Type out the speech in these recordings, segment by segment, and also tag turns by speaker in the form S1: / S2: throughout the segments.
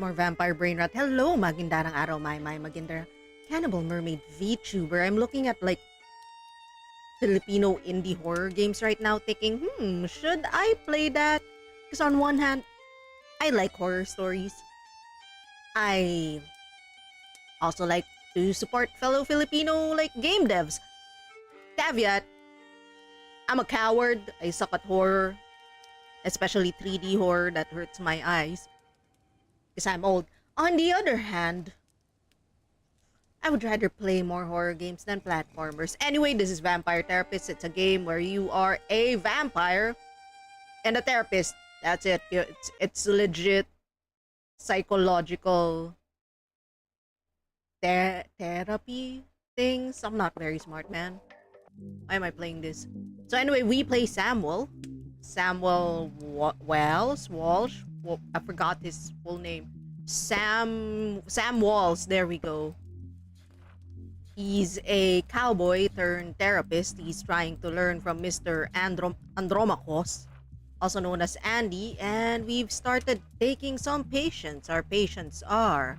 S1: more vampire brain rot. Hello, magandang araw, my magandang cannibal mermaid VTuber. I'm looking at like Filipino indie horror games right now, thinking, should I play that? Because on one hand, I like horror stories. I also like to support fellow Filipino like game devs. Caveat, I'm a coward. I suck at horror, especially 3D horror that hurts my eyes because I'm old. On the other hand, I would rather play more horror games than platformers. Anyway, this is Vampire Therapist. It's a game where you are a vampire and a therapist. That's it. It's legit psychological therapy things. I'm not very smart, man. Why am I playing this? So anyway, we play Samuel. Samuel Walsh. Well, I forgot his full name. Sam Walls. There we go. He's a cowboy turned therapist. He's trying to learn from Mr. Andromachos, also known as Andy, and we've started taking some patients. Our patients are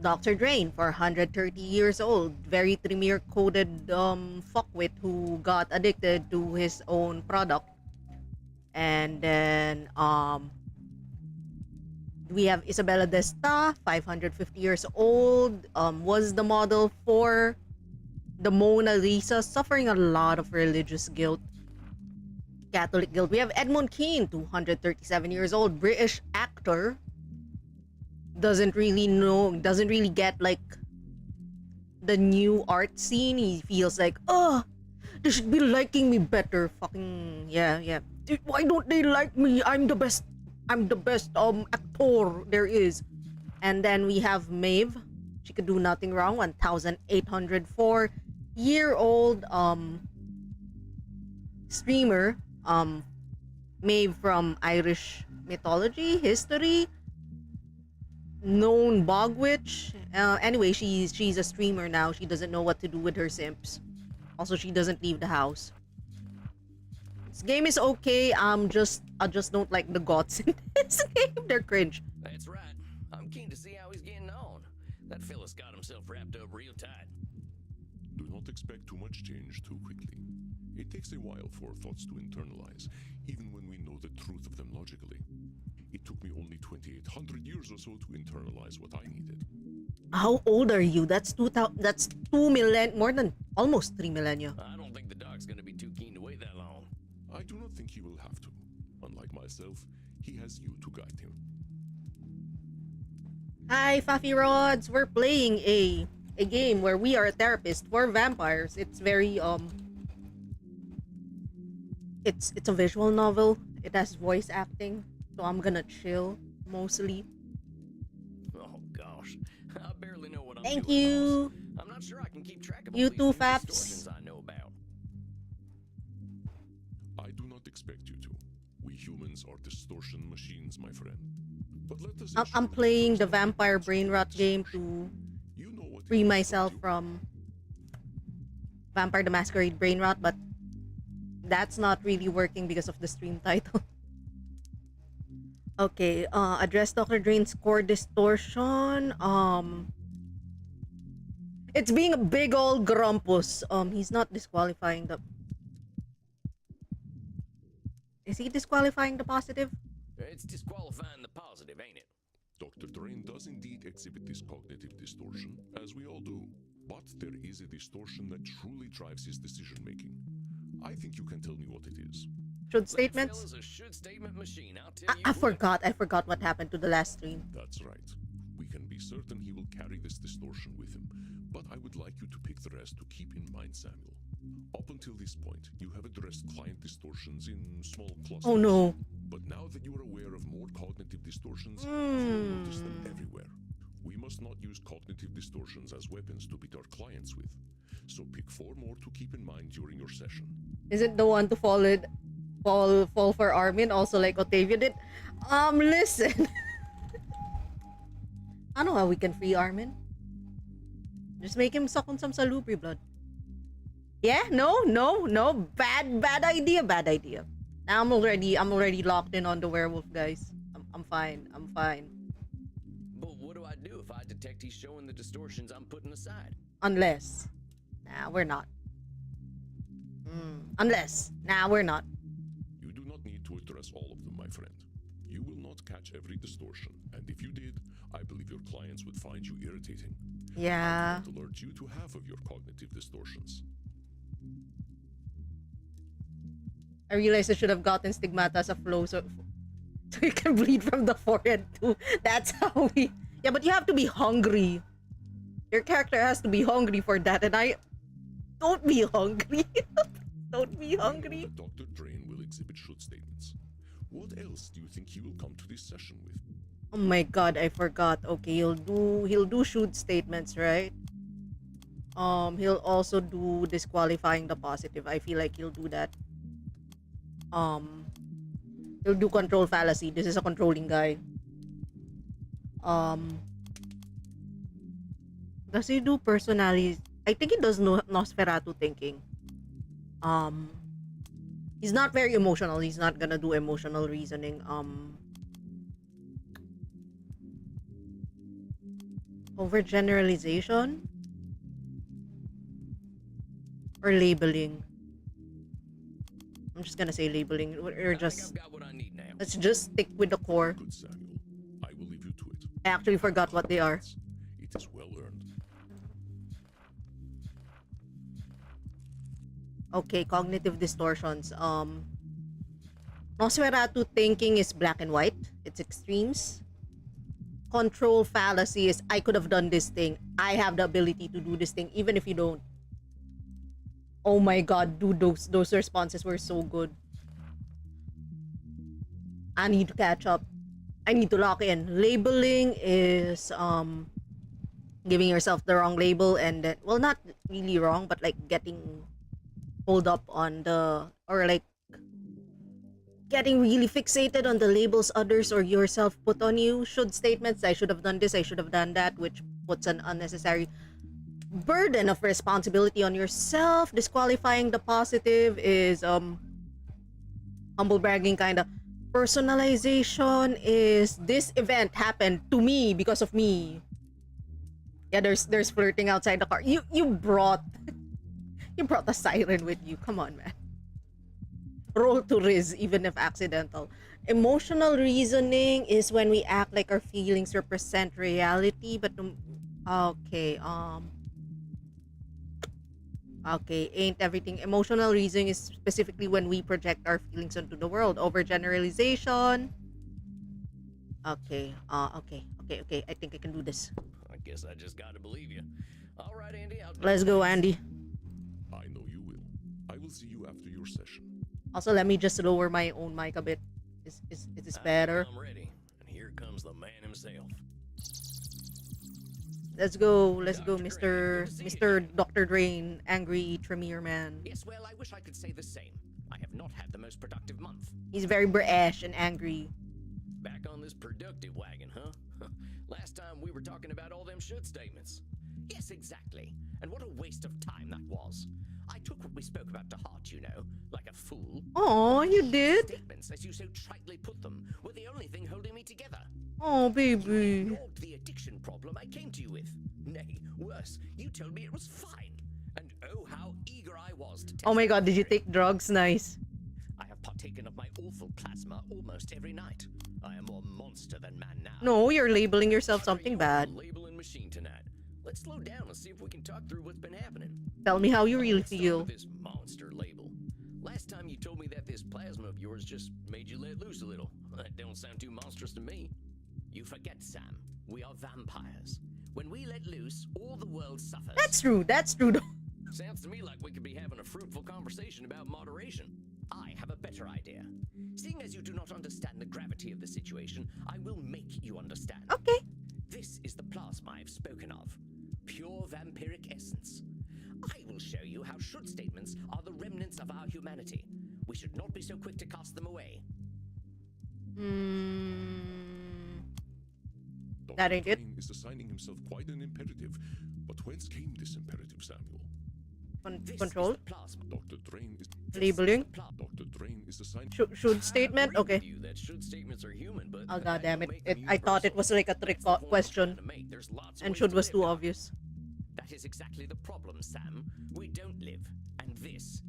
S1: Dr. Drain, 430 years old, very Tremere-coded fuckwit who got addicted to his own product. And then we have Isabella Desta, 550 years old, was the model for the Mona Lisa, suffering a lot of religious guilt. Catholic guilt. We have Edmund Keane, 237 years old, British actor. Doesn't really get like the new art scene. He feels like, they should be liking me better. Fucking yeah. Dude, why don't they like me? I'm the best actor there is. And then we have Maeve. She could do nothing wrong. 1,804-year-old streamer. Maeve from Irish mythology, history, known bog witch. Anyway, she's a streamer now. She doesn't know what to do with her simps. Also, she doesn't leave the house. This game is okay. I just don't like the gods in this game. They're cringe.
S2: That's right. I'm keen to see how he's getting on. That fella's got himself wrapped up real tight.
S3: Do not expect too much change too quickly. It takes a while for thoughts to internalize, even when we know the truth of them logically. It took me only 2,800 years or so to internalize what I needed.
S1: How old are you? That's 2 million, more than almost 3 millennia.
S2: I don't think the doc's gonna be too keen to wait that long.
S3: I do not think he will have to. Unlike myself, he has you to guide him.
S1: Hi, Faffy Rods. We're playing a game where we are a therapist for vampires. It's very it's a visual novel. It has voice acting, so I'm gonna chill mostly.
S2: Oh gosh, I barely know what I'm
S1: Thank
S2: doing.
S1: you.
S2: Boss. I'm not sure I can keep track of
S1: You
S2: all
S1: too,
S2: these
S1: Faps.
S2: distortions I know about.
S3: I do not expect you to. We humans are distortion machines, my friend. But let us
S1: I'm
S3: ensure
S1: playing
S3: that
S1: the vampire brain rot game to
S3: you know what
S1: free
S3: it is
S1: myself
S3: to do.
S1: from Vampire the Masquerade brain rot, but that's not really working because of the stream title. Okay, address Dr. Drain's core distortion. It's being a big old grumpus. He's not disqualifying the... Is he disqualifying the positive?
S2: It's disqualifying the positive, ain't it?
S3: Dr. Drain does indeed exhibit this cognitive distortion, as we all do. But there is a distortion that truly drives his decision-making. I think you can tell me what it is.
S1: Should
S2: That
S1: statements?
S2: fella's a should statement machine, I'll tell you
S1: I
S2: what.
S1: forgot what happened to the last stream.
S3: That's right. We can be certain he will carry this distortion with him, but I would like you to pick the rest to keep in mind, Samuel. Up until this point, you have addressed client distortions in small clusters.
S1: Oh no.
S3: But now that you are aware of more cognitive distortions, you will notice them everywhere. We must not use cognitive distortions as weapons to beat our clients with. So pick 4 more to keep in mind during your session.
S1: Is it the one to fall for Armin, also like Otavia did? Listen. I know how we can free Armin. Just make him suck on some salubri blood. Yeah, no. Bad idea. Now I'm already locked in on the werewolf, guys. I'm fine.
S2: suspect he's showing the distortions I'm putting aside.
S1: Unless. Nah, we're not. Unless. Nah, we're not.
S3: You do not need to address all of them, my friend. You will not catch every distortion, and if you did, I believe your clients would find you irritating.
S1: Yeah.
S3: I will alert you to half of your cognitive distortions.
S1: I realized I should have gotten stigmata as a flow so you can bleed from the forehead too. That's how we. Yeah, but you have to be hungry. Your character has to be hungry for that, and I don't be hungry. Don't be hungry.
S3: I know that Dr. Drain will exhibit should statements. What else do you think he will come to this session with?
S1: Oh my god, I forgot. Okay, he'll do shoot statements, right? He'll also do disqualifying the positive. I feel like he'll do that. He'll do control fallacy. This is a controlling guy. Does he do personality? I think he does Nosferatu thinking. He's not very emotional. He's not gonna do emotional reasoning. Overgeneralization or labeling. I'm just gonna say labeling. Or just
S2: I've got what I need now.
S1: let's just stick with the core.
S3: Good, Samuel. I will leave you to it.
S1: I actually forgot what they are.
S3: It is well earned.
S1: Okay, cognitive distortions. Nosferatu thinking is black and white. It's extremes. Control fallacy is I could have done this thing. I have the ability to do this thing even if you don't. Oh my god, dude, those responses were so good. I need to catch up. I need to lock in. Labeling is giving yourself the wrong label and then, well, not really wrong, but like getting pulled up on the, or like getting really fixated on the labels others or yourself put on you. Should statements, I should have done this, I should have done that, which puts an unnecessary burden of responsibility on yourself. Disqualifying the positive is humble bragging kind of. Personalization is this event happened to me because of me. Yeah, there's flirting outside the car. You brought a siren with you. Come on, man. Roll to Riz, even if accidental. Emotional reasoning is when we act like our feelings represent reality, but okay, ain't everything. Emotional reasoning is specifically when we project our feelings onto the world. Overgeneralization. Okay, okay. I think I can do this.
S2: I guess I just gotta believe you. All right, Andy.
S1: Let's go, Andy.
S3: I know you will. I will see you after your session.
S1: Also, let me just lower my own mic a bit. Is this better?
S2: I'm ready. And here comes the man himself.
S1: Let's go,
S2: Dr.
S1: Mr. Dr. Drain, angry Tremere man.
S2: Yes, well, I wish I could say the same. I have not had the most productive month.
S1: He's very brash and angry.
S2: Back on this productive wagon, huh? Last time we were talking about all them should statements. Yes, exactly. And what a waste of time that was. I took what we spoke about to heart, you know, like a fool.
S1: Oh, you did?
S2: Statements, as you so tritely put them, were the only thing holding me together.
S1: Oh,
S2: You
S1: baby.
S2: ignored the addiction problem I came to you with. Nay, worse, you told me it was fine. And oh, how eager I was to test
S1: Oh my
S2: that
S1: god, did you
S2: theory.
S1: take drugs? Nice.
S2: I have partaken of my awful plasma almost every night. I am more monster than man now.
S1: No, you're labeling yourself something bad.
S2: Labeling machine tonight. Let's slow down and see if we can talk through what's been happening.
S1: Tell me how you really
S2: Let's start
S1: feel.
S2: with this monster label. Last time you told me that this plasma of yours just made you let loose a little. That don't sound too monstrous to me. You forget, Sam. We are vampires. When we let loose, all the world suffers.
S1: That's true though.
S2: Sounds to me like we could be having a fruitful conversation about moderation. I have a better idea. Seeing as you do not understand the gravity of the situation, I will make you understand.
S1: Okay.
S2: This is the plasma I've spoken of. Pure vampiric essence. I will show you how should statements are the remnants of our humanity. We should not be so quick to cast them away.
S1: That
S3: Dr.
S1: ain't it.
S3: Drain is assigning himself quite an imperative. But whence came this imperative, Samuel?
S2: This
S1: Control?
S2: is the plasma.
S3: Dr. Drain is
S1: Labeling?
S3: Dr. Drain is the scientist.
S1: Should statement?
S2: I agree
S1: Okay.
S2: with you that should statements are human, but
S1: Oh,
S2: that
S1: god damn
S2: don't
S1: it.
S2: make them
S1: I thought it
S2: universal.
S1: was like a trick
S2: That's the point I'm
S1: question.
S2: trying to make. There's lots of
S1: And
S2: ways
S1: should
S2: to
S1: was
S2: live,
S1: too
S2: Doc.
S1: obvious.
S2: That is exactly the problem, Sam. We don't live. And this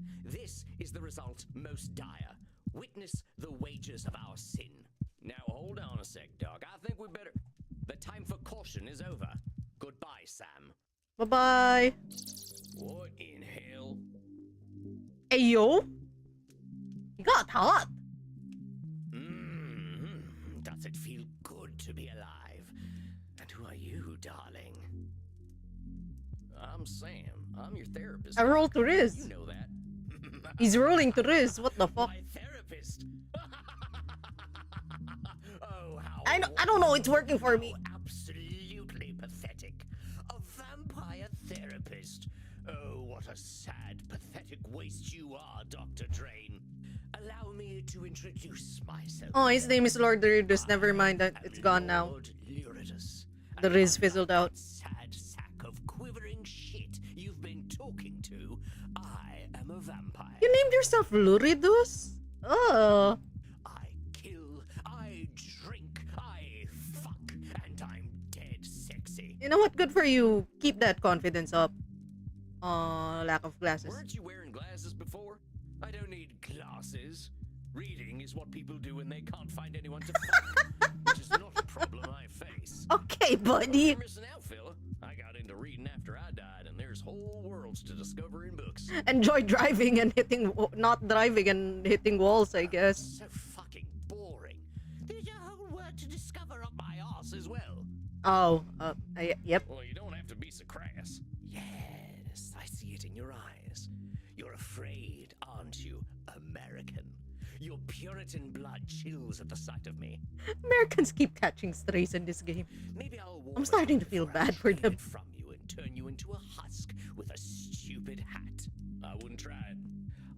S2: is the result most dire. Witness the wages of our sin. Now hold on a sec, Doc. I think we better... The time for caution is over. Goodbye, Sam.
S1: Bye-bye.
S2: What in hell?
S1: Hey, yo. You got hot.
S2: Does it feel good to be alive? And who are you, darling? I'm Sam. I'm your therapist.
S1: I roll to Riz.
S2: You know that.
S1: He's rolling to Riz. What the fuck?
S2: My therapist. Oh, how
S1: I don't know. It's working for me.
S2: absolutely pathetic. A vampire therapist. Oh, what a sad, pathetic waste you are, Dr. Drain. Allow me to introduce myself.
S1: Oh, his name is Lord Luridus. Never mind that.
S2: I am
S1: It's gone now.
S2: Lord Luridus.
S1: The
S2: And
S1: Riz
S2: unlike
S1: fizzled out.
S2: that sad sack of quivering shit you've been talking to, I am a vampire.
S1: You named yourself Luridus? Oh.
S2: I kill, I drink, I fuck, and I'm dead sexy.
S1: You know what? Good for you. Keep that confidence up. Lack of glasses.
S2: Weren't you wearing glasses before? I don't need glasses. Reading is what people do when they can't find anyone to fuck, which is not a problem I face.
S1: Okay, buddy.
S2: You're missing out, fella. I got into reading after I died, and there's whole worlds to discover in books.
S1: Enjoy driving and hitting, not driving and hitting walls, I guess.
S2: So fucking boring. There's a whole world to discover up my ass as well.
S1: Oh, yep.
S2: Well, you don't have to be so crass. Yes, I see it in your eyes. You're afraid, aren't you, American? Your Puritan blood chills at the sight of me.
S1: Americans keep catching strays in this game.
S2: Maybe I'll warm
S1: I'm
S2: it
S1: starting
S2: up
S1: to feel
S2: before I
S1: bad for
S2: shred
S1: them.
S2: it from you and turn you into a husk with a stupid hat. I wouldn't try it.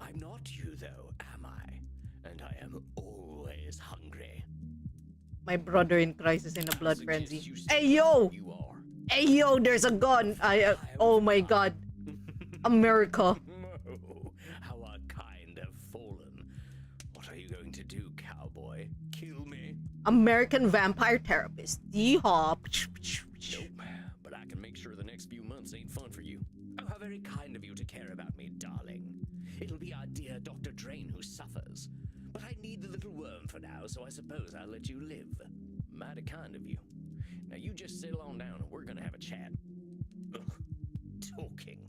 S2: I'm not you, though, am I? And I am always hungry.
S1: My brother in crisis in a blood
S2: I
S1: frenzy.
S2: suggest you stay
S1: Hey, yo!
S2: where you are.
S1: Hey, yo, there's a gun. Oh my god. America.
S2: Oh, how our kind have fallen. What are you going to do, cowboy? Kill me?
S1: American vampire therapist. Yeehaw.
S2: Nope, but I can make sure the next few months ain't fun for you. Oh, how very kind of you to care about me, darling. It'll be our dear Dr. Drain who suffers. But I need the little worm for now, so I suppose I'll let you live. Mighty kind of you. Now you just settle on down and we're gonna have a chat. Ugh, talking.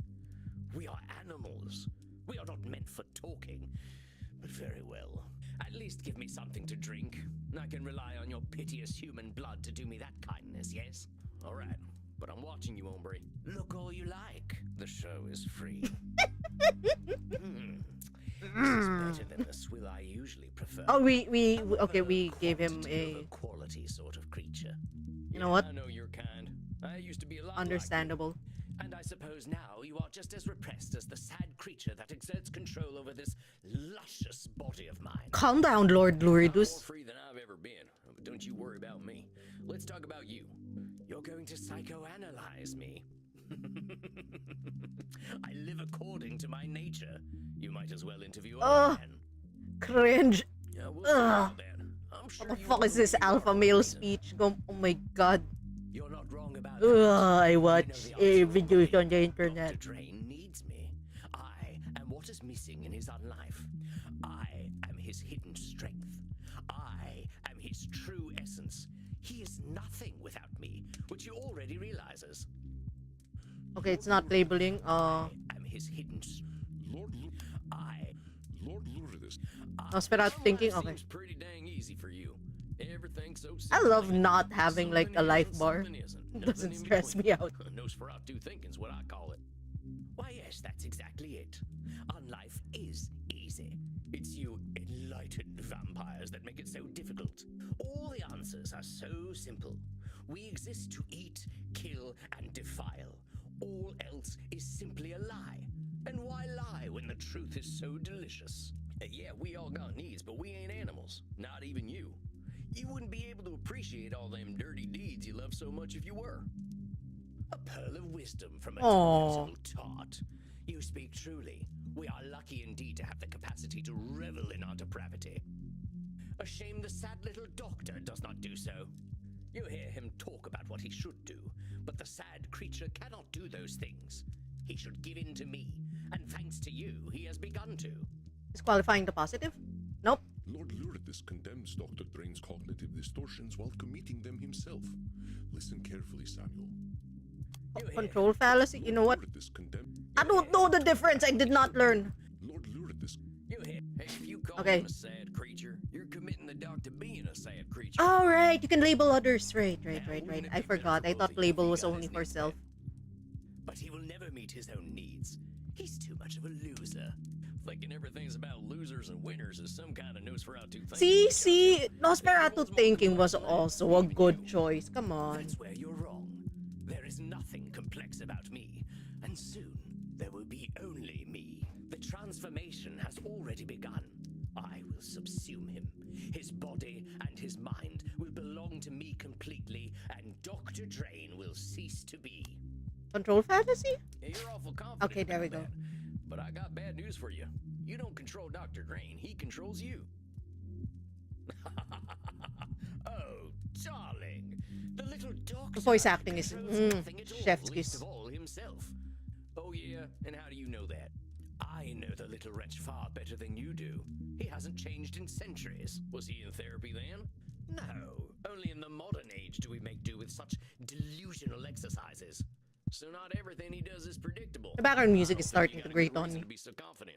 S2: We are animals. We are not meant for talking. But very well. At least give me something to drink. I can rely on your piteous human blood to do me that kindness, yes? All right, but I'm watching you, hombre. Look all you like. The show is free. This is better than the swill I usually prefer.
S1: Oh, okay, we gave him
S2: Quantity
S1: a
S2: over quality sort of creature.
S1: You know what?
S2: I know your kind. I used to be a lot
S1: understandable.
S2: like you. And I suppose now you are just as repressed as the sad creature that exerts control over this luscious body of mine.
S1: Calm down, Lord
S2: I'm more
S1: Luridus.
S2: free than I've ever been. But don't you worry about me. Let's talk about you. You're going to psychoanalyze me. I live according to my nature. You might as well interview a man.
S1: Cringe.
S2: Yeah, we'll see about that. I'm sure
S1: What the
S2: you
S1: fuck
S2: will
S1: is this
S2: be
S1: alpha
S2: for a
S1: male
S2: reason.
S1: speech? Oh my god.
S2: You're not wrong about
S1: Ugh,
S2: that.
S1: I
S2: You
S1: watch
S2: know the answer
S1: videos
S2: already.
S1: on the internet.
S2: Dr. Drain needs me. I am what is missing in his unlife. I am his hidden strength. I am his true essence. He is nothing without me, which he already realizes.
S1: Okay, it's not labeling.
S2: I am his hidden.
S3: Lord Luridus.
S1: Nosferatu thinking.
S2: Life
S1: Okay.
S2: seems pretty dang easy for you. Everything's so
S1: I
S2: simple.
S1: love not having like a
S2: Something
S1: life
S2: is,
S1: bar.
S2: something isn't.
S1: It
S2: Nothing
S1: doesn't
S2: in
S1: stress
S2: between.
S1: me out.
S2: Nosferatu thinking's what I call it. Why, yes, that's exactly it. Life is easy. It's you enlightened vampires that make it so difficult. All the answers are so simple. We exist to eat, kill, and defile. All else is simply a lie. And why lie when the truth is so delicious? Yeah, we all got needs, but we ain't animals. Not even you. You wouldn't be able to appreciate all them dirty deeds you love so much if you were. A pearl of wisdom from a
S1: Aw.
S2: little tot. You speak truly. We are lucky indeed to have the capacity to revel in our depravity. A shame the sad little doctor does not do so. You hear him talk about what he should do, but the sad creature cannot do those things. He should give in to me, and thanks to you, he has begun to.
S1: Disqualifying the positive? Nope.
S3: Lord Luridus condemns Dr. Drain's cognitive distortions while committing them himself. Listen carefully, Samuel.
S1: Control fallacy? You know what?
S3: Luridus condemned.
S1: I don't know the difference. I did not learn.
S3: Lord Luridus.
S2: You hear? Hey, if you call
S1: Okay.
S2: him a sad creature, you're committing the dog to being a sad creature.
S1: All right, you can label others. Right. I forgot. I thought label was only for self.
S2: But he will never meet his own needs. He's too much of a loser. Thinking everything's about losers and winners is some kind of Nosferatu thing.
S1: See, Nosferatu thinking was also a good choice. Come on.
S2: That's where you're wrong. There is nothing complex about me, and soon there will be only me. The transformation has already begun. I will subsume him. His body and his mind will belong to me completely, and Dr. Drain will cease to be.
S1: Control fantasy?
S2: Yeah, you're awful confident.
S1: Okay, there we
S2: about
S1: go.
S2: that. But I got bad news for you. You don't control Dr. Drain. He controls you. Oh, darling. The little doctor.
S1: The voice acting is
S2: controls nothing at all,
S1: chef's
S2: least
S1: kiss.
S2: of all himself. Oh, yeah? And how do you know that? I know the little wretch far better than you do. He hasn't changed in centuries. Was he in therapy then? No. Only in the modern age do we make do with such delusional exercises. So not everything he does is predictable.
S1: The background music
S2: I
S1: is
S2: don't think
S1: starting
S2: you
S1: to
S2: got a
S1: grate
S2: good
S1: on
S2: reason
S1: me.
S2: to be so confident.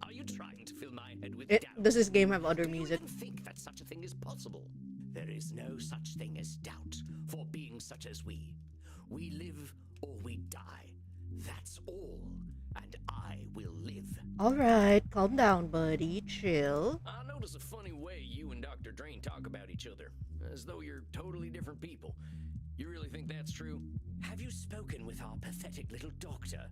S2: Are you trying to fill my head with
S1: Does
S2: doubt?
S1: this game have other
S2: Do you
S1: music?
S2: even think that such a thing is possible? There is no such thing as doubt for beings such as we. We live or we die. That's all. And I will live.
S1: Alright, calm down, buddy. Chill.
S2: I notice a funny way you and Dr. Drain talk about each other, as though you're totally different people. You really think that's true? Have you spoken with our pathetic little doctor?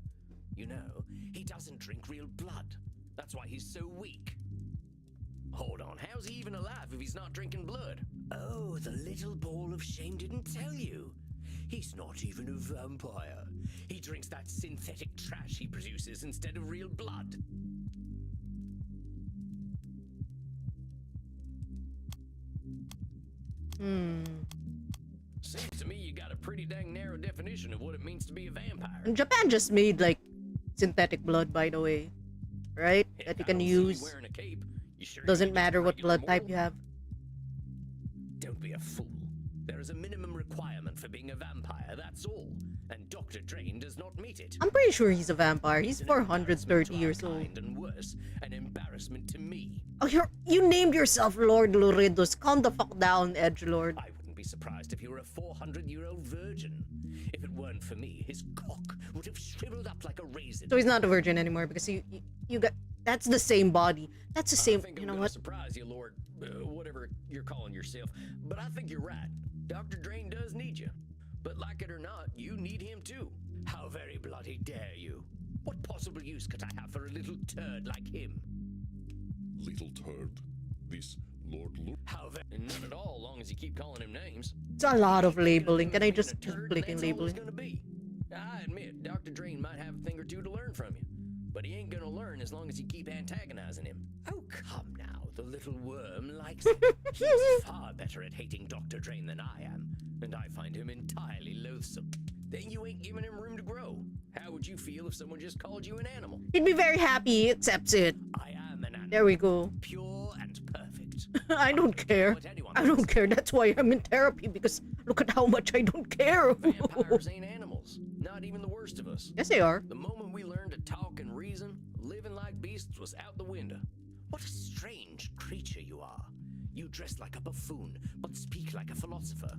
S2: You know, he doesn't drink real blood. That's why he's so weak. Hold on, how's he even alive if he's not drinking blood? Oh, the little ball of shame didn't tell you. He's not even a vampire. He drinks that synthetic trash he produces instead of real blood. Seems to me you got a pretty dang narrow definition of what it means to be a vampire.
S1: And Japan just made like synthetic blood, by the way. Right? That you
S2: I
S1: can
S2: don't see you
S1: use.
S2: wearing a cape. You sure
S1: Doesn't
S2: you're
S1: matter
S2: just a
S1: what
S2: regular
S1: blood type
S2: mortal?
S1: you have.
S2: Don't be a fool. There is a minimum requirement for being a vampire, that's all. And Dr. Drain does not meet it.
S1: I'm pretty sure he's a vampire. He's
S2: An
S1: 430
S2: embarrassment to our
S1: years old.
S2: kind, and worse, an embarrassment to me.
S1: Oh, you named yourself Lord Luridus. Calm the fuck down, Edgelord.
S2: I wouldn't be surprised if you were a 400-year-old virgin. If it weren't for me, his cock would have shriveled up like a raisin.
S1: So he's not a virgin anymore because you got. That's the same body. That's the same.
S2: I think
S1: You
S2: I'm
S1: know
S2: gonna
S1: what?
S2: surprise you, Lord, whatever you're calling yourself. But I think you're right. Dr. Drain does need you. But like it or not, you need him too. How very bloody dare you? What possible use could I have for a little turd like him?
S3: Little turd. This Lord Lur.
S2: How very none at all, long as you keep calling him names.
S1: It's a lot of labeling. Can I
S2: Being
S1: just
S2: a
S1: keep
S2: turd,
S1: clicking
S2: that's all it's
S1: labeling?
S2: gonna be. I admit, Dr. Drain might have a thing or two to learn from you. But he ain't gonna learn as long as you keep antagonizing him. Oh, come now, the little worm likes it. He's far better at hating Dr. Drain than I am, and I find him entirely loathsome. Then you ain't giving him room to grow. How would you feel if someone just called you an animal?
S1: He'd be very happy. He accepts it.
S2: I am an animal.
S1: There we go.
S2: Pure and perfect.
S1: I don't care.
S2: What anyone
S1: I don't
S2: thinks.
S1: care. That's why I'm in therapy because look at how much I don't care.
S2: Vampires ain't animals. Not even the worst of us.
S1: Yes, they are.
S2: The moment we learned to talk and reason, living like beasts was out the window. What a strange creature you are. You dress like a buffoon, but speak like a philosopher.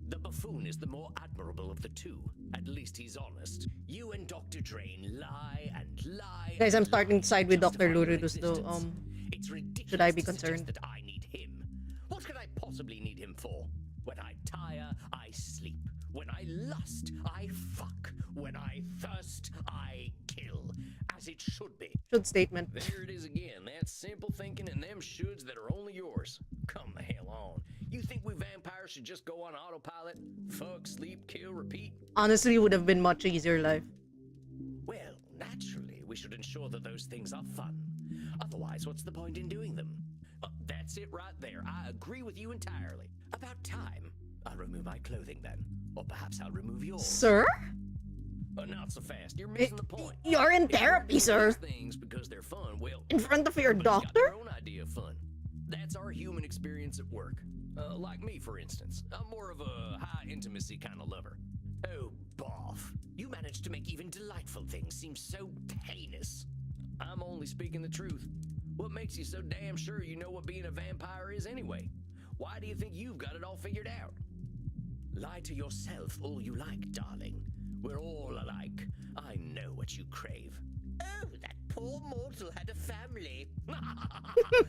S2: The buffoon is the more admirable of the two. At least he's honest. You and Dr. Drain lie and lie.
S1: Guys, I'm
S2: and
S1: starting
S2: lie
S1: to side with
S2: justify
S1: Dr.
S2: your
S1: Luridus though.
S2: existence. It's ridiculous
S1: should I be
S2: to suggest
S1: concerned?
S2: that I need him. What could I possibly need him for? When I tire, I sleep. When I lust, I fuck. When I thirst, I kill. As it should be.
S1: Should statement.
S2: There it is again, that simple thinking and them shoulds that are only yours. Come the hell on. You think we vampires should just go on autopilot? Fuck, sleep, kill, repeat?
S1: Honestly, would have been much easier life.
S2: sure that those things are fun. Otherwise, what's the point in doing them? That's it right there. I agree with you entirely. About time. I'll remove my clothing then. Or perhaps I'll remove yours.
S1: Sir?
S2: Not so fast. You're missing the point.
S1: You're in
S2: If we're
S1: therapy,
S2: doing
S1: sir.
S2: these things because they're fun, well,
S1: In front of your
S2: everybody's got
S1: doctor?
S2: their own idea of fun. That's our human experience at work. Like me, for instance. I'm more of a high intimacy kind of lover. Oh, boff. You managed to make even delightful things seem so heinous. I'm only speaking the truth. What makes you so damn sure you know what being a vampire is anyway? Why do you think you've got it all figured out? Lie to yourself all you like, darling. We're all alike. I know what you crave. Oh, that poor mortal had a family.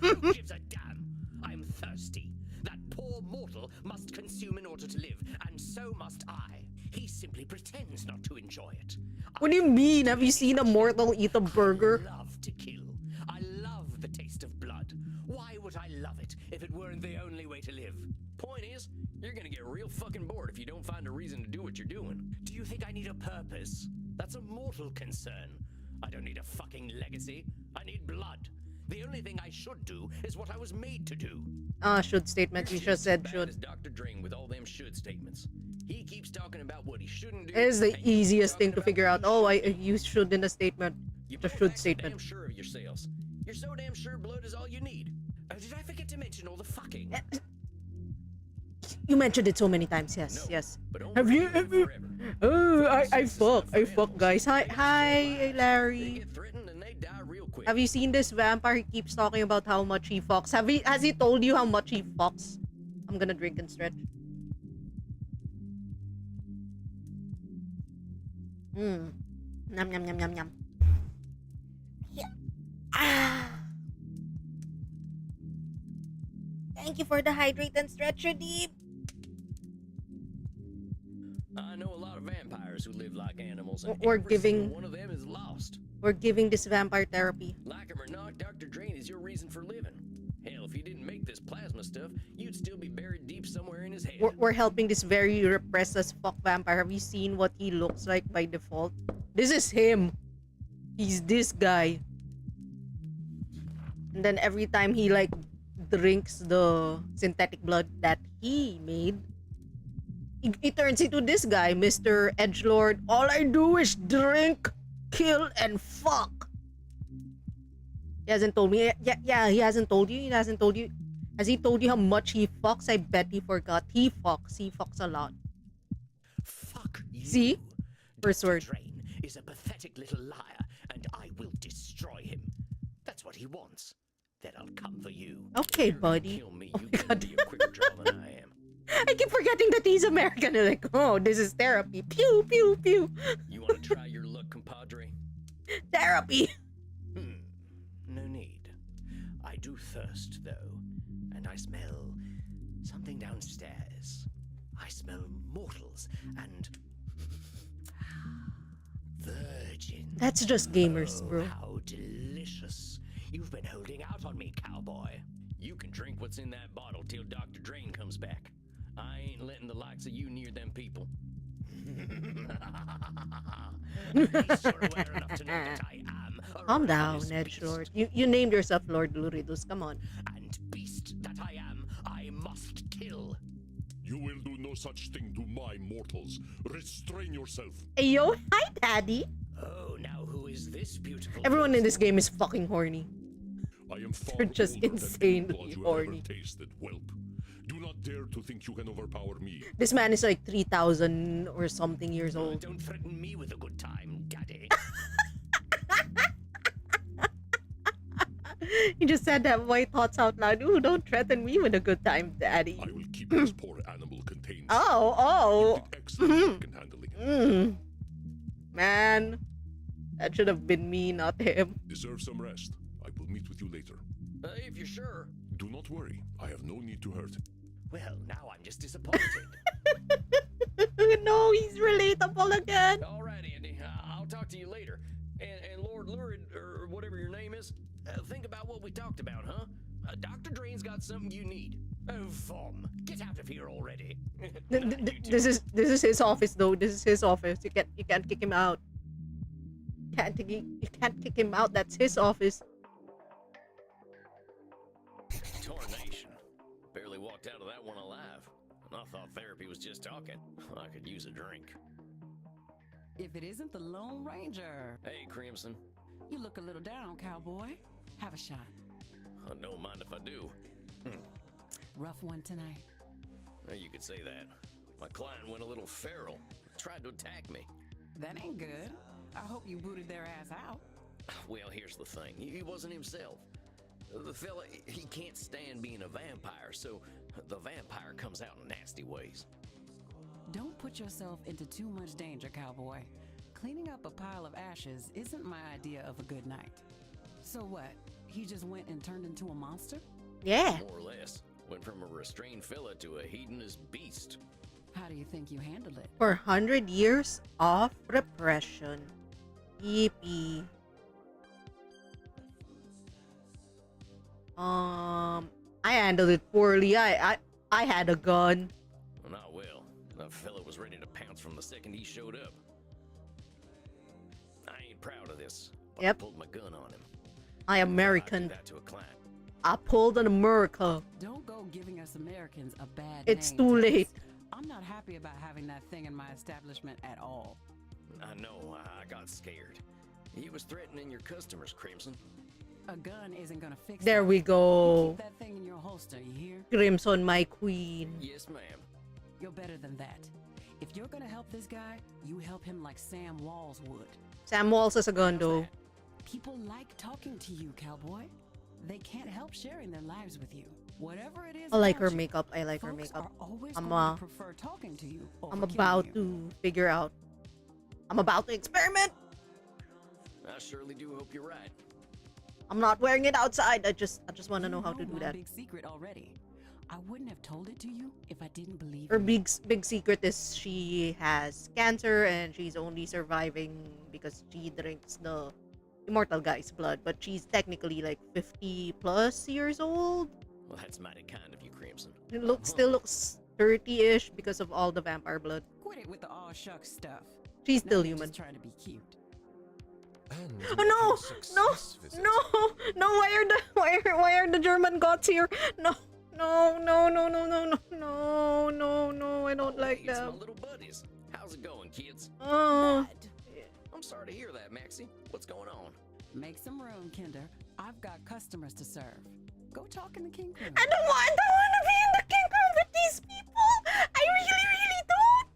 S2: Who gives a damn? I'm thirsty. That poor mortal must consume in order to live, and so must I. He simply pretends not to enjoy it.
S1: What do you mean? Have you seen a mortal eat a burger?
S2: I love to kill. I love the taste of blood. Why would I love it if it weren't the only way to live? Point is, you're gonna get real fucking bored if you don't find a reason to do what you're doing. Do you think I need a purpose? That's a mortal concern. I don't need a fucking legacy. I need blood. The only thing I should do is what I was made to do.
S1: Should statement. You just said should.
S2: Is Dr. Drain with all them should statements. He keeps talking about what he shouldn't do.
S1: It is the
S2: and you keep
S1: easiest thing
S2: talking
S1: to
S2: about
S1: figure
S2: what
S1: out.
S2: he
S1: Oh,
S2: should
S1: I
S2: do.
S1: use should in a statement.
S2: You
S1: The
S2: both
S1: should
S2: act so
S1: statement.
S2: damn sure of yourselves. You're so damn sure blood is all you need. Oh, did I forget to mention all the fucking?
S1: You mentioned it so many times. Yes,
S2: No,
S1: yes.
S2: but only
S1: Have you?
S2: forever.
S1: Oh, I
S2: Sex is
S1: fuck.
S2: not
S1: I
S2: for
S1: fuck,
S2: animals.
S1: guys. Hi,
S2: They
S1: hi,
S2: get
S1: Larry.
S2: They get threatened and they die real quick.
S1: Have you seen this vampire? He keeps talking about how much he fucks. Has he told you how much he fucks? I'm gonna drink and stretch. Nom nom nom nom nom. Yeah. Ah. Thank you for the hydrate and stretch, deep.
S2: I know a lot of vampires who live like animals, and
S1: We're
S2: every
S1: giving-
S2: single one of them is lost.
S1: We're giving this vampire therapy.
S2: Like him or not, Dr. Drain is your reason for living. Hell, if you didn't make this plasma stuff, you'd still be buried deep somewhere in his head.
S1: We're helping this very repressed as fuck vampire. Have you seen what he looks like by default? This is him. He's this guy. And then every time he like drinks the synthetic blood that he made, he turns into this guy, Mr. Edgelord. All I do is drink, kill, and fuck. He hasn't told me. Yeah, he hasn't told you. He hasn't told you. Has he told you how much he fucks? I bet he forgot. He fucks. He fucks a lot.
S2: Fuck you.
S1: See? First
S2: Dr.
S1: word.
S2: Drain is a pathetic little liar, and I will destroy him. That's what he wants. Then I'll come for you.
S1: Okay,
S2: You're gonna
S1: buddy.
S2: Kill me.
S1: Oh
S2: You
S1: my
S2: can
S1: God.
S2: be a quicker draw than I am.
S1: I keep forgetting that he's American. I'm like, oh, this is therapy. Pew, pew, pew.
S2: You want to try your luck, compadre?
S1: Therapy.
S2: No need. I do thirst, though, and I smell something downstairs. I smell mortals and virgins.
S1: That's just gamers,
S2: Oh,
S1: bro.
S2: how delicious. You've been holding out on me, cowboy. You can drink what's in that bottle till Dr. Drain comes back. I ain't letting the likes of you near them people. He's sure aware enough to know that I am a
S1: Calm down,
S2: ravenous
S1: Edgelord.
S2: beast.
S1: You named yourself Lord Luridus. Come on.
S2: And beast that I am, I must kill.
S3: You will do no such thing to my mortals. Restrain yourself.
S1: Hey, yo. Hi, Daddy.
S2: Oh, now who is this beautiful?
S1: Everyone in this
S2: person?
S1: game is fucking horny.
S3: I am far
S1: They're just
S3: older than
S1: insanely
S3: any blood you
S1: horny.
S3: ever tasted, whelp. Do not dare to think you can overpower me.
S1: This man is like 3,000 or something years
S2: Oh,
S1: old.
S2: don't threaten me with a good time, daddy.
S1: You just said that my thoughts out loud. Ooh, don't threaten me with a good time, Daddy.
S3: I will keep this poor animal contained.
S1: Oh,
S3: You did excellent work in handling it.
S1: Mm. Man, that should have been me, not him.
S3: Deserve some rest. I will meet with you later.
S2: If you're sure.
S3: Do not worry. I have no need to hurt.
S2: Well, now I'm just disappointed.
S1: No, he's relatable again.
S2: Alright, Andy. I'll talk to you later. And Lord Lurid, or whatever your name is, think about what we talked about, huh? Dr. Drain's got something you need. Oh, Vom, get out of here already. You too.
S1: This is his office though. This is his office. You can't kick him out. You can't kick him out. That's his office.
S2: Tornation. Barely walked out of that one alive. And I thought therapy was just talking. I could use a drink.
S4: If it isn't the Lone Ranger.
S2: Hey, Crimson.
S4: You look a little down, cowboy. Have a shot.
S2: I don't mind if I do.
S4: Rough one tonight.
S2: Well, you could say that. My client went a little feral. Tried to attack me.
S4: That ain't good. I hope you booted their ass out.
S2: Well, here's the thing. He wasn't himself. The fella, he can't stand being a vampire, so the vampire comes out in nasty ways.
S4: Don't put yourself into too much danger, cowboy. Cleaning up a pile of ashes isn't my idea of a good night. So what? He just went and turned into a monster?
S1: Yeah.
S2: More or less. Went from a restrained fella to a hedonist beast.
S4: How do you think you handled it?
S1: For 100 years of repression. Yippee. I handled it poorly. I had a gun.
S2: Not well. That fella was ready to pounce from the second he showed up. I ain't proud of this. But
S1: Yep.
S2: I pulled my gun on him.
S1: I
S2: I did
S1: American.
S2: that to a client.
S1: I pulled an America.
S4: Don't go giving us Americans a bad
S1: It's
S4: name,
S1: too
S4: Tex.
S1: late.
S4: I'm not happy about having that thing in my establishment at all.
S2: I know, I got scared. He was threatening your customers, Crimson.
S4: A gun isn't gonna fix
S1: There
S4: that.
S1: we
S4: You
S1: go.
S4: keep that thing in your holster, you hear?
S1: Crimson, my queen.
S2: Yes, ma'am.
S4: You're better than that. If you're gonna help this guy, you help him like Sam Walls would.
S1: Sam Walls has a gun,
S4: How's
S1: though.
S4: that? People like talking to you, cowboy. They can't help sharing their lives with you. Whatever it is
S1: I like her
S4: about you,
S1: makeup. I like her
S4: folks
S1: makeup.
S4: are always
S1: I'm,
S4: going to prefer talking to you over
S1: I'm
S4: killing
S1: about
S4: you.
S1: to figure out. I'm about to experiment.
S2: I surely do hope you're right.
S1: I'm not wearing it outside. I just want to know how to do
S4: my
S1: that.
S4: big secret already. I wouldn't have told it to you if I didn't believe
S1: Her
S4: you.
S1: big secret is she has cancer and she's only surviving because she drinks the immortal guy's blood. But she's technically like 50 plus years old.
S2: Well, that's mighty kind of you, Crimson.
S1: It still looks 30-ish because of all the vampire blood.
S4: Quit it with the aw shucks stuff.
S1: She's
S4: Now
S1: still
S4: you're
S1: human.
S4: just trying to be cute.
S3: And
S1: Oh no!
S3: your success visit.
S1: No! Why are the German gods here? No! I don't like
S2: Hey, it's my
S1: them.
S2: little buddies. How's it going, kids?
S1: Oh,
S2: I'm sorry to hear that, Maxie. What's going on?
S4: Make some room, Kinder. I've got customers to serve. Go talk in the king room.
S1: I don't want to be in the king room with these people. I really don't.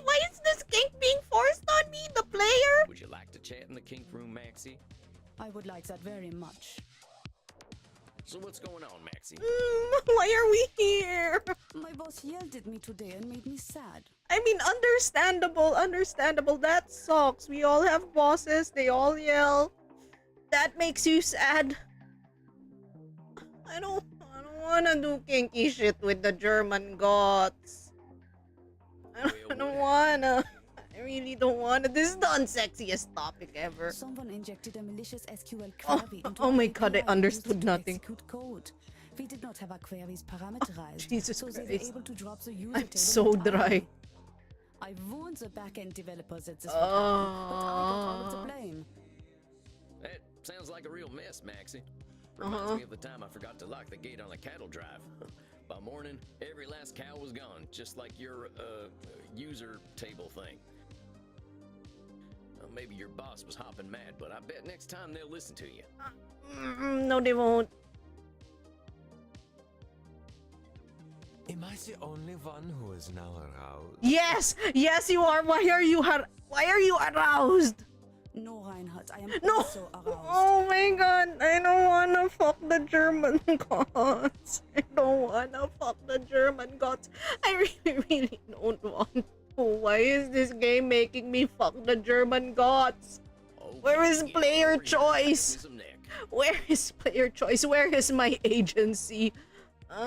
S1: Why is this kink being forced on me, the player?
S2: Would you like to chat in the kink room, Maxie?
S5: I would like that very much.
S2: So what's going on, Maxie?
S1: Why are we here?
S5: My boss yelled at me today and made me sad.
S1: I mean, understandable. That sucks. We all have bosses. They all yell. That makes you sad. I don't wanna do kinky shit with the German gods. I don't wanna. I really don't wanna. This is the unsexiest topic ever.
S5: Someone injected a malicious SQL
S1: Oh,
S5: query into
S1: oh
S5: our
S1: my
S5: API
S1: god, I
S5: and
S1: understood
S5: used it to
S1: nothing.
S5: execute code. We did not have our queries parameterized,
S1: Jesus
S5: so they were
S1: Christ.
S5: able to drop the user
S1: I'm
S5: table
S1: so
S5: entirely.
S1: dry.
S5: I warned the backend developers that this would happen, but I got all of the blame.
S2: That sounds like a real mess, Maxie. Reminds
S1: Uh-huh.
S2: me of the time I forgot to lock the gate on a cattle drive. By morning, every last cow was gone, just like your user table thing. Maybe your boss was hopping mad, but I bet next time they'll listen to you.
S1: No, they won't.
S6: Am I the only one who is now aroused?
S1: Yes, you are. Why are you aroused?
S5: No, Reinhardt, I am
S1: No.
S5: also aroused.
S1: Oh my god, I don't wanna fuck the German gods. I don't wanna fuck the German gods. I really don't want to. Why is this game making me fuck the German gods?
S2: Okay,
S1: Where is
S2: get
S1: player
S2: over here,
S1: choice?
S2: Capitalism neck.
S1: Where is player choice? Where is my agency? Blue.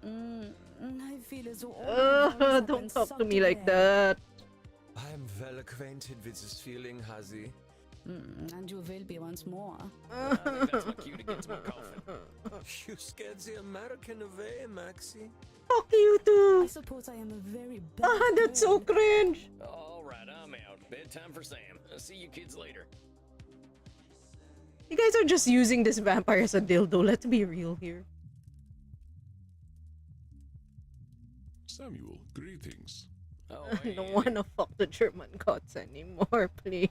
S5: I feel as though all my worries have
S1: Don't
S5: been
S1: talk to
S5: sucked
S1: me like
S5: away.
S1: that.
S6: I am well acquainted with this feeling, Hazi.
S5: And you will be once more.
S2: I think that's my cue to get to my coffin.
S6: You scared the American away, Maxie.
S1: Fuck you
S5: I
S1: too.
S5: suppose I am a very bad
S1: Ah, that's so
S5: girl.
S1: cringe.
S2: All right, I'm out. Bedtime for Sam. I'll see you kids later.
S1: You guys are just using this vampire as a dildo. Let's be real here.
S3: Samuel, greetings.
S2: Oh,
S1: I
S2: hey,
S1: don't
S2: Andy.
S1: want to fuck the German gods anymore, please.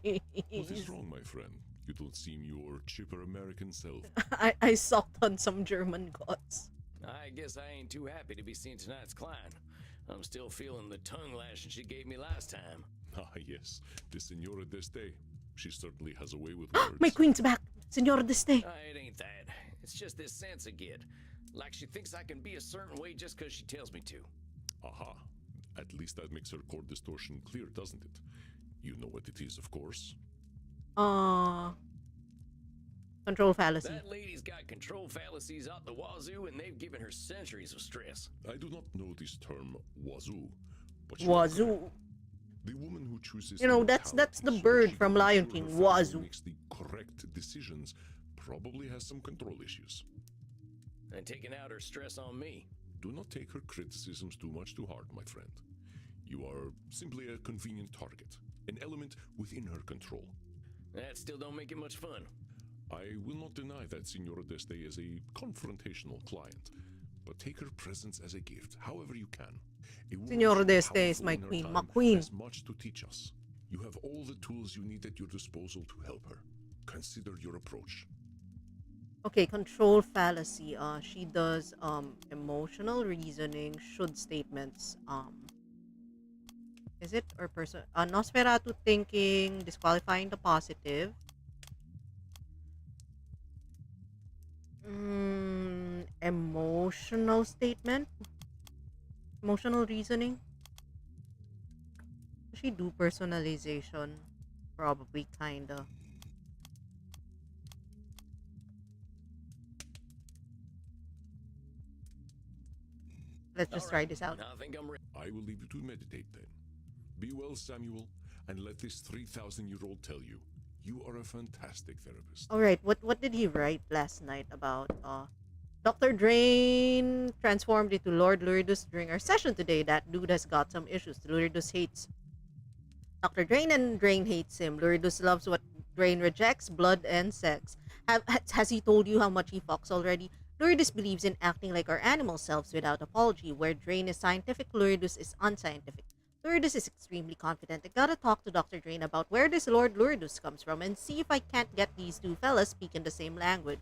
S3: What is wrong, my friend? You don't seem your chipper American self.
S1: I sucked on some German gods.
S2: I guess I ain't too happy to be seeing tonight's client. I'm still feeling the tongue lashing she gave me last time.
S3: Ah, yes, the Senora d'Este. She certainly has a way with words.
S1: My queen's back. Senora d'Este.
S2: It ain't that. It's just this sense I get. Like she thinks I can be a certain way just because she tells me to.
S3: Aha. At least that makes her core distortion clear, doesn't it? You know what it is, of course.
S1: Control fallacy.
S2: That lady's got control fallacies out the wazoo, and they've given her centuries of stress.
S3: I do not know this term, wazoo. But you are correct.
S1: Wazoo.
S3: The woman who chooses
S1: You know,
S3: to
S1: that's
S3: talent
S1: the
S3: so that
S1: bird
S3: she
S1: from
S3: can
S1: Lion
S3: ensure
S1: King,
S3: her family
S1: Wazoo.
S3: makes the correct decisions probably has some control issues.
S2: And taking out her stress on me.
S3: Do not take her criticisms too much to heart, my friend. You are simply a convenient target, an element within her control.
S2: That still don't make it much fun.
S3: I will not deny that Senora d'Este is a confrontational client, but take her presence as a gift, however you can. A woman
S1: Senora
S3: so
S1: d'Este is
S3: powerful
S1: my
S3: in her
S1: queen,
S3: time
S1: my queen.
S3: has much to teach us. You have all the tools you need at your disposal to help her. Consider your approach.
S1: Okay, control fallacy. She does emotional reasoning, should statements. Is it or person? Nosferatu thinking, disqualifying the positive. Emotional statement, emotional reasoning. Does she do personalization? Probably, kinda. Let's just try this out.
S2: I think I'm ready.
S3: I will leave you to meditate then. Be well, Samuel, and let this 3,000-year-old tell you, you are a fantastic therapist.
S1: All right, what did he write last night about Dr. Drain transformed into Lord Lourdus during our session today. That dude has got some issues. Lourdus hates Dr. Drain and Drain hates him. Lourdus loves what Drain rejects, blood and sex. Has he told you how much he fucks already? Lourdus believes in acting like our animal selves without apology. Where Drain is scientific, Lourdus is unscientific. Lourdus is extremely confident. I gotta talk to Dr. Drain about where this Lord Lourdus comes from and see if I can't get these two fellas speaking the same language.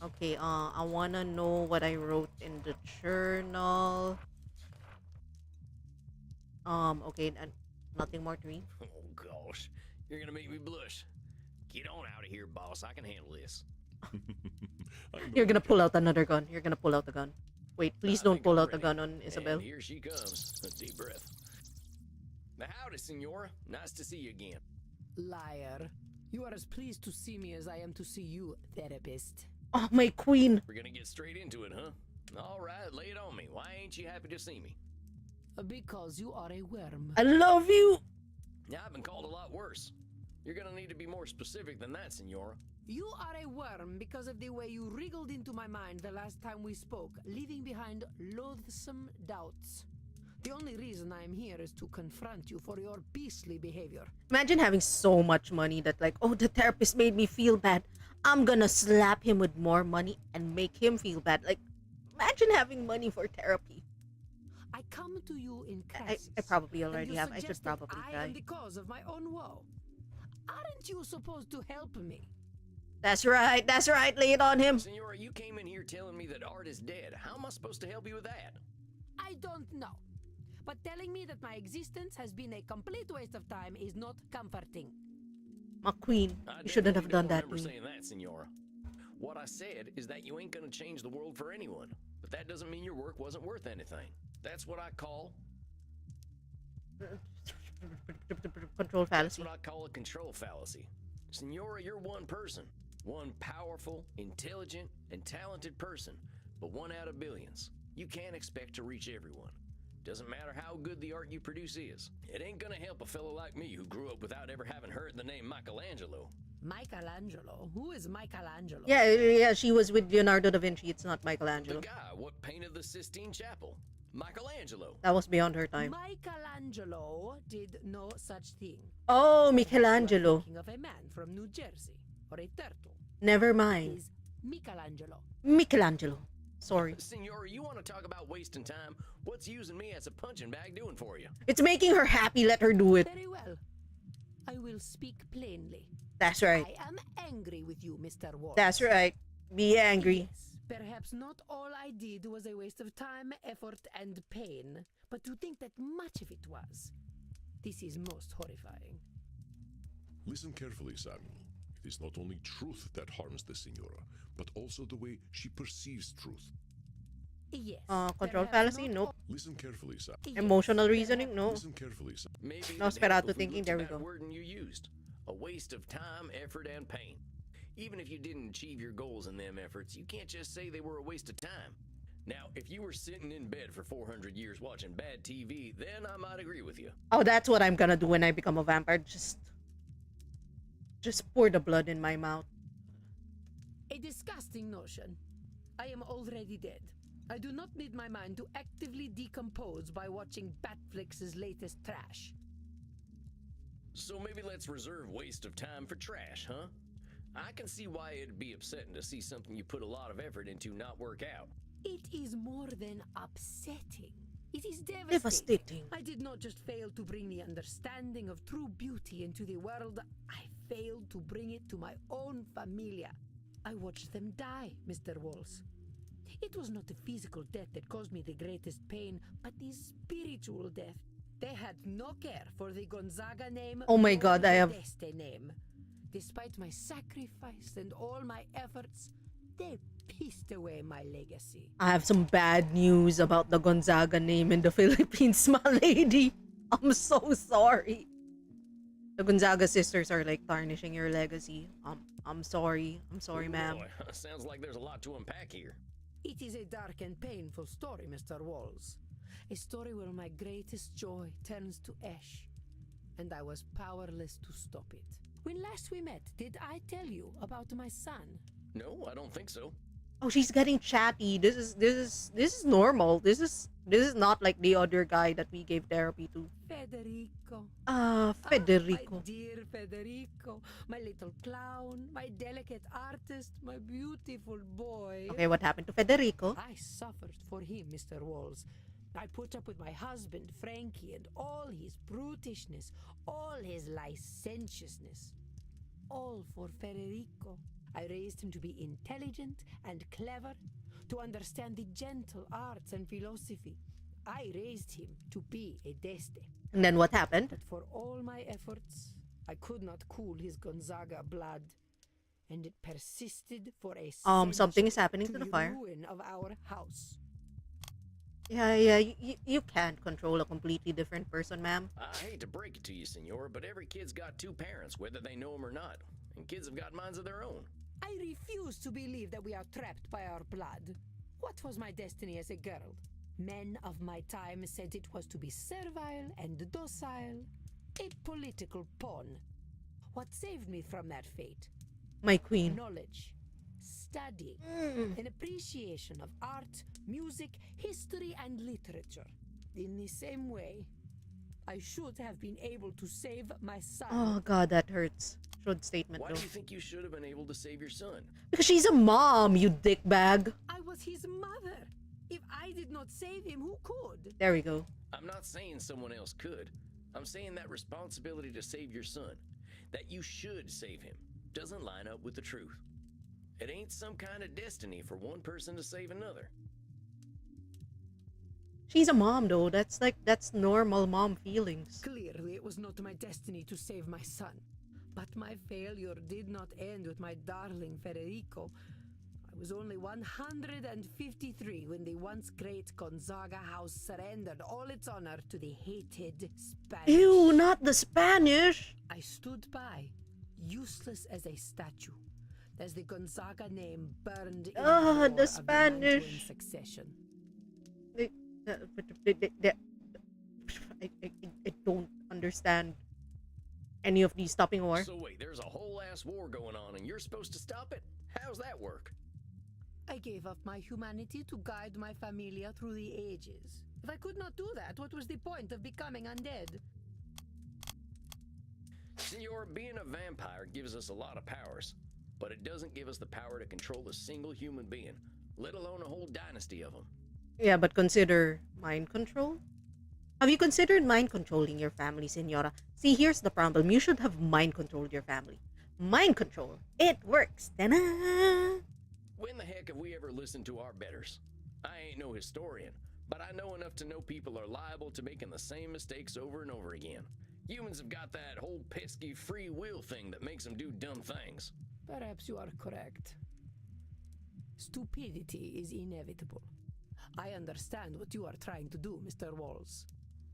S1: Okay, I wanna know what I wrote in the journal. Okay, nothing more to read.
S2: Oh, gosh. You're gonna make me blush. Get on out of here, boss. I can handle this.
S1: You're gonna pull out another gun. You're gonna pull out the gun. Wait, please
S2: I
S1: don't
S2: think
S1: pull
S2: I'm
S1: out the
S2: ready.
S1: gun on Isabel.
S2: And here she comes. A deep breath. Now, howdy, Senora. Nice to see you again.
S5: Liar. You are as pleased to see me as I am to see you, therapist.
S1: Oh, my queen.
S2: We're gonna get straight into it, huh? All right, lay it on me. Why ain't you happy to see me?
S5: Because you are a worm.
S1: I love you.
S2: Yeah, I've been called a lot worse. You're gonna need to be more specific than that, Senora.
S5: You are a worm because of the way you wriggled into my mind the last time we spoke, leaving behind loathsome doubts. The only reason I am here is to confront you for your beastly behavior.
S1: Imagine having so much money that like, oh, the therapist made me feel bad. I'm gonna slap him with more money and make him feel bad. Like, imagine having money for therapy.
S5: I come to you in crisis.
S1: I probably
S5: and
S1: already
S5: you
S1: have. I should
S5: suggest that
S1: probably
S5: I
S1: try.
S5: am the cause of my own woe. Aren't you supposed to help me?
S1: That's right. That's right. Lay it on him.
S2: Senora, you came in here telling me that art is dead. How am I supposed to help you with that?
S5: I don't know. But telling me that my existence has been a complete waste of time is not comforting.
S1: My queen.
S2: I
S1: You shouldn't have
S2: definitely
S1: done that.
S2: don't remember
S1: Queen.
S2: saying that, Senora. What I said is that you ain't gonna change the world for anyone. But that doesn't mean your work wasn't worth anything. That's what I call
S1: Control
S2: That's
S1: fallacy.
S2: what I call a control fallacy. Senora, you're one person. One powerful, intelligent, and talented person, but one out of billions. You can't expect to reach everyone. Doesn't matter how good the art you produce is. It ain't gonna help a fellow like me who grew up without ever having heard the name Michelangelo.
S5: Michelangelo? Who is Michelangelo?
S1: Yeah, she was with Leonardo da Vinci. It's not
S2: The
S1: Michelangelo.
S2: guy what painted the Sistine Chapel. Michelangelo.
S1: That was beyond her time.
S5: Michelangelo did no such thing.
S1: Oh,
S5: Perhaps you are
S1: Michelangelo.
S5: thinking of a man from New Jersey or a turtle.
S1: Never mind.
S5: Is Michelangelo.
S1: Michelangelo. Sorry.
S2: Senor, you want to talk about wasting time? What's using me as a punching bag doing for you?
S1: It's making her happy. Let her do it.
S5: Very well. I will speak plainly.
S1: That's right.
S5: I am angry with you, Mr. Ward.
S1: That's right. Be angry.
S5: Yes, perhaps not all I did was a waste of time, effort, and pain, but to think that much of it was, this is most horrifying.
S3: Listen carefully, Samuel. It is not only truth that harms the Senora, but also the way she perceives truth.
S5: Yes.
S1: Control
S5: perhaps
S1: fallacy?
S5: not
S1: Nope.
S5: all-
S3: Listen carefully, Sam.
S5: Yes,
S1: Emotional
S5: perhaps-
S1: reasoning? No.
S3: Listen carefully, Sam.
S2: Maybe it'd
S1: Nosferatu
S2: help if we
S1: thinking,
S2: looked
S1: there
S2: at
S1: we
S2: that
S1: go.
S2: wording you used. A waste of time, effort, and pain. Even if you didn't achieve your goals in them efforts, you can't just say they were a waste of time. Now, if you were sitting in bed for 400 years watching bad TV, then I might agree with you.
S1: Oh, that's what I'm gonna do when I become a vampire. Just pour the blood in my mouth.
S5: A disgusting notion. I am already dead. I do not need my mind to actively decompose by watching Batflix's latest trash.
S2: So maybe let's reserve waste of time for trash, huh? I can see why it'd be upsetting to see something you put a lot of effort into not work out.
S5: It is more than upsetting. It is
S1: Devastating.
S5: I did not just fail to bring the understanding of true beauty into the world, I failed to bring it to my own familia. I watched them die, Mr. Walls. It was not the physical death that caused me the greatest pain, but the spiritual death. They had no care for the Gonzaga name.
S1: Oh my
S5: nor
S1: God,
S5: the
S1: I have-
S5: Deste name. Despite my sacrifice and all my efforts, they pissed away my legacy.
S1: I have some bad news about the Gonzaga name in the Philippines, my lady. I'm so sorry. The Gonzaga sisters are like tarnishing your legacy. I'm sorry. I'm sorry,
S2: Ooh,
S1: ma'am.
S2: boy, sounds like there's a lot to unpack here.
S5: It is a dark and painful story, Mr. Walls. A story where my greatest joy turns to ash, and I was powerless to stop it. When last we met, did I tell you about my son?
S2: No, I don't think so.
S1: Oh, she's getting chatty. This is normal. This is not like the other guy that we gave therapy to.
S5: Federico.
S1: Federico.
S5: My dear Federico. My little clown. My delicate artist. My beautiful boy.
S1: Okay, what happened to Federico?
S5: I suffered for him, Mr. Walls. I put up with my husband, Frankie, and all his brutishness, all his licentiousness. All for Federico. I raised him to be intelligent and clever, to understand the gentle arts and philosophy. I raised him to be a Deste.
S1: And then what happened?
S5: But for all my efforts, I could not cool his Gonzaga blood, and it persisted for a
S1: Something is
S5: century
S1: happening to the fire.
S5: ruin of our house.
S1: Yeah, you can't control a completely different person, ma'am.
S2: I hate to break it to you, senor, but every kid's got two parents, whether they know them or not. And kids have got minds of their own.
S5: I refuse to believe that we are trapped by our blood. What was my destiny as a girl? Men of my time said it was to be servile and docile, a political pawn. What saved me from that fate?
S1: My queen.
S5: Knowledge, study, an appreciation of art, music, history, and literature. In the same way, I should have been able to save my son.
S1: Oh God, that hurts. Should statement
S2: Why
S1: though.
S2: do you think you should have been able to save your son?
S1: Because she's a mom, you dickbag.
S5: I was his mother. If I did not save him, who could?
S1: There we go.
S2: I'm not saying someone else could. I'm saying that responsibility to save your son, that you should save him, doesn't line up with the truth. It ain't some kind of destiny for one person to save another.
S1: She's a mom though. That's normal mom feelings.
S5: Clearly, it was not my destiny to save my son. But my failure did not end with my darling Federico. I was only 153 when the once great Gonzaga house surrendered all its honor to the hated Spanish.
S1: Ew, not the Spanish.
S5: I stood by, useless as a statue, as the Gonzaga name burned in
S1: Ah,
S5: the
S1: the
S5: war of
S1: Spanish.
S5: Mantuan succession.
S1: understand any of these stopping war.
S2: So wait, there's a whole ass war going on and you're supposed to stop it? How's that work?
S5: I gave up my humanity to guide my familia through the ages. If I could not do that, what was the point of becoming undead?
S2: Senor, being a vampire gives us a lot of powers, but it doesn't give us the power to control a single human being, let alone a whole dynasty of them.
S1: Yeah, but consider mind control. Have you considered mind controlling your family, Senora? See, here's the problem. You should have mind controlled your family. Mind control. It works. Ta-da!
S2: When the heck have we ever listened to our betters? I ain't no historian, but I know enough to know people are liable to making the same mistakes over and over again. Humans have got that whole pesky free will thing that makes them do dumb things.
S5: Perhaps you are correct. Stupidity is inevitable. I understand what you are trying to do, Mr. Walls.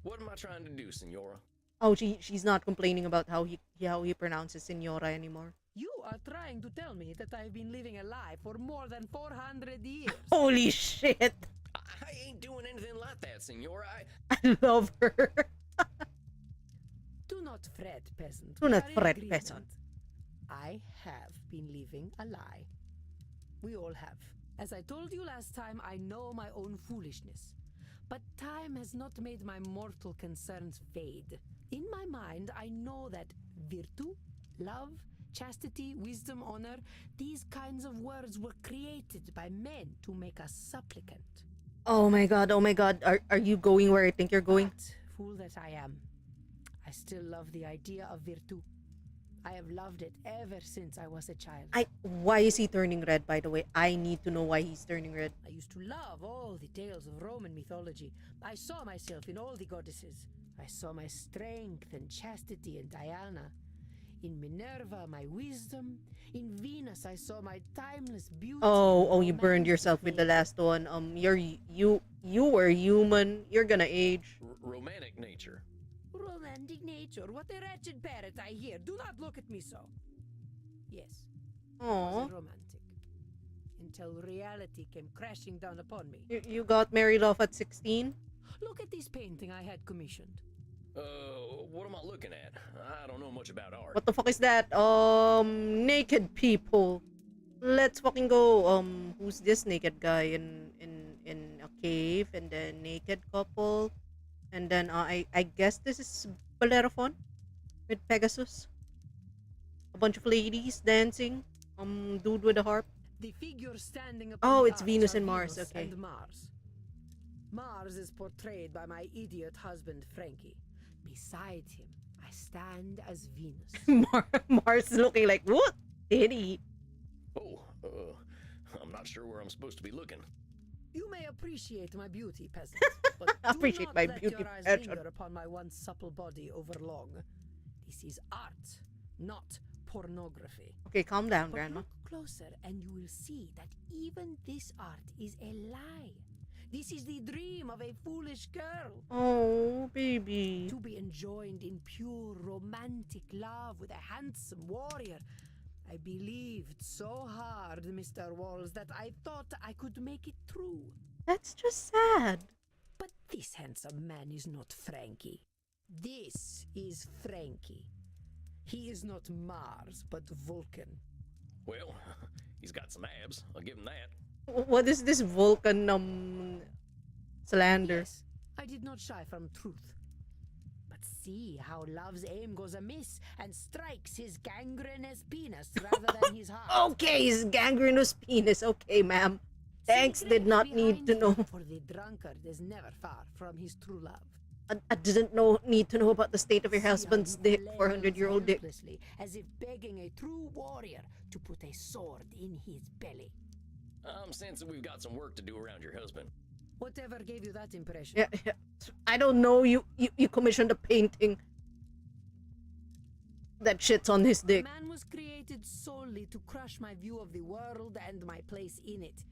S2: What am I trying to do, Senora?
S1: Oh, she's not complaining about how he pronounces Senora anymore.
S5: You are trying to tell me that I've been living a lie for more than 400 years.
S1: Holy shit!
S2: I ain't doing anything like that, Senora.
S1: I love her.
S5: Do not fret, peasant.
S1: Do
S5: We
S1: not
S5: are in
S1: fret,
S5: agreement.
S1: peasant.
S5: I have been living a lie. We all have. As I told you last time, I know my own foolishness. But time has not made my mortal concerns fade. In my mind, I know that virtue, love, chastity, wisdom, honor, these kinds of words were created by men to make us supplicant.
S1: Oh my god, oh my god. Are you going where I think you're going?
S5: But, fool that I am, I still love the idea of virtue. I have loved it ever since I was a child.
S1: Why is he turning red, by the way? I need to know why he's turning red.
S5: I used to love all the tales of Roman mythology. I saw myself in all the goddesses. I saw my strength and chastity in Diana. In Minerva, my wisdom. In Venus, I saw my timeless beauty.
S1: Oh, you burned
S5: romantic
S1: yourself with the
S5: nature.
S1: last one. You were human. You're gonna age.
S2: Romantic nature.
S5: Romantic nature. What a wretched parrot I hear. Do not look at me so. Yes, I
S1: Oh,
S5: was a romantic. Until reality came crashing down upon me.
S1: you got married off at 16?
S5: Look at this painting I had commissioned.
S2: What am I looking at? I don't know much about art.
S1: What the fuck is that? Naked people. Let's fucking go. Who's this naked guy in a cave, and then naked couple, and then I guess this is Bellerophon with Pegasus. A bunch of ladies dancing. Dude with a harp.
S5: The figure standing upon
S1: Oh,
S5: the
S1: it's
S5: arch
S1: Venus
S5: are
S1: and Mars,
S5: Venus
S1: okay.
S5: and Mars. Mars is portrayed by my idiot husband Frankie. Beside him, I stand as Venus.
S1: Mars looking like what? Titty.
S2: Oh, I'm not sure where I'm supposed to be looking.
S5: You may appreciate my beauty, peasant, but
S1: Appreciate
S5: do not
S1: my
S5: let
S1: beauty,
S5: your eyes
S1: peasant.
S5: linger upon my once supple body over long. This is art, not pornography.
S1: Okay, calm down,
S5: But
S1: Grandma.
S5: look closer and you will see that even this art is a lie. This is the dream of a foolish girl.
S1: Oh, baby.
S5: To be enjoined in pure romantic love with a handsome warrior. I believed so hard, Mr. Walls, that I thought I could make it true.
S1: That's just sad.
S5: But this handsome man is not Frankie. This is Frankie. He is not Mars, but Vulcan.
S2: Well, he's got some abs. I'll give him that.
S1: What is this Vulcan slander?
S5: Yes, I did not shy from truth. But see how love's aim goes amiss and strikes his gangrenous penis rather than his heart.
S1: Okay, his gangrenous penis. Okay, ma'am. Thanks, did not need to know.
S5: For the drunkard is never far from his true love.
S1: I didn't need to know about the state of your
S5: See how
S1: husband's
S5: he
S1: dick,
S5: flails
S1: 400-year-old dick.
S5: helplessly, as if begging a true warrior to put a sword in his belly.
S2: I'm sensing we've got some work to do around your husband.
S5: Whatever gave you that impression?
S1: Yeah. I don't know. You commissioned a painting that shits on his dick.
S5: Man was created solely to crush my view of the world and my place in it.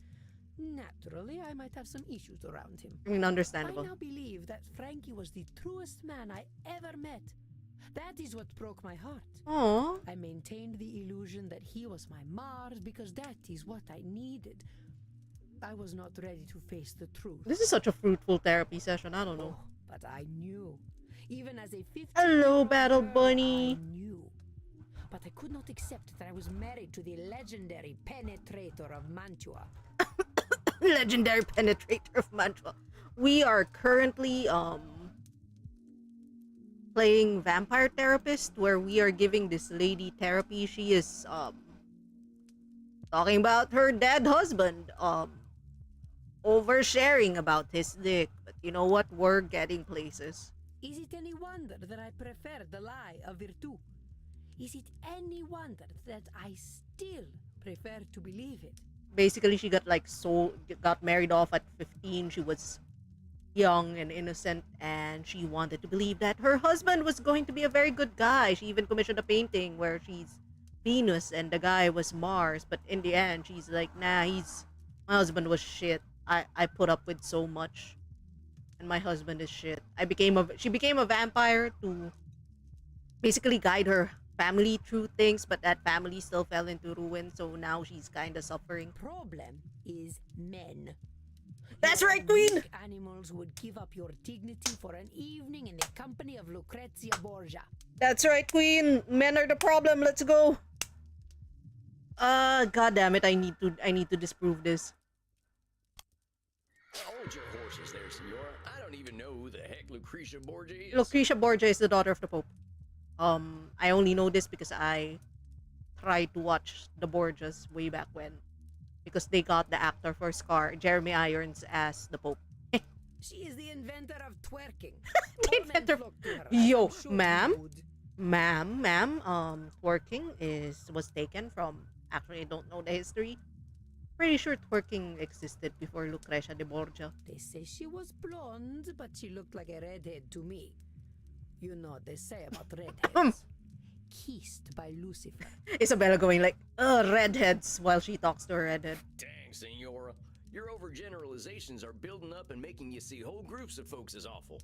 S5: Naturally, I might have some issues around him.
S1: I mean,
S5: I
S1: understandable.
S5: now believe that Frankie was the truest man I ever met. That is what broke my heart.
S1: Aw.
S5: I maintained the illusion that he was my Mars because that is what I needed. I was not ready to face the truth.
S1: This is such a fruitful therapy session. I don't know.
S5: Oh, but I knew. Even as a 15
S1: Hello, Battle Bunny.
S5: I knew. But I could not accept that I was married to the legendary penetrator of Mantua.
S1: Legendary penetrator of Mantua. We are currently playing Vampire Therapist, where we are giving this lady therapy. She is talking about her dead husband, oversharing about his dick. But you know what? We're getting places.
S5: Is it any wonder that I prefer the lie of virtue? Is it any wonder that I still prefer to believe it?
S1: Basically, she got got married off at 15. She was young and innocent, and she wanted to believe that her husband was going to be a very good guy. She even commissioned a painting where she's Venus and the guy was Mars, but in the end she's like, nah, my husband was shit. I put up with so much, and my husband is shit. She became a vampire to basically guide her family through things, but that family still fell into ruin, so now she's kind of suffering.
S5: Problem is men.
S1: That's
S5: Your
S1: right, Queen!
S5: weak animals would give up your dignity for an evening in the company of Lucrezia Borgia.
S1: That's right, Queen. Men are the problem. Let's go. God damn it! I need to disprove this.
S2: Hold your horses there, Senora. I don't even know who the heck Lucretia Borgia is.
S1: Lucretia Borgia is the daughter of the Pope. I only know this because I tried to watch the Borgias way back when, because they got the actor for Scar, Jeremy Irons, as the Pope.
S5: She is the inventor of twerking.
S1: The
S5: All men
S1: inventor-
S5: flock to her.
S1: Yo,
S5: I'm sure
S1: ma'am?
S5: you would.
S1: Ma'am, twerking was taken from. Actually, I don't know the history. Pretty sure twerking existed before Lucretia de Borgia.
S5: They say she was blonde, but she looked like a redhead to me. You know what they say about redheads. Kissed by Lucifer.
S1: Isabella going like, redheads, while she talks to her redhead.
S2: Dang, Senora. Your overgeneralizations are building up and making you see whole groups of folks as awful.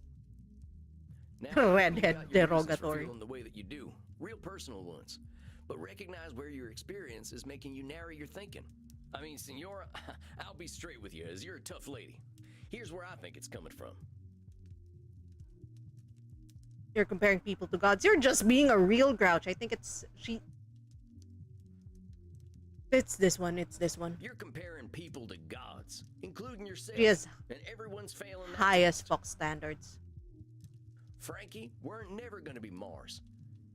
S2: Now,
S1: Redhead
S2: you've got your reasons for
S1: derogatory.
S2: feeling the way that you do, real personal ones. But recognize where your experience is making you narrow your thinking. I mean, Senora, I'll be straight with you, as you're a tough lady. Here's where I think it's coming from.
S1: You're comparing people to gods. You're just being a real grouch. I think it's this one.
S2: You're comparing people to gods, including yourself.
S1: She has
S2: and everyone's failing that
S1: highest
S2: test.
S1: Fox standards.
S2: Frankie weren't never gonna be Mars.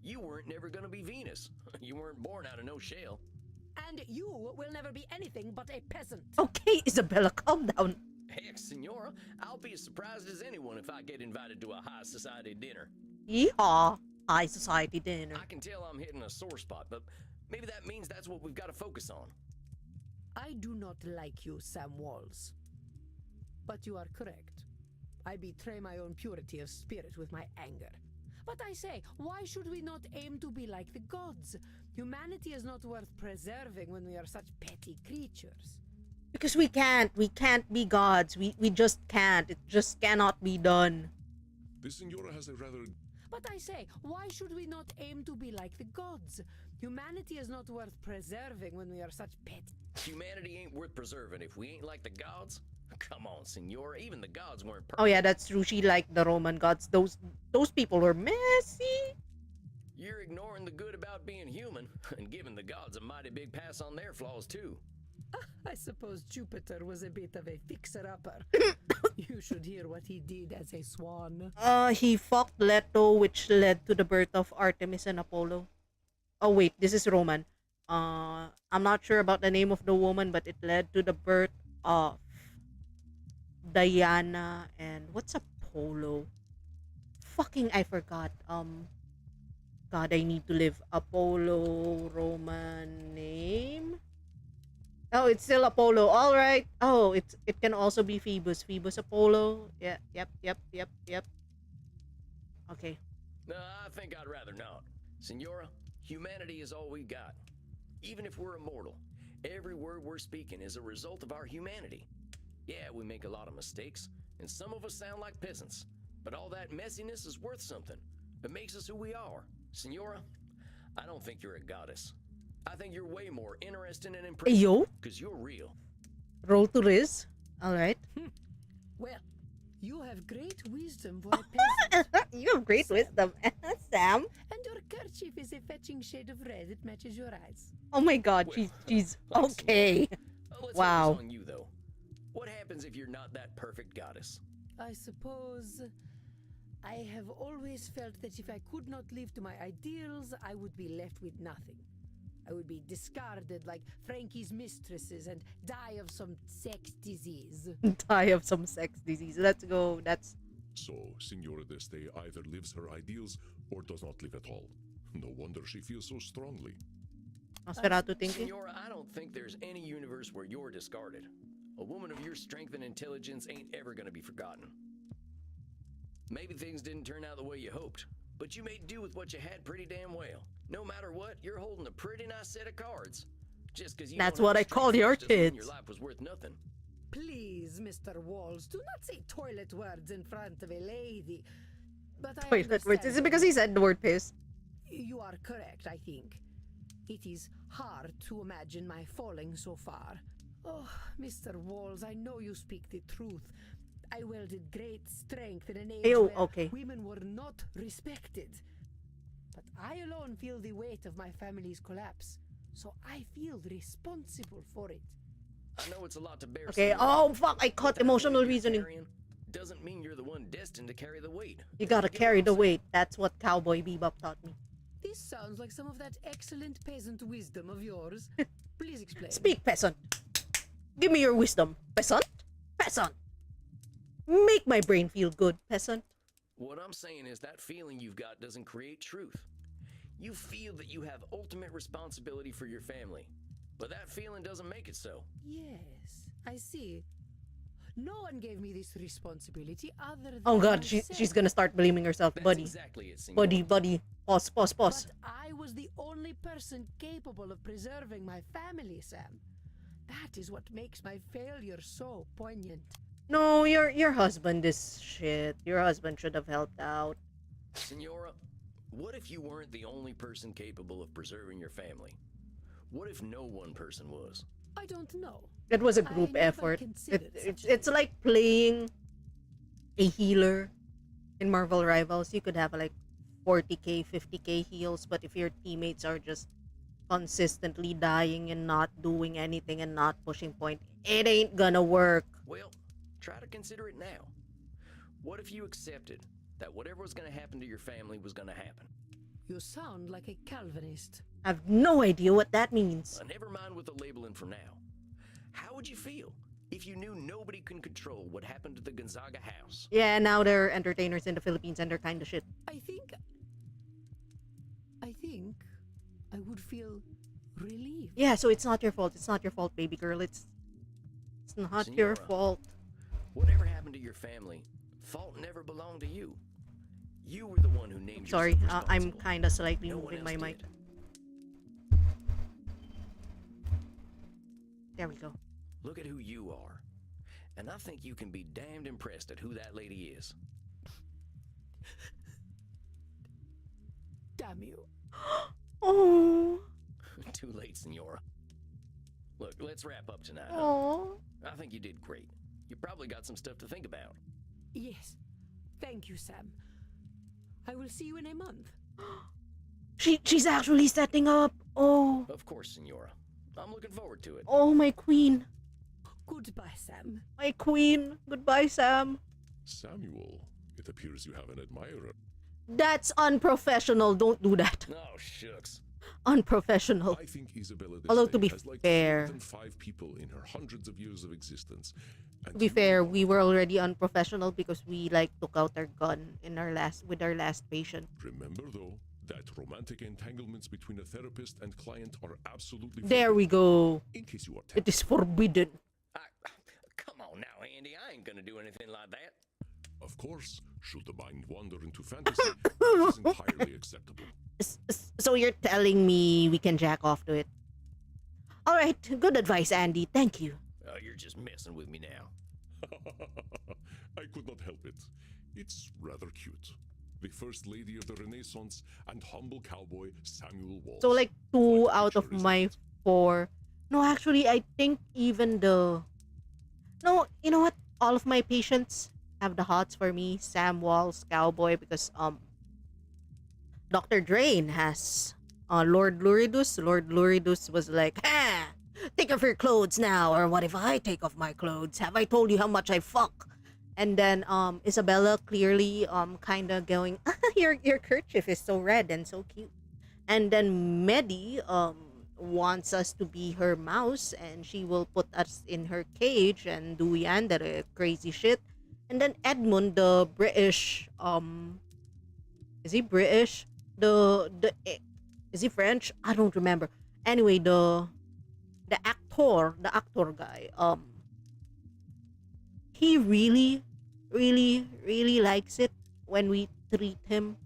S2: You weren't never gonna be Venus. You weren't born out of no shell.
S5: And you will never be anything but a peasant.
S1: Okay, Isabella, calm down.
S2: Heck, Senora, I'll be as surprised as anyone if I get invited to a high society dinner.
S1: Yeehaw! High society dinner.
S2: I can tell I'm hitting a sore spot, but maybe that means that's what we've got to focus on.
S5: I do not like you, Sam Walls. But you are correct. I betray my own purity of spirit with my anger. But I say, why should we not aim to be like the gods? Humanity is not worth preserving when we are such petty creatures.
S1: Because we can't be gods. We just can't. It just cannot be done.
S3: The Senora has a rather...
S5: But I say, why should we not aim to be like the gods? Humanity is not worth preserving when we are such petty.
S2: Humanity ain't worth preserving if we ain't like the gods. Come on, Senora, even the gods weren't perfect.
S1: Oh yeah, that's true. She liked the Roman gods. Those people were messy.
S2: You're ignoring the good about being human and giving the gods a mighty big pass on their flaws too.
S5: I suppose Jupiter was a bit of a fixer-upper. You should hear what he did as a swan.
S1: He fucked Leto, which led to the birth of Artemis and Apollo. Oh wait, this is Roman. I'm not sure about the name of the woman, but it led to the birth of Diana and what's Apollo? Fucking I forgot. God, I need to live. Apollo Roman name. Oh, it's still Apollo. All right. Oh, it can also be Phoebus. Phoebus Apollo. Yeah. Yep. Okay.
S2: No, I think I'd rather not. Senora, humanity is all we got. Even if we're immortal, every word we're speaking is a result of our humanity. Yeah, we make a lot of mistakes, and some of us sound like peasants. But all that messiness is worth something. It makes us who we are. Senora, I don't think you're a goddess. I think you're way more interesting and impressive.
S1: Yo,
S2: Because you're real.
S1: roll to Riz. All right.
S5: Well, You have great wisdom for a peasant.
S1: You have great wisdom, Sam.
S5: And your kerchief is a fetching shade of red. It matches your eyes.
S1: Oh my god,
S2: Well,
S1: she's
S2: thanks,
S1: okay.
S2: Let's
S1: Wow.
S2: focus on you, though. What happens if you're not that perfect goddess?
S5: I suppose I have always felt that if I could not live to my ideals, I would be left with nothing. I would be discarded like Frankie's mistresses and die of some sex disease.
S1: Die of some sex disease. Let's go. That's
S3: So, Signora d'Este either lives her ideals or does not live at all. No wonder she feels so strongly.
S1: Nosferatu thinking.
S2: Senora, I don't think there's any universe where you're discarded. A woman of your strength and intelligence ain't ever gonna be forgotten. Maybe things didn't turn out the way you hoped, but you made do with what you had pretty damn well. No matter what, you're holding a pretty nice set of cards. Just because you
S1: That's
S2: don't
S1: what
S2: have
S1: I
S2: a
S1: call
S2: straight
S1: your
S2: face doesn't mean
S1: kids.
S2: your life was worth nothing.
S5: Please, Mr. Walls, do not say toilet words in front of a lady. But I
S1: Toilet words.
S5: understand
S1: Is it because he said the word piss?
S5: You are correct, I think. It is hard to imagine my falling so far. Oh, Mr. Walls, I know you speak the truth. I wielded great strength in an age
S1: Ew,
S5: where
S1: okay.
S5: women were not respected. But I alone feel the weight of my family's collapse, so I feel responsible for it.
S2: I know it's a lot to bear.
S1: Okay.
S2: Senora,
S1: Oh fuck! I
S2: but
S1: caught
S2: that
S1: emotional
S2: weight you're
S1: reasoning.
S2: carrying doesn't mean you're the one destined to carry the weight.
S1: You gotta
S2: Get what
S1: carry
S2: I'm
S1: the
S2: saying?
S1: weight. That's what Cowboy Bebop taught me.
S5: This sounds like some of that excellent peasant wisdom of yours. Please explain.
S1: Speak, peasant. Give me your wisdom, peasant. Peasant. Make my brain feel good, peasant.
S2: What I'm saying is that feeling you've got doesn't create truth. You feel that you have ultimate responsibility for your family, but that feeling doesn't make it so.
S5: Yes, I see. No one gave me this responsibility other than
S1: Oh god,
S5: myself.
S1: she's gonna start blaming herself,
S2: That's
S1: buddy.
S2: exactly it, Senor.
S1: Buddy. Pause.
S5: But I was the only person capable of preserving my family, Sam. That is what makes my failure so poignant.
S1: No, your husband is shit. Your husband should have helped out.
S2: Senora, what if you weren't the only person capable of preserving your family? What if no one person was?
S5: I don't know.
S1: It was a
S5: I
S1: group
S5: never
S1: effort.
S5: considered
S1: It's
S5: such a
S1: it's
S5: thing.
S1: like playing a healer in Marvel Rivals. You could have like 40k, 50k heals, but if your teammates are just consistently dying and not doing anything and not pushing point, it ain't gonna work.
S2: Well, try to consider it now. What if you accepted that whatever was going to happen to your family was going to happen?
S5: You sound like a Calvinist.
S1: I have no idea what that means.
S2: Never mind with the labeling for now. How would you feel if you knew nobody can control what happened to the Gonzaga house?
S1: Yeah, now they're entertainers in the Philippines and they're kind of shit.
S5: I think I would feel relieved.
S1: Yeah, so it's not your fault. It's not your fault, baby girl. It's not your
S2: Senora.
S1: fault.
S2: Whatever happened to your family, fault never belonged to you. You were the one who named
S1: Sorry,
S2: yourself
S1: I'm
S2: responsible.
S1: kind of slightly
S2: No one
S1: moving
S2: else
S1: my mic.
S2: did.
S1: There we go.
S2: Look at who you are. And I think you can be damned impressed at who that lady is.
S5: Damn you.
S1: Oh,
S2: Too late, Senora. Look, let's wrap up tonight. huh?
S1: oh.
S2: I think you did great. You probably got some stuff to think about.
S5: Yes. Thank you, Sam. I will see you in a month.
S1: She's actually setting up. Oh,
S2: Of course, Senora. I'm looking forward to it.
S1: oh, my queen,
S5: Goodbye, Sam.
S1: my queen. Goodbye, Sam.
S3: Samuel, it appears you have an admirer.
S1: That's unprofessional. Don't do that.
S2: Oh, shucks.
S1: Unprofessional.
S3: I think Isabella
S1: Although,
S3: d'Este
S1: to be
S3: has liked
S1: fair-
S3: fewer than 5 people in her hundreds of years of existence. And
S1: To be
S3: you
S1: fair,
S3: are
S1: we were already unprofessional because we like took out our gun in our last patient.
S3: Remember, though, that romantic entanglements between a therapist and client are absolutely
S1: There we
S3: forbidden.
S1: go.
S3: In case you are
S1: It is forbidden.
S2: Come on now, Andy. I ain't gonna do anything like that.
S3: Of course, should the mind wander into fantasy, that is entirely acceptable.
S1: So you're telling me we can jack off to it? All right, good advice, Andy. Thank you.
S2: Oh, you're just messing with me now.
S3: I could not help it. It's rather cute. The first lady of the Renaissance and humble cowboy Samuel Walsh.
S1: So like 2
S3: What
S1: out of
S3: picture is
S1: my
S3: it?
S1: 4. No, actually, I think even the. No, you know what? All of my patients have the hots for me. Sam Walls, Cowboy, because Dr. Drain has Lord Luridus. Lord Luridus was like, "Ha! Take off your clothes now, or what if I take off my clothes? Have I told you how much I fuck?" And then Isabella clearly kind of going, your kerchief is so red and so cute. And then Medi wants us to be her mouse, and she will put us in her cage and do yandere crazy shit. And then Edmund, the British is he British? Is he French? I don't remember. Anyway, the actor guy, he really, really, really likes it when we treat him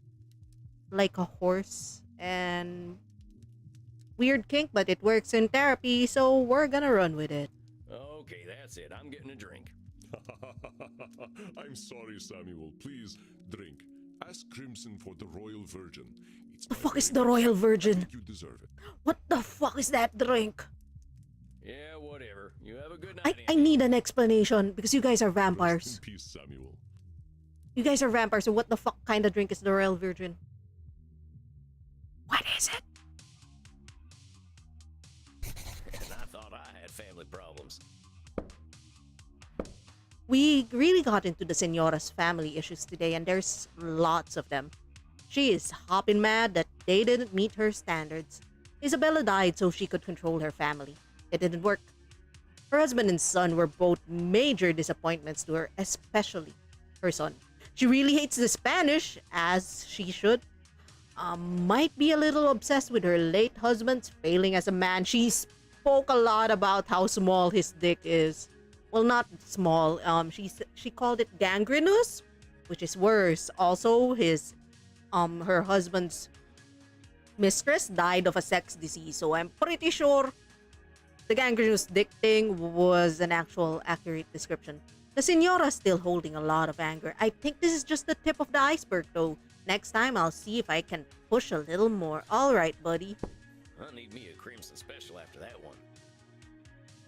S1: like a horse. And weird kink, but it works in therapy, so we're gonna run with it.
S2: Okay, that's it. I'm getting a drink.
S3: I'm sorry, Samuel. Please drink. Ask Crimson for the Royal Virgin. It's
S1: The
S3: my
S1: fuck is
S3: very
S1: the Royal
S3: best. I
S1: Virgin?
S3: think you deserve it.
S1: What the fuck is that drink?
S2: Yeah, whatever. You have a good night.
S1: I
S2: Andy.
S1: need an explanation because you guys are
S3: Rest in
S1: vampires.
S3: peace, Samuel.
S1: You guys are vampires, so what the fuck kind of drink is the Royal Virgin? What is it?
S2: And I thought I had family problems.
S1: We really got into the Senora's family issues today, and there's lots of them. She is hopping mad that they didn't meet her standards. Isabella died so she could control her family. It didn't work. Her husband and son were both major disappointments to her, especially her son. She really hates the Spanish, as she should. Might be a little obsessed with her late husband's failing as a man. She spoke a lot about how small his dick is. Well, not small. She called it gangrenous, which is worse. Also, her husband's mistress died of a sex disease, so I'm pretty sure the gangrenous dick thing was an actual accurate description. The Senora's still holding a lot of anger. I think this is just the tip of the iceberg, though. Next time, I'll see if I can push a little more. All right, buddy.
S2: I need me a Crimson special after that one.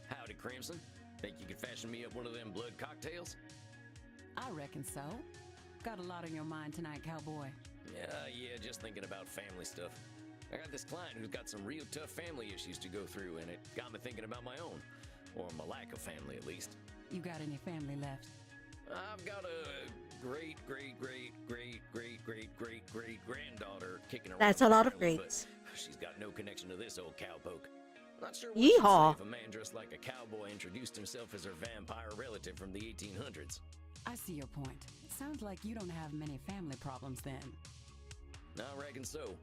S2: Howdy, Crimson. Think you could fashion me up one of them blood cocktails?
S4: I reckon so. Got a lot on your mind tonight, cowboy.
S2: Yeah, just thinking about family stuff. I got this client who's got some real tough family issues to go through, and it got me thinking about my own. Or my lack of family, at least.
S4: You got any family left?
S2: I've got a great granddaughter kicking around.
S1: That's a lot of
S2: apparently,
S1: greats.
S2: but she's got no connection to this old cowpoke. Not sure what
S1: Yeehaw.
S2: she'd say if a man dressed like a cowboy introduced himself as her vampire relative from the 1800s.
S4: I see your point. It sounds like you don't have many family problems then.
S2: I reckon so.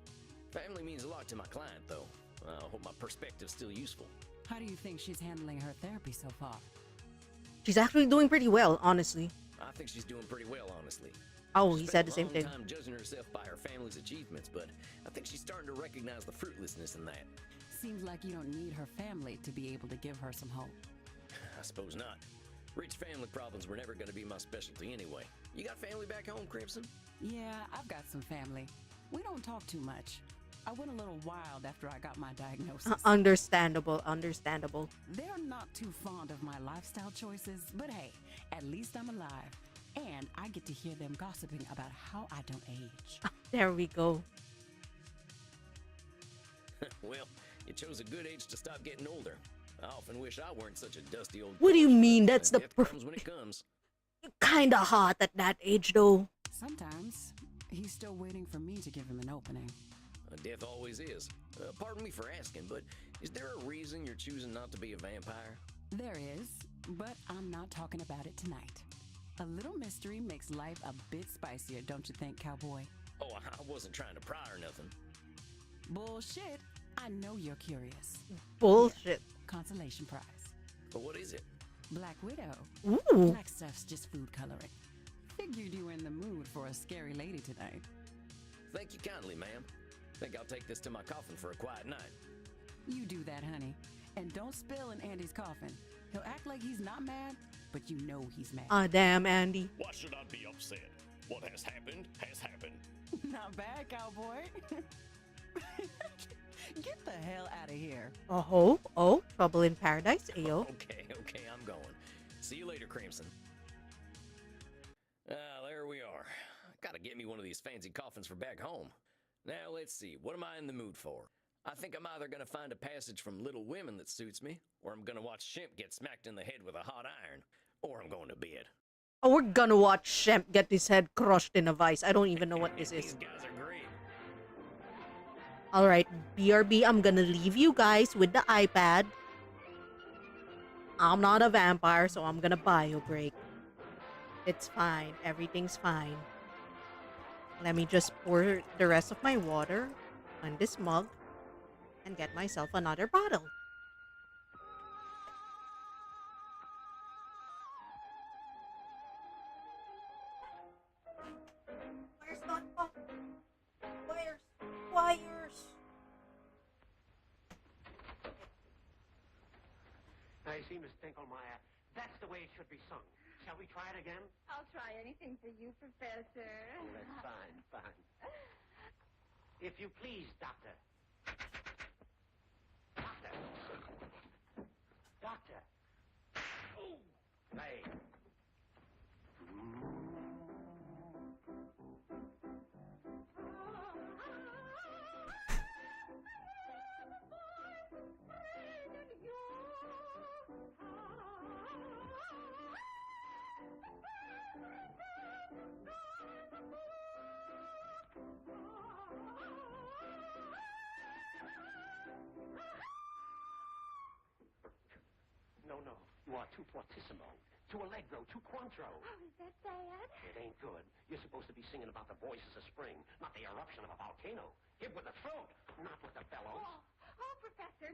S2: Family means a lot to my client, though. I hope my perspective's still useful.
S4: How do you think she's handling her therapy so far?
S1: She's actually doing pretty well, honestly.
S2: I think she's doing pretty well, honestly.
S1: Oh,
S2: She
S1: he
S2: spent
S1: said
S2: a
S1: the same
S2: long
S1: thing.
S2: time judging herself by her family's achievements, but I think she's starting to recognize the fruitlessness in that.
S4: Seems like you don't need her family to be able to give her some hope.
S2: I suppose not. Rich family problems were never going to be my specialty anyway. You got family back home, Crimson?
S4: Yeah, I've got some family. We don't talk too much. I went a little wild after I got my diagnosis.
S1: Understandable.
S4: They're not too fond of my lifestyle choices, but hey, at least I'm alive. And I get to hear them gossiping about how I don't age.
S1: There we go.
S2: Well, you chose a good age to stop getting older. I often wish I weren't such a dusty old.
S1: What do you
S2: ghost,
S1: mean?
S2: but
S1: That's the
S2: death comes when it comes.
S1: Kinda hot at that age, though.
S4: Sometimes he's still waiting for me to give him an opening.
S2: Death always is. Pardon me for asking, but is there a reason you're choosing not to be a vampire?
S4: There is, but I'm not talking about it tonight. A little mystery makes life a bit spicier, don't you think, cowboy?
S2: Oh, I wasn't trying to pry or nothing.
S4: Bullshit. I know you're curious.
S1: Bullshit.
S4: Consolation prize.
S2: But what is it?
S4: Black Widow.
S1: Ooh.
S4: Black stuff's just food coloring. Figured you were in the mood for a scary lady tonight.
S2: Thank you kindly, ma'am. Think I'll take this to my coffin for a quiet night.
S4: You do that, honey. And don't spill in Andy's coffin. He'll act like he's not mad, but you know he's mad.
S1: Damn, Andy.
S3: Why should I be upset? What has happened has happened.
S4: Not bad, cowboy. Get the hell out of here.
S1: Oh, trouble in paradise, ayo.
S2: Okay, I'm going. See you later, Crimson. get me one of these fancy coffins for back home. Now, let's see. What am I in the mood for? I think I'm either going to find a passage from Little Women that suits me, or I'm going to watch Shemp get smacked in the head with a hot iron, or I'm going to bed.
S1: Oh, we're gonna watch Shemp get his head crushed in a vice. I don't even know what this is.
S2: These guys are great.
S1: Alright, BRB, I'm gonna leave you guys with the iPad. I'm not a vampire, so I'm gonna bio break. It's fine. Everything's fine. Let me just pour the rest of my water on this mug and get myself another bottle. Where's not wires?
S7: Now, you see, Miss Tinklemeyer, that's the way it should be sung. Shall we try it again?
S8: I'll try anything for you, Professor.
S7: Oh, that's fine, fine. If you please, Doctor. Doctor. Doctor. Oh, play. No. You are too fortissimo, too allegro, too quantro.
S8: Oh, is that bad?
S7: It ain't good. You're supposed to be singing about the voices of spring, not the eruption of a volcano. Hit with the throat, not with the bellows.
S8: Oh, Professor,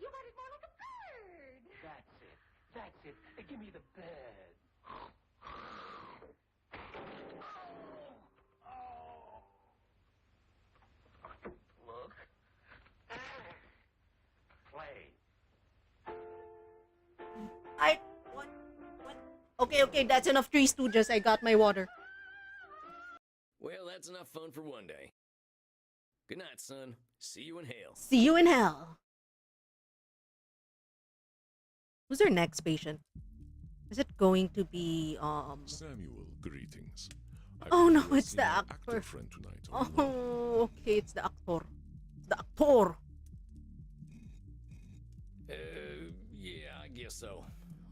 S8: you got it more like a bird.
S7: That's it. Give me the bird. Look. Play.
S1: What? Okay, that's enough Three Stooges. I got my water.
S2: Well, that's enough fun for one day. Good night, son. See you in hell.
S1: See you in hell. Who's our next patient? Is it going to be
S3: Samuel, greetings.
S1: Oh, no,
S3: You
S1: it's
S3: see
S1: the
S3: my
S1: actor.
S3: friend tonight. are you not?
S1: Oh, okay, it's the actor. It's the actor.
S2: Yeah, I guess so.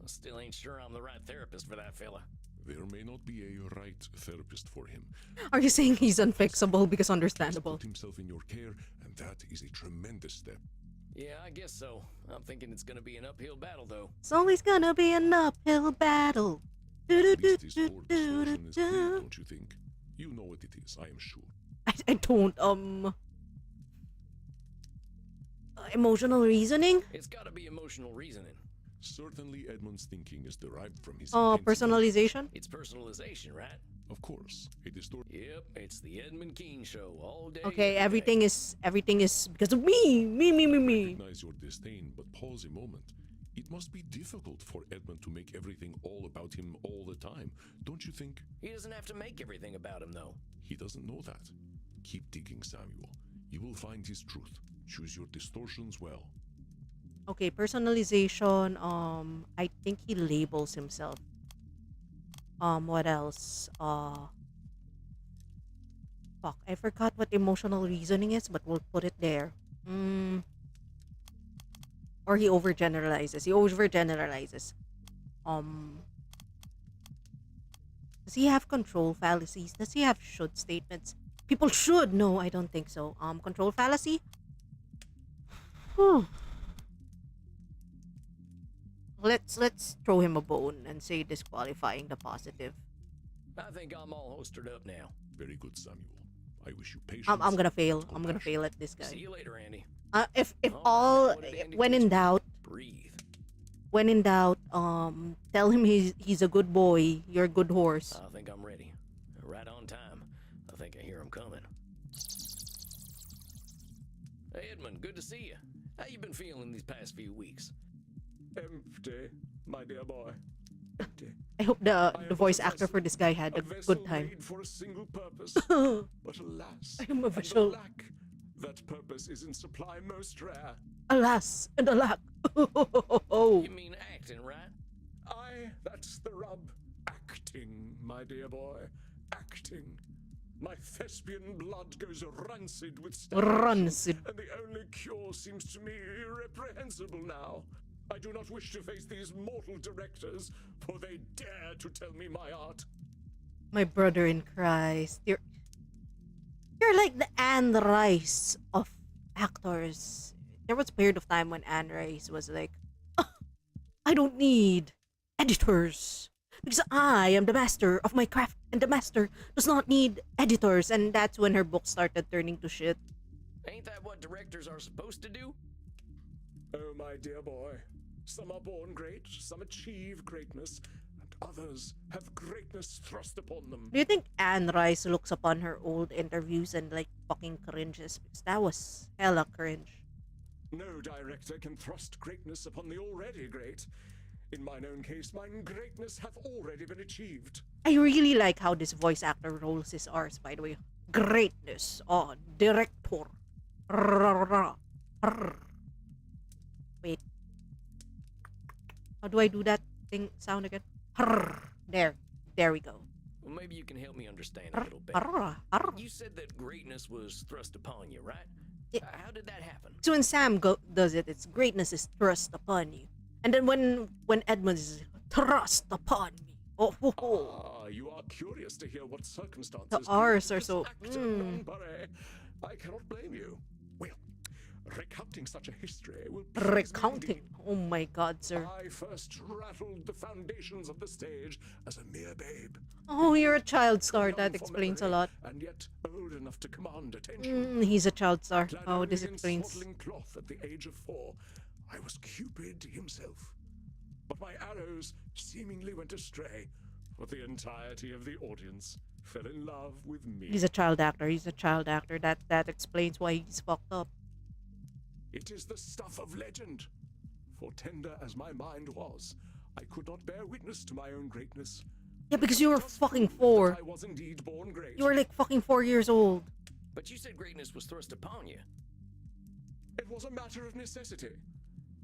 S2: I still ain't sure I'm the right therapist for that fella.
S3: There may not be a right therapist for him.
S1: Are you saying he's unfixable? Because
S3: He's
S1: understandable.
S3: put himself in your care, and that is a tremendous step.
S2: Yeah, I guess so. I'm thinking it's gonna be an uphill battle, though.
S1: It's always gonna be an uphill battle.
S3: At least his core distortion is clear, don't you think? You know what it is, I am sure.
S1: I don't, emotional reasoning?
S2: It's gotta be emotional reasoning.
S3: Certainly Edmund's thinking is derived from his
S1: Oh,
S3: intense
S1: personalization?
S2: It's personalization, right?
S3: Of course, a distortion.
S2: Yep, it's the Edmund Keene show all day.
S1: Okay,
S2: every day.
S1: everything is because of me. Me.
S3: Recognize your disdain, but pause a moment. It must be difficult for Edmund to make everything all about him all the time, don't you think?
S2: He doesn't have to make everything about him, though.
S3: He doesn't know that. Keep digging, Samuel. You will find his truth. Choose your distortions well.
S1: Okay, personalization. I think he labels himself. What else? Fuck, I forgot what emotional reasoning is, but we'll put it there. Or he overgeneralizes. Does he have control fallacies? Does he have should statements? People should. No, I don't think so. Control fallacy? Whew. Let's throw him a bone and say disqualifying the positive.
S2: I think I'm all holstered up now.
S3: Very good, Samuel. I wish you patience.
S1: I'm gonna fail.
S3: and
S1: I'm gonna
S3: compassion.
S1: fail at this
S2: See
S1: guy.
S2: you later, Andy.
S1: If
S2: All right, what did Andy
S1: when
S2: teach
S1: in
S2: you?
S1: doubt,
S2: Breathe.
S1: tell him he's a good boy. You're a good horse.
S2: I think I'm ready. Right on time. I think I hear him coming. Hey, Edmund, good to see you. How you been feeling these past few weeks?
S6: Empty, my dear boy. Empty.
S1: I hope the
S6: I am
S1: voice
S6: a
S1: actor for this guy had a
S6: vessel
S1: good time.
S6: made for a single purpose.
S1: I
S6: But alas,
S1: am a
S6: and
S1: vessel.
S6: alack, that purpose is in supply most rare.
S1: Alas and alack.
S2: You mean acting, right?
S6: Aye, that's the rub. Acting, my dear boy. Acting.
S3: My thespian blood goes rancid with stagnation,
S1: Rancid.
S3: and the only cure seems to me irreprehensible now. I do not wish to face these mortal directors, for they dare to tell me my art.
S1: My brother in Christ. You're like the Anne Rice of actors. There was a period of time when Anne Rice was like, "Ah, I don't need editors because I am the master of my craft and the master does not need editors." And that's when her book started turning to shit.
S2: Ain't that what directors are supposed to do?
S3: Oh, my dear boy, some are born great, some achieve greatness, and others have greatness thrust upon them.
S1: Do you think Anne Rice looks upon her old interviews and like fucking cringes? Because that was hella cringe.
S3: No director can thrust greatness upon the already great. In mine own case, mine greatness hath already been achieved.
S1: I really like how this voice actor rolls his R's, by the way. Greatness. Oh, director. Wait. How do I do that thing sound again? There. There we go.
S2: Well, maybe you can help me understand a little bit. You said that greatness was thrust upon you, right?
S1: Yeah.
S2: How did that happen?
S1: So when Sam does it, it's greatness is thrust upon you. And then when Edmund is thrust upon me. Oh, ho, ho.
S3: Ah, you are curious to hear what circumstances.
S1: The R's
S3: created
S1: are
S3: this
S1: so.
S3: act of non-pareil. I cannot blame you. Well, recounting such a history will please me
S1: Recounting.
S3: indeed.
S1: Oh my god, sir.
S3: I first rattled the foundations of the stage as a mere babe.
S1: Oh, you're a child star.
S3: Young
S1: That
S3: for
S1: explains a
S3: memory,
S1: lot.
S3: and yet old enough to command attention.
S1: He's a child star.
S3: Clad
S1: Oh,
S3: only
S1: this
S3: in
S1: explains.
S3: swaddling cloth at the age of 4, I was Cupid himself. But my arrows seemingly went astray, for the entirety of the audience fell in love with me.
S1: He's a child actor. He's a child actor. That explains why he's fucked up.
S3: It is the stuff of legend. For tender as my mind was, I could not bear witness to my own greatness.
S1: Yeah, because you were
S3: It was
S1: fucking
S3: proved
S1: 4.
S3: that I was indeed born great.
S1: You were like fucking 4 years old.
S2: But you said greatness was thrust upon you.
S3: It was a matter of necessity.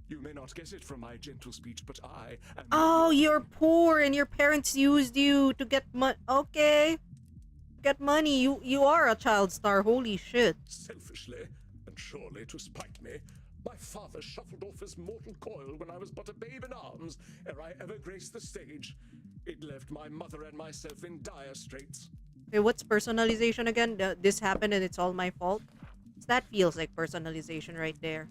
S3: You may not guess it from my gentle speech, but I am.
S1: Oh, you're poor and your parents used you to get money. Okay. Get money. You are a child star. Holy shit.
S3: Selfishly, and surely to spite me, my father shuffled off his mortal coil when I was but a babe in arms, ere I ever graced the stage. It left my mother and myself in dire straits.
S1: Okay, what's personalization again? This happened and it's all my fault? That feels like personalization right there.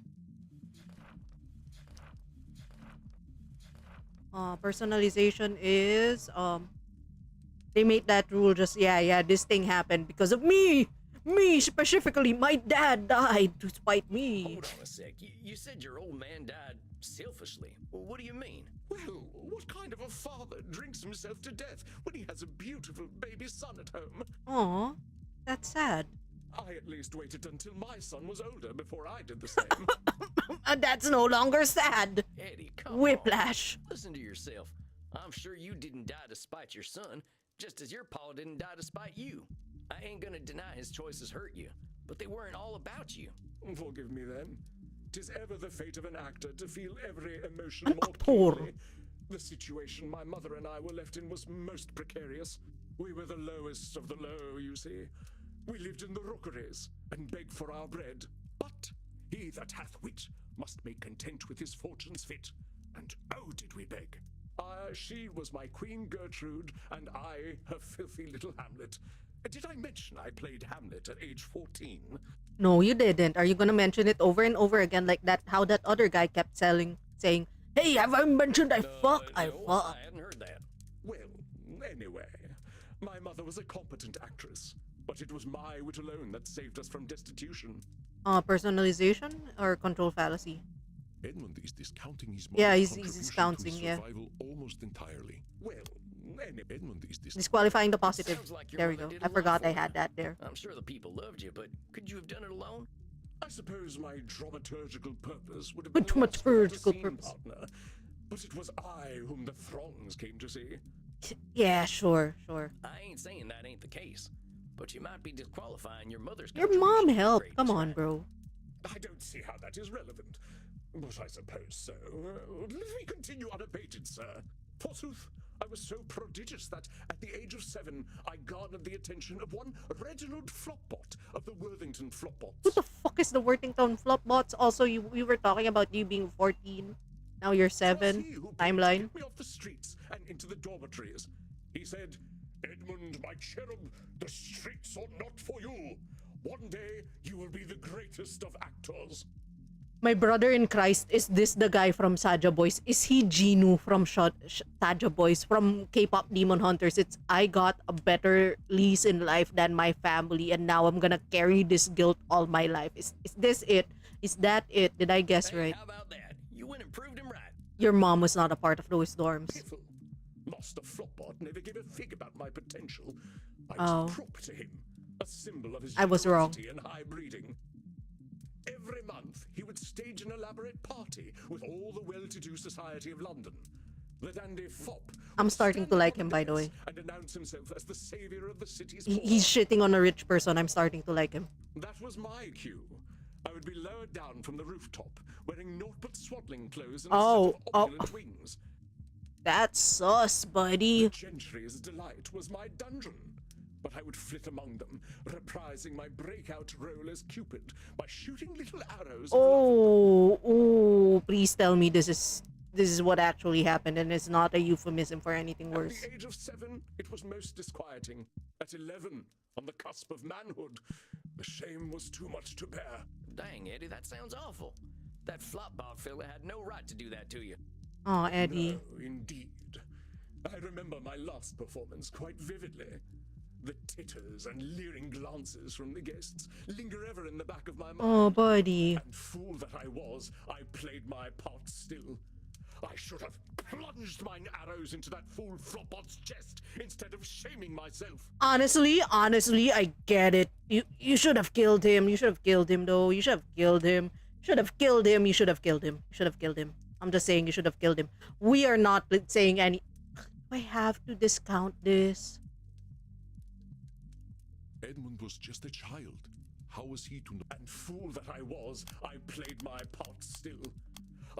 S1: Personalization is they made that rule just this thing happened because of me specifically. My dad died to spite me.
S2: Hold on a sec. You said your old man died selfishly. Well, what do you mean?
S3: Well, what kind of a father drinks himself to death when he has a beautiful baby son at home?
S1: Aw, that's sad.
S3: I at least waited until my son was older before I did the same.
S1: That's no longer sad.
S2: Eddie, come on.
S1: Whiplash.
S2: Listen to yourself. I'm sure you didn't die to spite your son, just as your pa didn't die to spite you. I ain't gonna deny his choices hurt you, but they weren't all about you.
S3: Forgive me then. 'Tis ever the fate of an actor to feel every emotion
S1: An
S3: more
S1: actor.
S3: keenly. The situation my mother and I were left in was most precarious. We were the lowest of the low, you see. We lived in the rookeries and begged for our bread. But he that hath wit must make content with his fortune's fit. And oh, did we beg! She was my Queen Gertrude, and I her filthy little Hamlet. Did I mention I played Hamlet at age 14?
S1: No, you didn't. Are you gonna mention it over and over again like that? How that other guy kept saying, "Hey, have I mentioned I fuck? I
S2: No,
S1: fuck."
S2: I hadn't heard that.
S3: Well, anyway, my mother was a competent actress, but it was my wit alone that saved us from destitution.
S1: Personalization or control fallacy?
S3: Edmund is discounting his
S1: Yeah,
S3: mother's
S1: he's
S3: contribution
S1: discounting,
S3: to his
S1: yeah.
S3: survival almost entirely. Well, Edmund is
S1: Disqualifying the positive.
S2: Sounds like your
S1: There we
S2: mother
S1: go.
S2: did a
S1: I
S2: lot
S1: forgot
S2: for
S1: I
S2: you.
S1: had that there.
S2: I'm sure the people loved you, but could you have done it alone?
S3: I suppose my dramaturgical purpose would have been
S1: Dramaturgical
S3: lost without a scene
S1: purpose.
S3: partner, but it was I whom the throngs came to see.
S1: Yeah, sure.
S2: I ain't saying that ain't the case, but you might be disqualifying your mother's
S1: Your mom
S2: contribution to
S1: helped.
S2: greatness,
S1: Come on,
S2: right?
S1: bro.
S3: I don't see how that is relevant, but I suppose so. Let me continue unabated, sir. Forsooth, I was so prodigious that, at the age of 7, I garnered the attention of one Reginald Flopbot of the Worthington
S1: Who
S3: Flopbots.
S1: the fuck is the Worthington Flopbots? Also, we were talking about you being 14. Now you're 7.
S3: He who
S1: Timeline.
S3: picked me off the streets and into the dormitories. He said, "Edmund, my cherub, the streets are not for you. One day you will be the greatest of actors."
S1: My brother in Christ, is this the guy from Saja Boys? Is he Genu from Saja Boys from K-pop Demon Hunters? It's I got a better lease in life than my family, and now I'm gonna carry this guilt all my life. Is this it? Is that it? Did I guess
S2: Hey,
S1: right?
S2: how about that? You went and proved him right.
S1: Your mom was not a part of those dorms.
S3: Piffle. Master Flopbot never gave a fig about my potential. I
S1: Oh.
S3: was prop to him, a symbol of his
S1: I was wrong.
S3: generosity and high breeding. Every month, he would stage an elaborate party with all the well-to-do society of London. The dandy Fop
S1: I'm
S3: would
S1: starting
S3: stand
S1: to like
S3: upon
S1: him, by the
S3: dais
S1: way.
S3: and announce himself as the savior of the city's
S1: He's
S3: poor.
S1: shitting on a rich person. I'm starting to like him.
S3: That was my cue. I would be lowered down from the rooftop, wearing naught but swaddling clothes and a
S1: Oh,
S3: set of opulent wings.
S1: That's sus, buddy.
S3: Gentry's delight was my dungeon. But I would flit among them, reprising my breakout role as Cupid by shooting little arrows of love.
S1: Oh, please tell me this is what actually happened and it's not a euphemism for anything
S3: At
S1: worse.
S3: the age of 7, it was most disquieting. At 11, on the cusp of manhood, the shame was too much to bear.
S2: Dang, Eddie, that sounds awful. That flopbot fella had no right to do that to you.
S1: Oh, Eddie.
S3: No, indeed. I remember my last performance quite vividly. The titters and leering glances from the guests linger ever in the back of my mind.
S1: Oh, buddy.
S3: And fool that I was, I played my part still. I should have plunged mine arrows into that fool Flopbot's chest instead of shaming myself.
S1: Honestly, I get it. You should have killed him. You should have killed him, though. You should have killed him. Should have killed him. You should have killed him. You should have killed him. I'm just saying you should have killed him. We are not saying any... I have to discount this.
S3: Edmund was just a child. How was he to know? And fool that I was, I played my part still.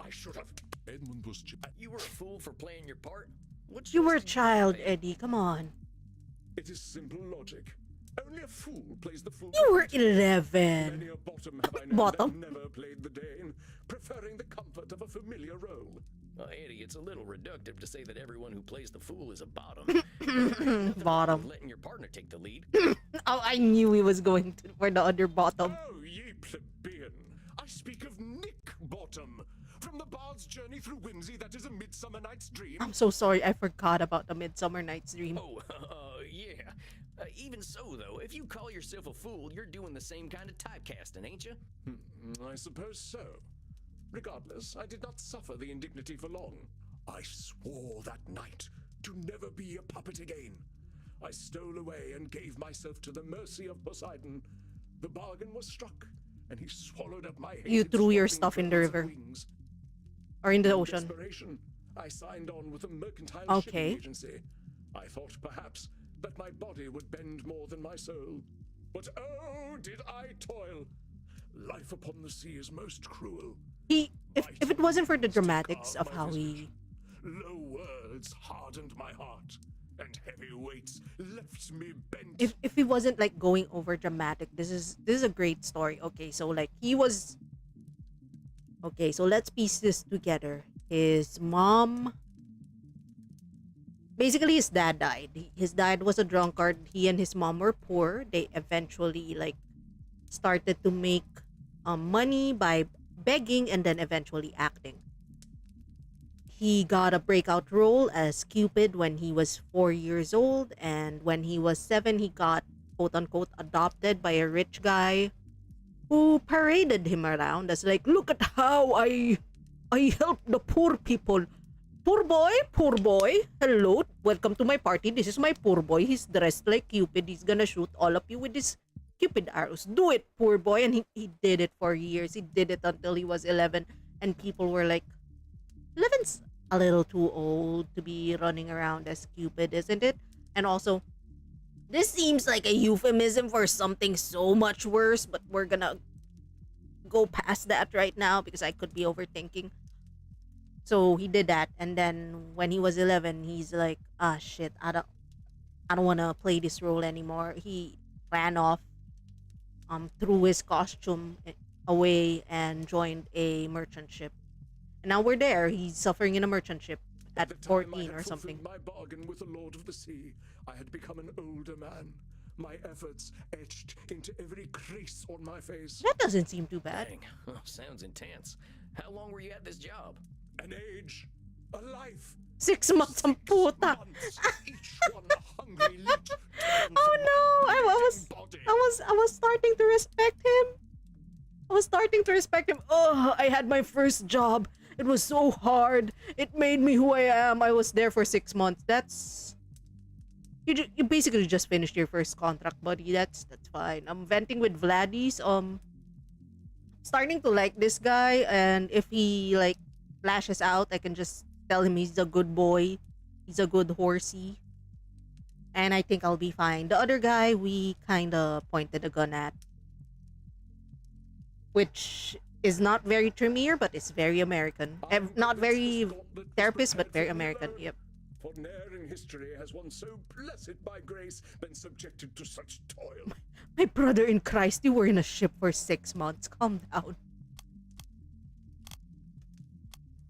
S3: I should have. Edmund was
S2: You were a fool for playing your part? What
S1: You were a
S2: choice did
S1: child,
S2: have, eh?
S1: Eddie. Come on.
S3: It is simple logic. Only a fool plays the fool.
S1: You were
S3: Many
S1: 11.
S3: a bottom have I known
S1: Bottom.
S3: that never played the Dane, preferring the comfort of a familiar role.
S2: Well, Eddie, it's a little reductive to say that everyone who plays the fool is a bottom. Nothing wrong with
S1: Bottom.
S2: letting your partner take the lead.
S1: Oh, I knew he was going for the other bottom.
S3: Oh, ye plebeian! I speak of Nick Bottom, from the Bard's Journey Through Whimsy that is a Midsummer Night's Dream.
S1: I'm so sorry. I forgot about the Midsummer Night's Dream.
S2: Oh, yeah. Even so, though, if you call yourself a fool, you're doing the same kind of typecasting, ain't you?
S3: I suppose so. Regardless, I did not suffer the indignity for long. I swore that night to never be a puppet again. I stole away and gave myself to the mercy of Poseidon. The bargain was struck, and he swallowed up my hated
S1: You threw your
S3: swaddling
S1: stuff in the
S3: clothes and
S1: river.
S3: wings.
S1: Or in the
S3: In
S1: ocean.
S3: desperation, I signed on with a mercantile
S1: Okay.
S3: shipping agency. I thought perhaps that my body would bend more than my soul. But oh, did I toil! Life upon the sea is most cruel.
S1: If it wasn't for the dramatics of how
S3: he...
S1: he...
S3: Low words hardened my heart, and heavy weights left me bent.
S1: If he wasn't like going over dramatic, this is a great story. Okay, so like he was... Okay, so let's piece this together. His mom... Basically, his dad died. His dad was a drunkard. He and his mom were poor. They eventually like started to make money by begging and then eventually acting. He got a breakout role as Cupid when he was 4 years old, and when he was 7, he got quote unquote adopted by a rich guy who paraded him around as like, look at how I help the poor people. Poor boy, hello, welcome to my party. This is my poor boy. He's dressed like Cupid. He's gonna shoot all of you with his Cupid arrows. Do it, poor boy. And he did it for years. He did it until he was 11. And people were like, 11's a little too old to be running around as Cupid, isn't it? And also, this seems like a euphemism for something so much worse, but we're gonna go past that right now because I could be overthinking. So he did that, and then when he was 11, he's like, ah, shit, I don't want to play this role anymore. He ran off, threw his costume away and joined a merchant ship. And now we're there. He's suffering in a merchant ship
S9: By
S1: at
S9: the time I
S1: 14
S9: had
S1: or something.
S9: fulfilled my bargain with the Lord of the Sea, I had become an older man. My efforts etched into every crease on my face.
S1: That doesn't seem too bad.
S2: Dang, sounds intense. How long were you at this job?
S9: An age, a life.
S1: 6 months ang puta.
S9: Months, each one a hungry leech torn
S1: Oh
S9: from
S1: no!
S9: my bleeding body.
S1: I was starting to respect him. I was starting to respect him. Oh, I had my first job. It was so hard. It made me who I am. I was there for 6 months. That's you basically just finished your first contract, buddy. That's fine. I'm venting with Vladis. Starting to like this guy, and if he like lashes out, I can just tell him he's a good boy. He's a good horsey. And I think I'll be fine. The other guy we kinda pointed a gun at. Which is not very Tremere, but it's very American. Not very therapist, but very American. Yep.
S9: For ne'er in history has one so blessed by grace been subjected to such toil.
S1: My brother in Christ, you were in a ship for 6 months. Calm down.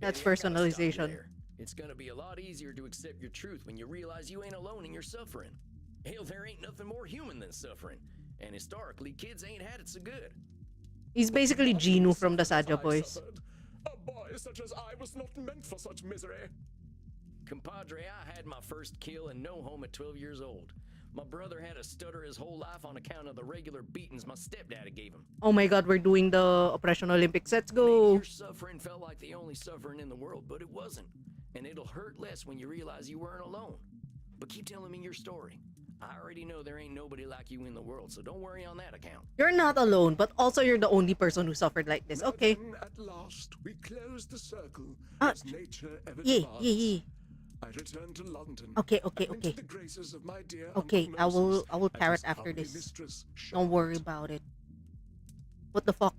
S1: That's
S2: Eddie, I gotta stop you
S1: personalization.
S2: there. It's gonna be a lot easier to accept your truth when you realize you ain't alone in your suffering. Hell, there ain't nothing more human than suffering. And historically, kids ain't had it so good.
S1: He's basically Genu from the Saja
S9: I
S1: Boys.
S9: suffered. A boy such as I was not meant for such misery.
S2: Compadre, I had my first kill and no home at 12 years old. My brother had a stutter his whole life on account of the regular beatings my stepdaddy gave him.
S1: Oh my god, we're doing the Operation Olympics. Let's go.
S2: Your suffering felt like the only suffering in the world, but it wasn't. And it'll hurt less when you realize you weren't alone. But keep telling me your story. I already know there ain't nobody like you in the world, so don't worry on that account.
S1: You're not alone, but also you're the only person who suffered like this.
S9: Now
S1: Okay.
S9: then, at last, we closed the circle
S1: Ah,
S9: as nature ever
S1: Yeah,
S9: demands.
S1: yeah, yeah.
S9: I returned to London.
S1: Okay,
S9: and into
S1: okay.
S9: the graces of my dear
S1: Okay,
S9: Uncle
S1: I will
S9: Moses and
S1: parrot
S9: his
S1: after
S9: lovely
S1: this.
S9: mistress,
S1: Don't worry
S9: Charlotte.
S1: about it. What the fuck?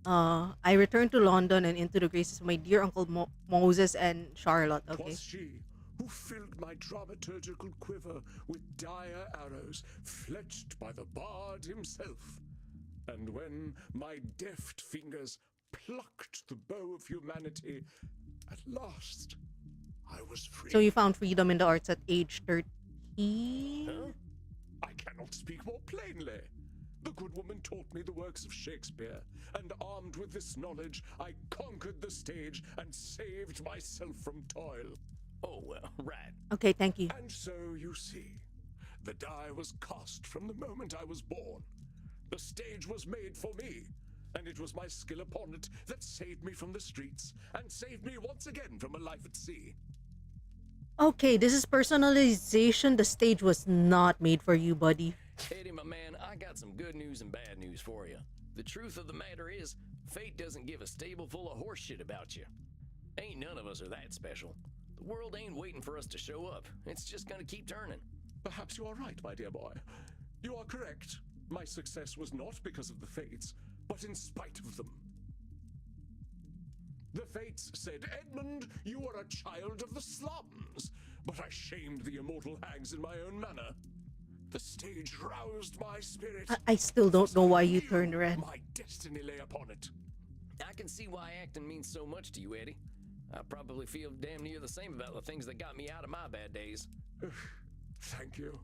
S1: I returned to London and into the graces of my dear Uncle Moses and Charlotte. Okay.
S9: 'Twas she who filled my dramaturgical quiver with dire arrows, fletched by the bard himself. And when my deft fingers plucked the bow of humanity, at last I was free.
S1: So you found freedom in the arts at age 13?
S2: Huh?
S9: I cannot speak more plainly. The good woman taught me the works of Shakespeare, and armed with this knowledge, I conquered the stage and saved myself from toil.
S2: Oh, well, right.
S1: Okay, thank you.
S9: And so, you see, the die was cast from the moment I was born. The stage was made for me, and it was my skill upon it that saved me from the streets, and saved me once again from a life at sea.
S1: Okay, this is personalization. The stage was not made for you, buddy.
S2: Eddie, my man, I got some good news and bad news for you. The truth of the matter is, fate doesn't give a stable full of horse shit about you. Ain't none of us are that special. The world ain't waiting for us to show up. It's just gonna keep turning.
S9: Perhaps you are right, my dear boy. You are correct. My success was not because of the fates, but in spite of them. The fates said, Edmund, you are a child of the slums. But I shamed the immortal hags in my own manner. The stage roused my spirit.
S1: I still don't know why you
S9: Knew
S1: turned red.
S9: My destiny lay upon it.
S2: I can see why acting means so much to you, Eddie. I probably feel damn near the same about the things that got me out of my bad days.
S9: Thank you.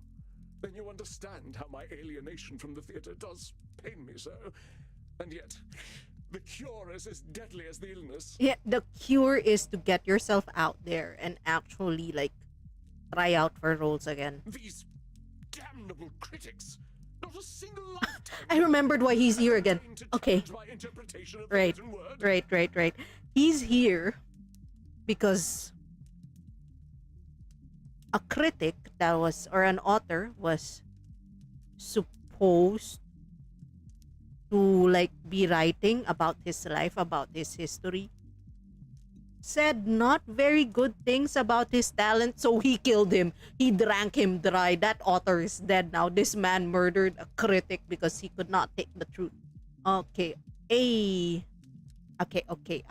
S9: Then you understand how my alienation from the theater does pain me so. And yet, the cure is as deadly as the illness.
S1: Yeah, the cure is to get yourself out there and actually like try out for roles again.
S9: These damnable critics. Not a single lifetime.
S1: I remembered why he's here again.
S9: to
S1: Okay.
S9: change my interpretation of the
S1: Right,
S9: written word.
S1: right. He's here because a critic that was, or an author was supposed to like be writing about his life, about his history, said not very good things about his talent, so he killed him. He drank him dry. That author is dead now. This man murdered a critic because he could not take the truth. Okay. Okay.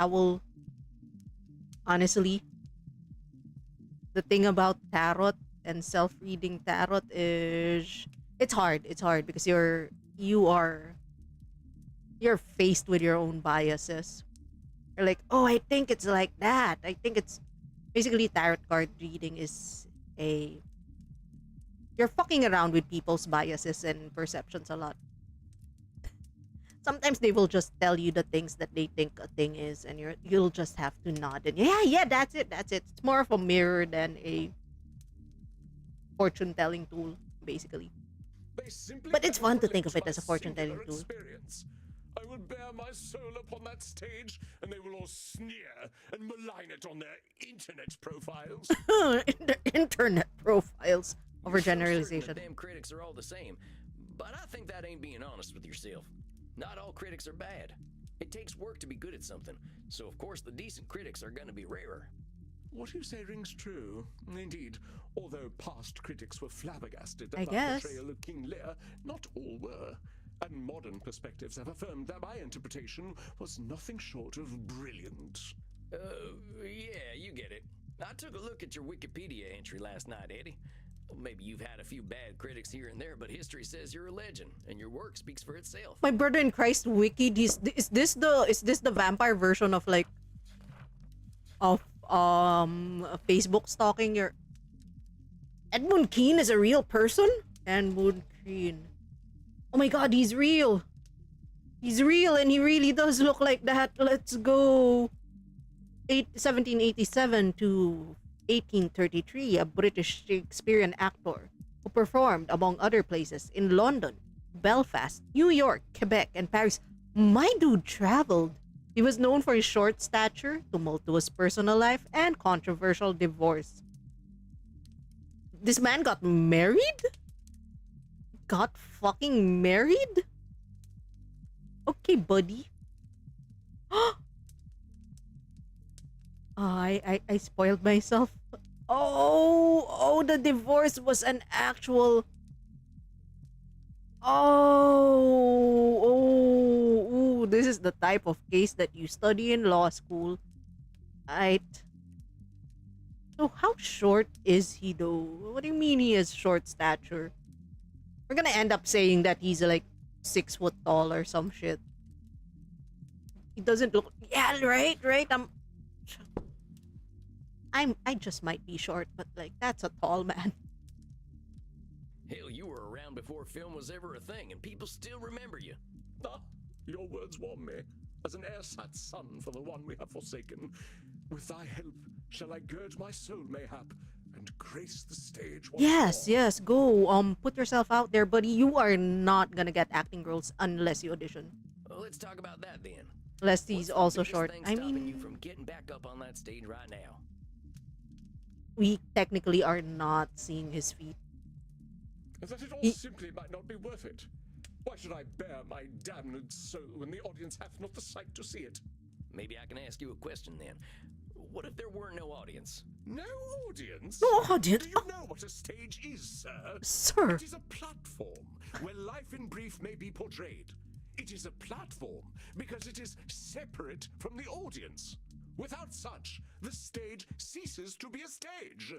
S1: Honestly, the thing about tarot and self-reading tarot is it's hard. It's hard because you're faced with your own biases. You're like, oh, I think it's like that. I think it's basically tarot card reading is a you're fucking around with people's biases and perceptions a lot. Sometimes they will just tell you the things that they think a thing is, and you'll just have to nod and yeah, that's it, that's it. It's more of a mirror than a fortune telling tool, basically. But it's fun to think of it as a fortune telling tool.
S9: I will bear my soul upon that stage, and they will all sneer and malign it on their internet profiles.
S1: Internet profiles. Overgeneralization.
S2: Damn critics are all the same, but I think that ain't being honest with yourself. Not all critics are bad. It takes work to be good at something, so of course the decent critics are gonna be rarer.
S9: What you say rings true. Indeed, although past critics were flabbergasted
S1: I
S9: at my
S1: guess.
S9: portrayal of King Lear, not all were. And modern perspectives have affirmed that my interpretation was nothing short of brilliant.
S2: Yeah, you get it. I took a look at your Wikipedia entry last night, Eddie. Well, maybe you've had a few bad critics here and there, but history says you're a legend, and your work speaks for itself.
S1: My brother in Christ wiki. Is this the vampire version of like of Facebook stalking? Your Edmund Keane is a real person. Edmund Keane. Oh my God, he's real. He's real, and he really does look like that. Let's go. 1787 to 1833, a British Shakespearean actor who performed, among other places, in London, Belfast, New York, Quebec, and Paris. My dude traveled. He was known for his short stature, tumultuous personal life, and controversial divorce. This man got married? Got fucking married? Okay, buddy. I spoiled myself. Oh, the divorce was an actual. This is the type of case that you study in law school. Right. So how short is he though? What do you mean he has short stature? We're gonna end up saying that he's like 6 foot tall or some shit. He doesn't look. Yeah, right. I just might be short, but like that's a tall man.
S2: Hell, you were around before film was ever a thing, and people still remember you.
S9: Ah, your words warm me, as an ersatz son for the one we have forsaken. With thy help shall I gird my soul mayhap, and grace the stage once more.
S1: Yes, go. Put yourself out there, buddy. You are not gonna get acting roles unless you audition.
S2: Well, let's talk about that then.
S1: Unless he's
S2: What's the
S1: also
S2: biggest
S1: short.
S2: thing
S1: I
S2: stopping
S1: mean,
S2: you from getting back up on that stage right now?
S1: we technically are not seeing his feet.
S9: That it all simply might not be worth it. Why should I bear my damned soul when the audience hath not the sight to see it?
S2: Maybe I can ask you a question then. What if there were no audience?
S9: No audience?
S1: No audience?
S9: Do you know what a stage is, sir?
S1: Sir.
S9: It is a platform where life in brief may be portrayed. It is a platform because it is separate from the audience. Without such, the stage ceases to be a stage.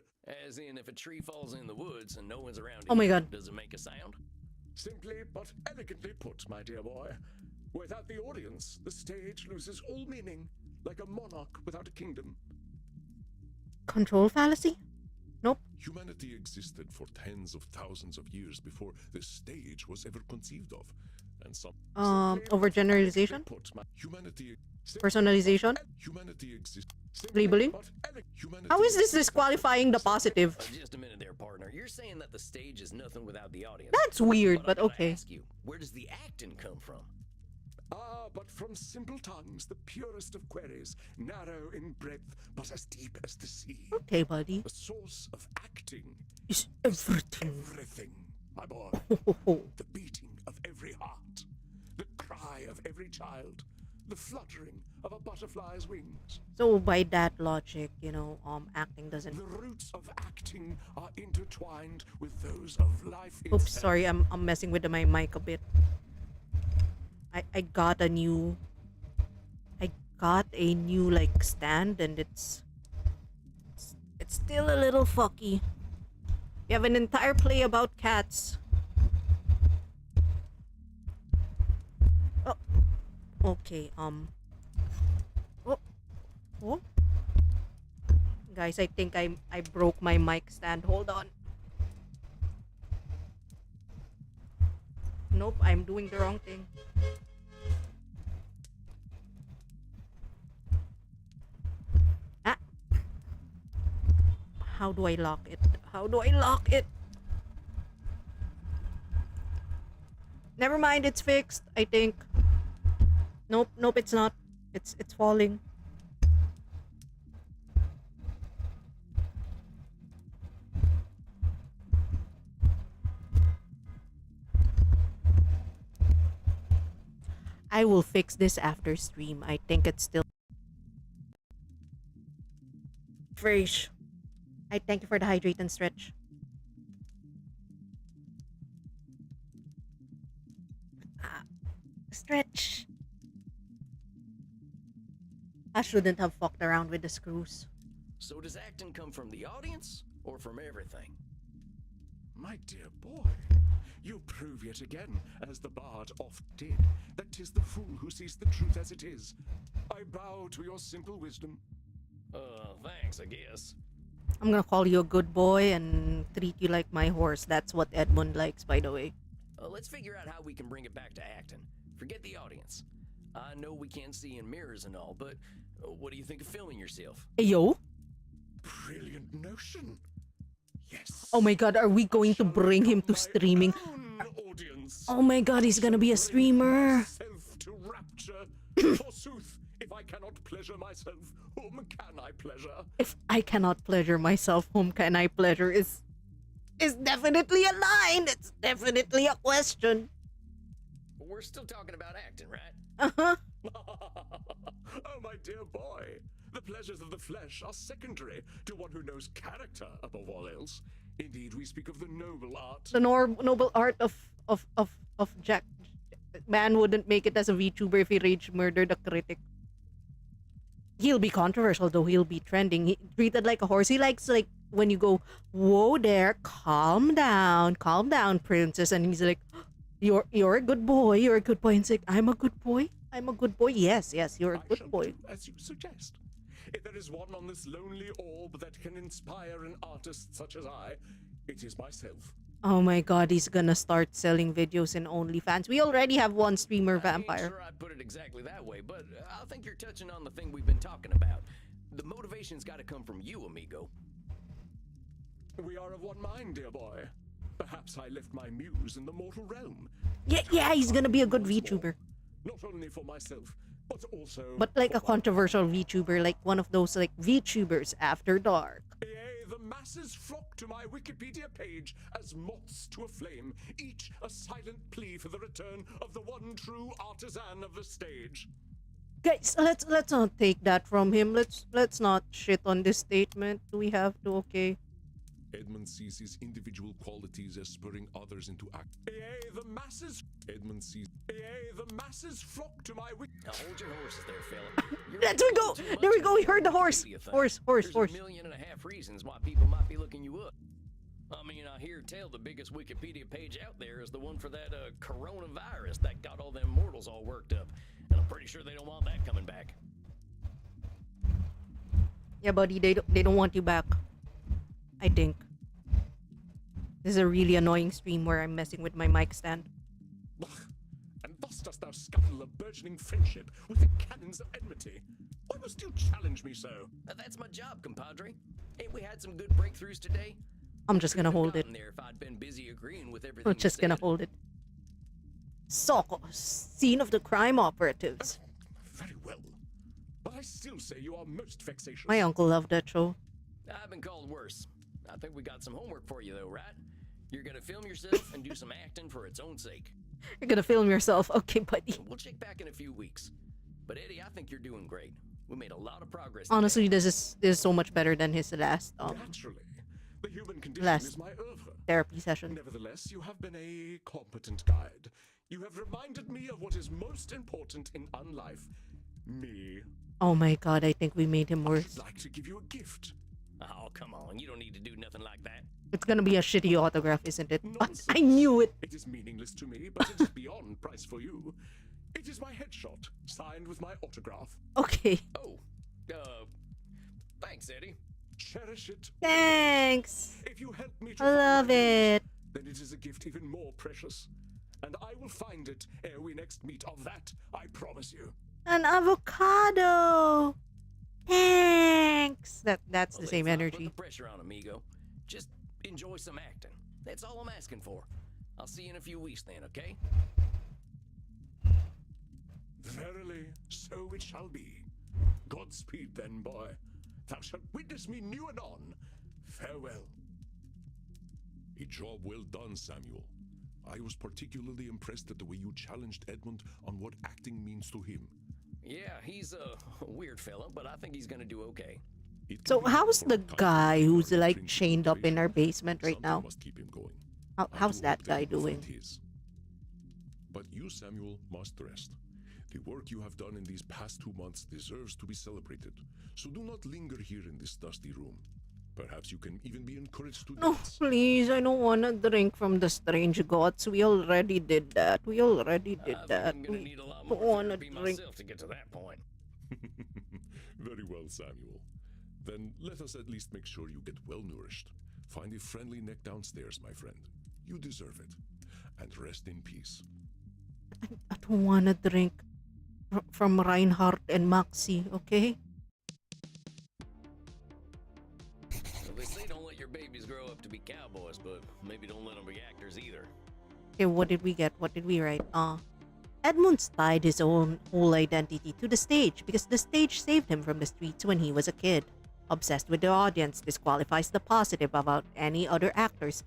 S2: As in, if a tree falls in the woods and no one's around
S1: Oh my
S2: it,
S1: God.
S2: does it make a sound?
S9: Simply but elegantly put, my dear boy. Without the audience, the stage loses all meaning, like a monarch without a kingdom.
S1: Control fallacy? Nope.
S3: Humanity existed for tens of thousands of years before the stage was ever conceived of. And some
S1: Overgeneralization?
S3: humanity
S1: Personalization?
S3: humanity exists.
S1: Labeling? How is this disqualifying the positive?
S2: Just a minute there, partner. You're saying that the stage is nothing without the audience.
S1: That's weird, but
S2: I gotta
S1: okay.
S2: ask you, where does the acting come from?
S9: Ah, but from simple tongues, the purest of queries, narrow in breadth, but as deep as the sea.
S1: Okay, buddy.
S9: The source of acting
S1: Is everything.
S9: everything, my boy. The beating of every heart, the cry of every child, the fluttering of a butterfly's wings.
S1: So by that logic, acting doesn't.
S9: The roots of acting are intertwined with those of life
S1: Oops,
S9: itself.
S1: sorry, I'm messing with my mic a bit. I got a new like stand, and it's it's still a little fucky. You have an entire play about cats. Oh, okay. Oh, oh. Guys, I think I broke my mic stand. Hold on. Nope, I'm doing the wrong thing. Ah. How do I lock it? How do I lock it? Never mind, it's fixed, I think. Nope, nope, it's not. It's falling. I will fix this after stream. I think it's still fresh. I thank you for the hydrate and stretch. Stretch. I shouldn't have fucked around with the screws.
S2: So does acting come from the audience or from everything?
S9: My dear boy, you prove yet again, as the bard oft did, that 'tis the fool who sees the truth as it is. I bow to your simple wisdom.
S2: Thanks, I guess.
S1: I'm gonna call you a good boy and treat you like my horse. That's what Edmund likes, by the way.
S2: Let's figure out how we can bring it back to acting. Forget the audience. I know we can't see in mirrors and all, but what do you think of filming yourself?
S1: Hey, yo.
S9: Brilliant notion. Yes.
S1: Oh my god, are we going to bring him to streaming?
S9: Audience.
S1: Oh my god, he's gonna be a streamer.
S9: Self to rapture. Forsooth, if I cannot pleasure myself, whom can I pleasure?
S1: If I cannot pleasure myself, whom can I pleasure is definitely a line. It's definitely a question.
S2: We're still talking about acting, right?
S1: Uh-huh.
S9: Oh, my dear boy. The pleasures of the flesh are secondary to one who knows character above all else. Indeed, we speak of the noble art.
S1: The noble art of Jack. Man wouldn't make it as a VTuber if he rage murdered a critic. He'll be controversial though. He'll be trending. He treated like a horse. He likes like when you go, whoa there, calm down, princess, and he's like, you're a good boy. You're a good boy. And it's like, I'm a good boy. I'm a good boy. Yes, you're a good boy.
S9: Do as you suggest. If there is one on this lonely orb that can inspire an artist such as I, it is myself.
S1: Oh my god, he's gonna start selling videos in OnlyFans. We already have one streamer vampire.
S2: I ain't sure I'd put it exactly that way, but I think you're touching on the thing we've been talking about. The motivation's got to come from you, amigo.
S9: We are of one mind, dear boy. Perhaps I left my muse in the mortal realm.
S1: Yeah, he's gonna be a good VTuber.
S9: Not only for myself, but also...
S1: But like a controversial VTuber, like one of those like VTubers after dark.
S9: Yea, the masses flock to my Wikipedia page as moths to a flame, each a silent plea for the return of the one true artisan of the stage.
S1: Guys, let's not take that from him. Let's not shit on this statement. Do we have to? Okay.
S3: Edmund sees his individual qualities as spurring others into act.
S9: Yea, the masses...
S3: Edmund sees...
S9: Yea, the masses flock to my
S2: Now hold your horses there, fella.
S1: There we go. There we go. We heard the horse. Horse.
S2: There's 1.5 million reasons why people might be looking you up. I mean, I hear tell the biggest Wikipedia page out there is the one for that coronavirus that got all them mortals all worked up. And I'm pretty sure they don't want that coming back.
S1: Yeah, buddy, they don't want you back. I think. This is a really annoying stream where I'm messing with my mic stand.
S9: And thus dost thou scuttle a burgeoning friendship with the cannons of enmity. Why must you challenge me so?
S2: That's my job, compadre. Ain't we had some good breakthroughs today?
S1: I'm just gonna hold it.
S2: There if I'd been busy agreeing with everything
S1: I'm just gonna hold it. Soko, scene of the crime operatives.
S9: Very well. But I still say you are most vexatious.
S1: My uncle loved that show.
S2: I've been called worse. I think we got some homework for you, though, right? You're gonna film yourself and do some acting for its own sake.
S1: You're gonna film yourself. Okay, buddy.
S2: We'll check back in a few weeks. But Eddie, I think you're doing great. We made a lot of progress.
S1: Honestly, this is so much better than his last
S9: Naturally. The human condition
S1: last
S9: is my oeuvre.
S1: therapy session.
S9: Nevertheless, you have been a competent guide. You have reminded me of what is most important in unlife. Me.
S1: Oh my god, I think we made him worse.
S9: I'd like to give you a gift.
S2: Oh, come on. You don't need to do nothing like that.
S1: It's gonna be a shitty autograph, isn't it?
S9: Nonsense.
S1: I knew it.
S9: It is meaningless to me, but it is beyond price for you. It is my headshot, signed with my autograph.
S1: Okay.
S2: Oh, thanks, Eddie.
S9: Cherish it.
S1: Thanks.
S9: If you help me to
S1: I
S9: find
S1: love
S9: my
S1: it.
S9: muse, then it is a gift even more precious. And I will find it ere we next meet. Of that, I promise you.
S1: An avocado. Thanks. That's the
S2: Well,
S1: same
S2: let's not
S1: energy.
S2: Put the pressure on, amigo. Just enjoy some acting. That's all I'm asking for. I'll see you in a few weeks then, okay?
S9: Verily, so it shall be. Godspeed then, boy. Thou shalt witness me new and on. Farewell.
S3: A job well done, Samuel. I was particularly impressed at the way you challenged Edmund on what acting means to him.
S2: Yeah, he's a weird fella, but I think he's gonna do okay.
S3: It can
S1: So
S3: be
S1: how's
S3: hard
S1: the
S3: for a kind
S1: guy
S3: of
S1: who's
S3: people
S1: like
S3: to
S1: chained up in our
S3: motivation.
S1: basement right
S3: Something
S1: now?
S3: must keep him going. I
S1: How's
S3: do
S1: that
S3: hope
S1: guy
S3: he will
S1: doing?
S3: find his. But you, Samuel, must rest. The work you have done in these past 2 months deserves to be celebrated. So do not linger here in this dusty room. Perhaps you can even be encouraged to
S1: No,
S3: dance.
S1: please. I don't want to drink from the strange gods. We already did that. We already
S2: I
S1: did
S2: think
S1: that.
S2: I'm gonna
S1: We
S2: need a lot
S1: don't
S2: more
S1: want to
S2: therapy
S1: drink.
S2: myself to get to that point.
S3: Very well, Samuel. Then let us at least make sure you get well nourished. Find a friendly neck downstairs, my friend. You deserve it. And rest in peace.
S1: I don't want to drink from Reinhardt and Maxi, okay?
S2: Well, they say don't let your babies grow up to be cowboys, but maybe don't let them be actors either.
S1: Okay, what did we get? What did we write? Edmund's tied his own whole identity to the stage because the stage saved him from the streets when he was a kid. Obsessed with the audience disqualifies the positive about any other actors.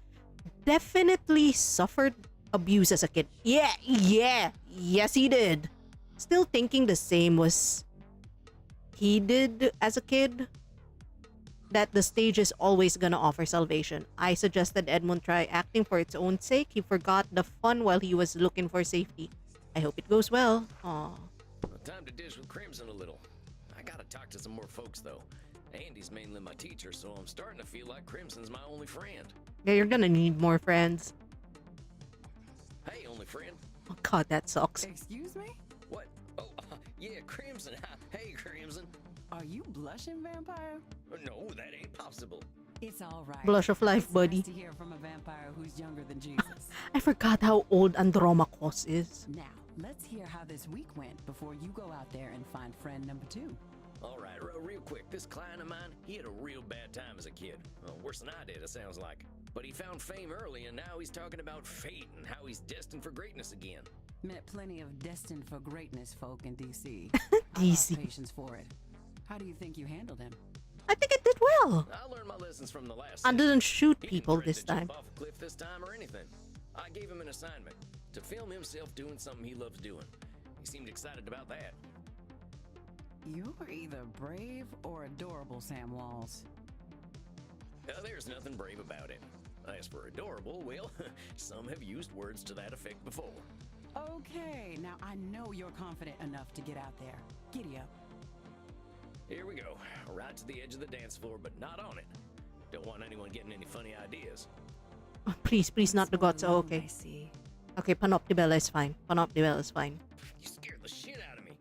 S1: Definitely suffered abuse as a kid. Yes he did. Still thinking the same was he did as a kid? That the stage is always gonna offer salvation. I suggested Edmund try acting for its own sake. He forgot the fun while he was looking for safety. I hope it goes well. Aw.
S2: Time to dish with Crimson a little. I gotta talk to some more folks though. Andy's mainly my teacher, so I'm starting to feel like Crimson's my only friend.
S1: Yeah, you're gonna need more friends.
S2: Hey, only friend.
S1: Oh god, that sucks.
S4: Excuse me?
S2: What? Oh, yeah, Crimson. Hey, Crimson.
S4: Are you blushing, vampire?
S2: No, that ain't possible.
S4: It's all right.
S1: Blush of life,
S4: It's
S1: buddy.
S4: Nice to hear from a vampire who's younger than Jesus.
S1: I forgot how old Andromachos is.
S4: Now, let's hear how this week went before you go out there and find friend number 2.
S2: All right, real quick. This client of mine, he had a real bad time as a kid. Well, worse than I did, it sounds like. But he found fame early, and now he's talking about fate and how he's destined for greatness again.
S4: Met plenty of destined for greatness folk in DC. I
S1: DC.
S4: lost patience for it. How do you think you handled him?
S1: I think it did well.
S2: I learned my lessons from the last
S1: I
S2: session.
S1: didn't shoot
S2: He didn't
S1: people
S2: threaten
S1: this
S2: to jump
S1: time.
S2: off a cliff this time or anything. I gave him an assignment to film himself doing something he loves doing. He seemed excited about that.
S4: You were either brave or adorable, Sam Walls.
S2: There's nothing brave about it. As for adorable, well, some have used words to that effect before.
S4: Okay, now I know you're confident enough to get out there. Giddy up.
S2: Here we go. Right to the edge of the dance floor, but not on it. Don't want anyone getting any funny ideas.
S1: Oh, please, not the gods. Oh, okay.
S4: I see.
S1: Okay, Panoptibella is fine. Panoptibella is fine.
S2: You scared the shit out of me.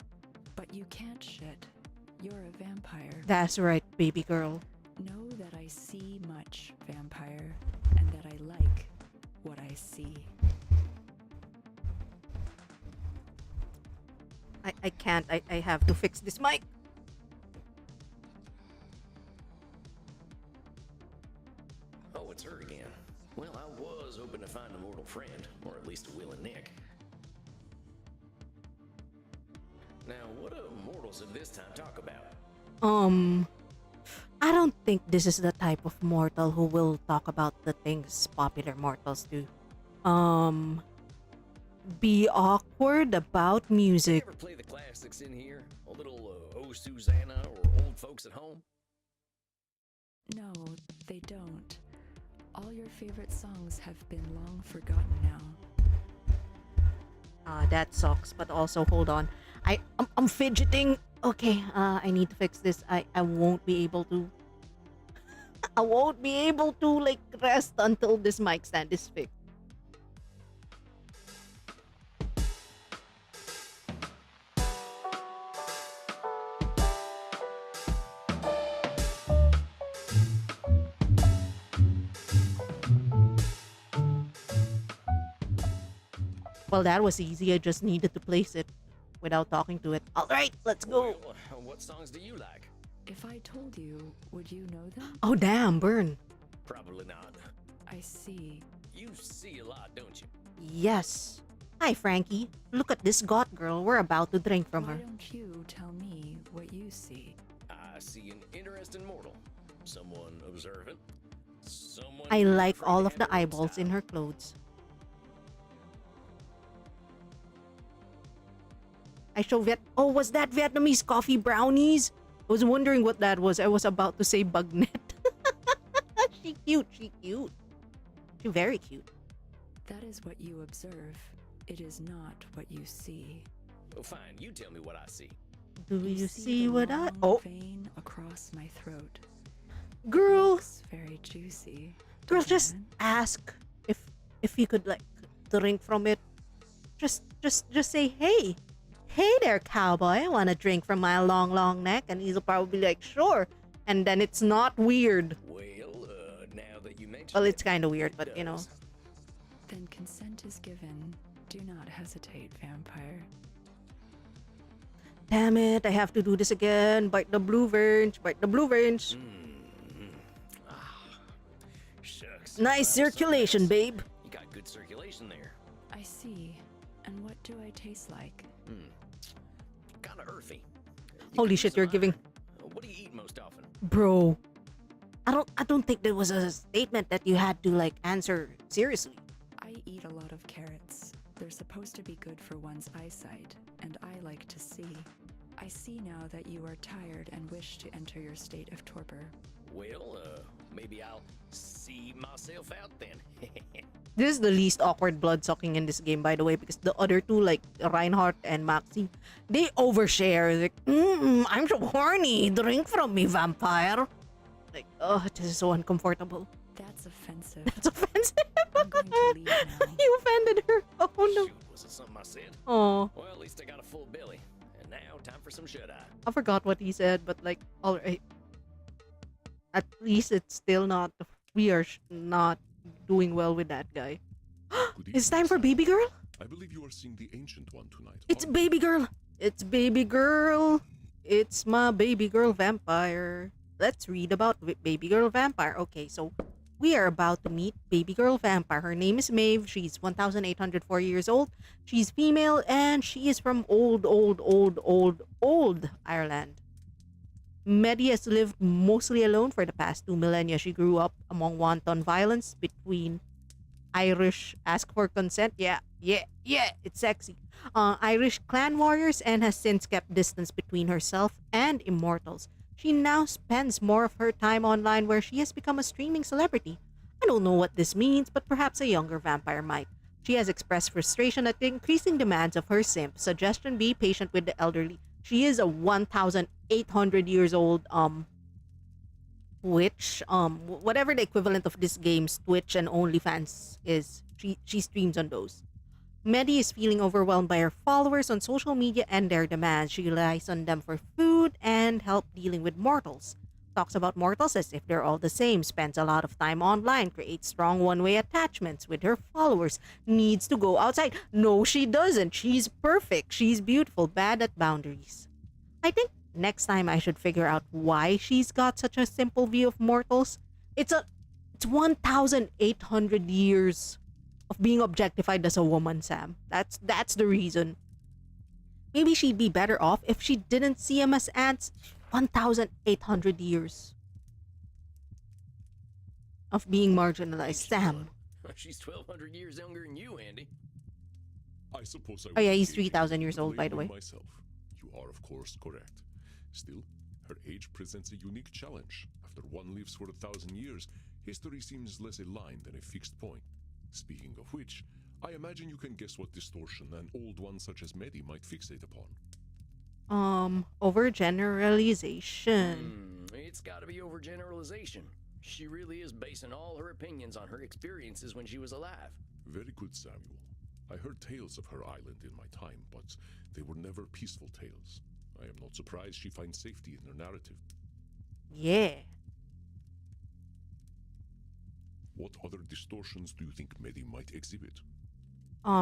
S10: But you can't shit. You're a vampire.
S1: That's right, baby girl.
S10: Know that I see much, vampire, and that I like what I see.
S1: I can't. I have to fix this mic.
S2: Oh, it's her again. Well, I was hoping to find a mortal friend, or at least a willing Nick. Now, what do mortals of this time talk about?
S1: I don't think this is the type of mortal who will talk about the things popular mortals do. Be awkward about
S2: You
S1: music.
S2: ever play the classics in here? A little Oh Susanna or Old Folks at Home?
S10: No, they don't. All your favorite songs have been long forgotten now.
S1: That sucks. But also, hold on. I'm fidgeting. Okay, I need to fix this. I won't be able to. I won't be able to like rest until this mic stand is fixed. Well, that was easy. I just needed to place it without talking to it. All right, let's go.
S2: Well, what songs do you like?
S10: If I told you, would you know them?
S1: Oh, damn, burn.
S2: Probably not.
S10: I see.
S2: You see a lot, don't you?
S1: Yes. Hi, Frankie. Look at this goth girl. We're about to drink from
S10: Why
S1: her.
S10: don't you tell me what you see?
S2: I see an interesting mortal. Someone observant. Someone
S1: I
S2: who's
S1: like
S2: afraid
S1: all
S2: to
S1: of
S2: have
S1: the
S2: their own
S1: eyeballs in
S2: style.
S1: her clothes. I show Oh, was that Vietnamese coffee brownies? I was wondering what that was. I was about to say bugnet. She cute. She cute. She very cute.
S10: That is what you observe. It is not what you see.
S2: Well, fine. You tell me what I see.
S1: Do you see
S10: the
S1: what I...
S10: long
S1: Oh,
S10: vein across my throat.
S1: girl.
S10: Looks very juicy.
S1: Girl,
S10: doesn't
S1: just
S10: it?
S1: ask if you could like drink from it. Just say, hey there, cowboy. I want to drink from my long neck, and he'll probably be like, sure. And then it's not weird.
S2: Well, now that you mention
S1: Well,
S2: it,
S1: it's kind of weird,
S2: it
S1: but you know.
S2: does.
S10: Then consent is given. Do not hesitate, vampire.
S1: Damn it, I have to do this again. Bite the blue veins. Bite the blue veins.
S2: Shucks.
S1: Nice
S2: Well,
S1: circulation,
S2: something else.
S1: babe.
S2: You got good circulation there.
S10: I see. And what do I taste like?
S2: Kind of earthy. You
S1: Holy
S2: could use
S1: shit,
S2: some
S1: you're giving...
S2: iron. What do you eat most often?
S1: Bro. I don't think there was a statement that you had to like answer seriously.
S10: I eat a lot of carrots. They're supposed to be good for one's eyesight, and I like to see. I see now that you are tired and wish to enter your state of torpor.
S2: Well, maybe I'll see myself out then.
S1: This is the least awkward blood sucking in this game, by the way, because the other two, like Reinhardt and Maxi, they overshare. Like, I'm so horny. Drink from me, vampire. Like, oh, this is so uncomfortable.
S10: That's offensive.
S1: That's offensive.
S10: I'm going to leave now.
S1: You offended her. Oh no.
S2: Shoot, was it something I said?
S1: Oh,
S2: Well, at least I got a full belly. And now, time for some shut-eye.
S1: I forgot what he said, but like, all right. At least it's still not. We are not doing well with that guy.
S3: Good
S1: It's
S3: evening,
S1: time for
S3: sir.
S1: baby girl.
S3: I believe you are seeing the ancient one tonight.
S1: It's
S3: aren't you?
S1: baby girl. It's baby girl. It's my baby girl vampire. Let's read about baby girl vampire. Okay, so we are about to meet baby girl vampire. Her name is Maeve. She's 1,804 years old. She's female and she is from old Ireland. Medi has lived mostly alone for the past 2 millennia. She grew up among wanton violence between Irish ask for consent. Yeah, it's sexy. Irish clan warriors and has since kept distance between herself and immortals. She now spends more of her time online where she has become a streaming celebrity. I don't know what this means, but perhaps a younger vampire might. She has expressed frustration at the increasing demands of her simp. Suggestion: be patient with the elderly. She is a 1,800 years old Twitch, whatever the equivalent of this game's Twitch and OnlyFans is. She streams on those. Medi is feeling overwhelmed by her followers on social media and their demands. She relies on them for food and help dealing with mortals. Talks about mortals as if they're all the same. Spends a lot of time online. Creates strong one-way attachments with her followers. Needs to go outside. No, she doesn't. She's perfect. She's beautiful. Bad at boundaries. I think next time I should figure out why she's got such a simple view of mortals. It's 1,800 years of being objectified as a woman, Sam. That's the reason. Maybe she'd be better off if she didn't see him as ants. 1,800 years of being marginalized. Sam.
S2: She's 1,200 years younger than you, Andy.
S3: I suppose I
S1: Oh, yeah,
S3: was
S1: he's
S3: engaging
S1: 3,000 years
S3: with
S1: old, by the way.
S3: labeling myself. You are, of course, correct. Still, her age presents a unique challenge. After one lives for 1,000 years, history seems less a line than a fixed point. Speaking of which, I imagine you can guess what distortion an old one such as Medi might fixate upon.
S1: Overgeneralization.
S2: It's gotta be overgeneralization. She really is basing all her opinions on her experiences when she was alive.
S3: Very good, Samuel. I heard tales of her island in my time, but they were never peaceful tales. I am not surprised she finds safety in her narrative.
S1: Yeah.
S3: What other distortions do you think Medi might exhibit?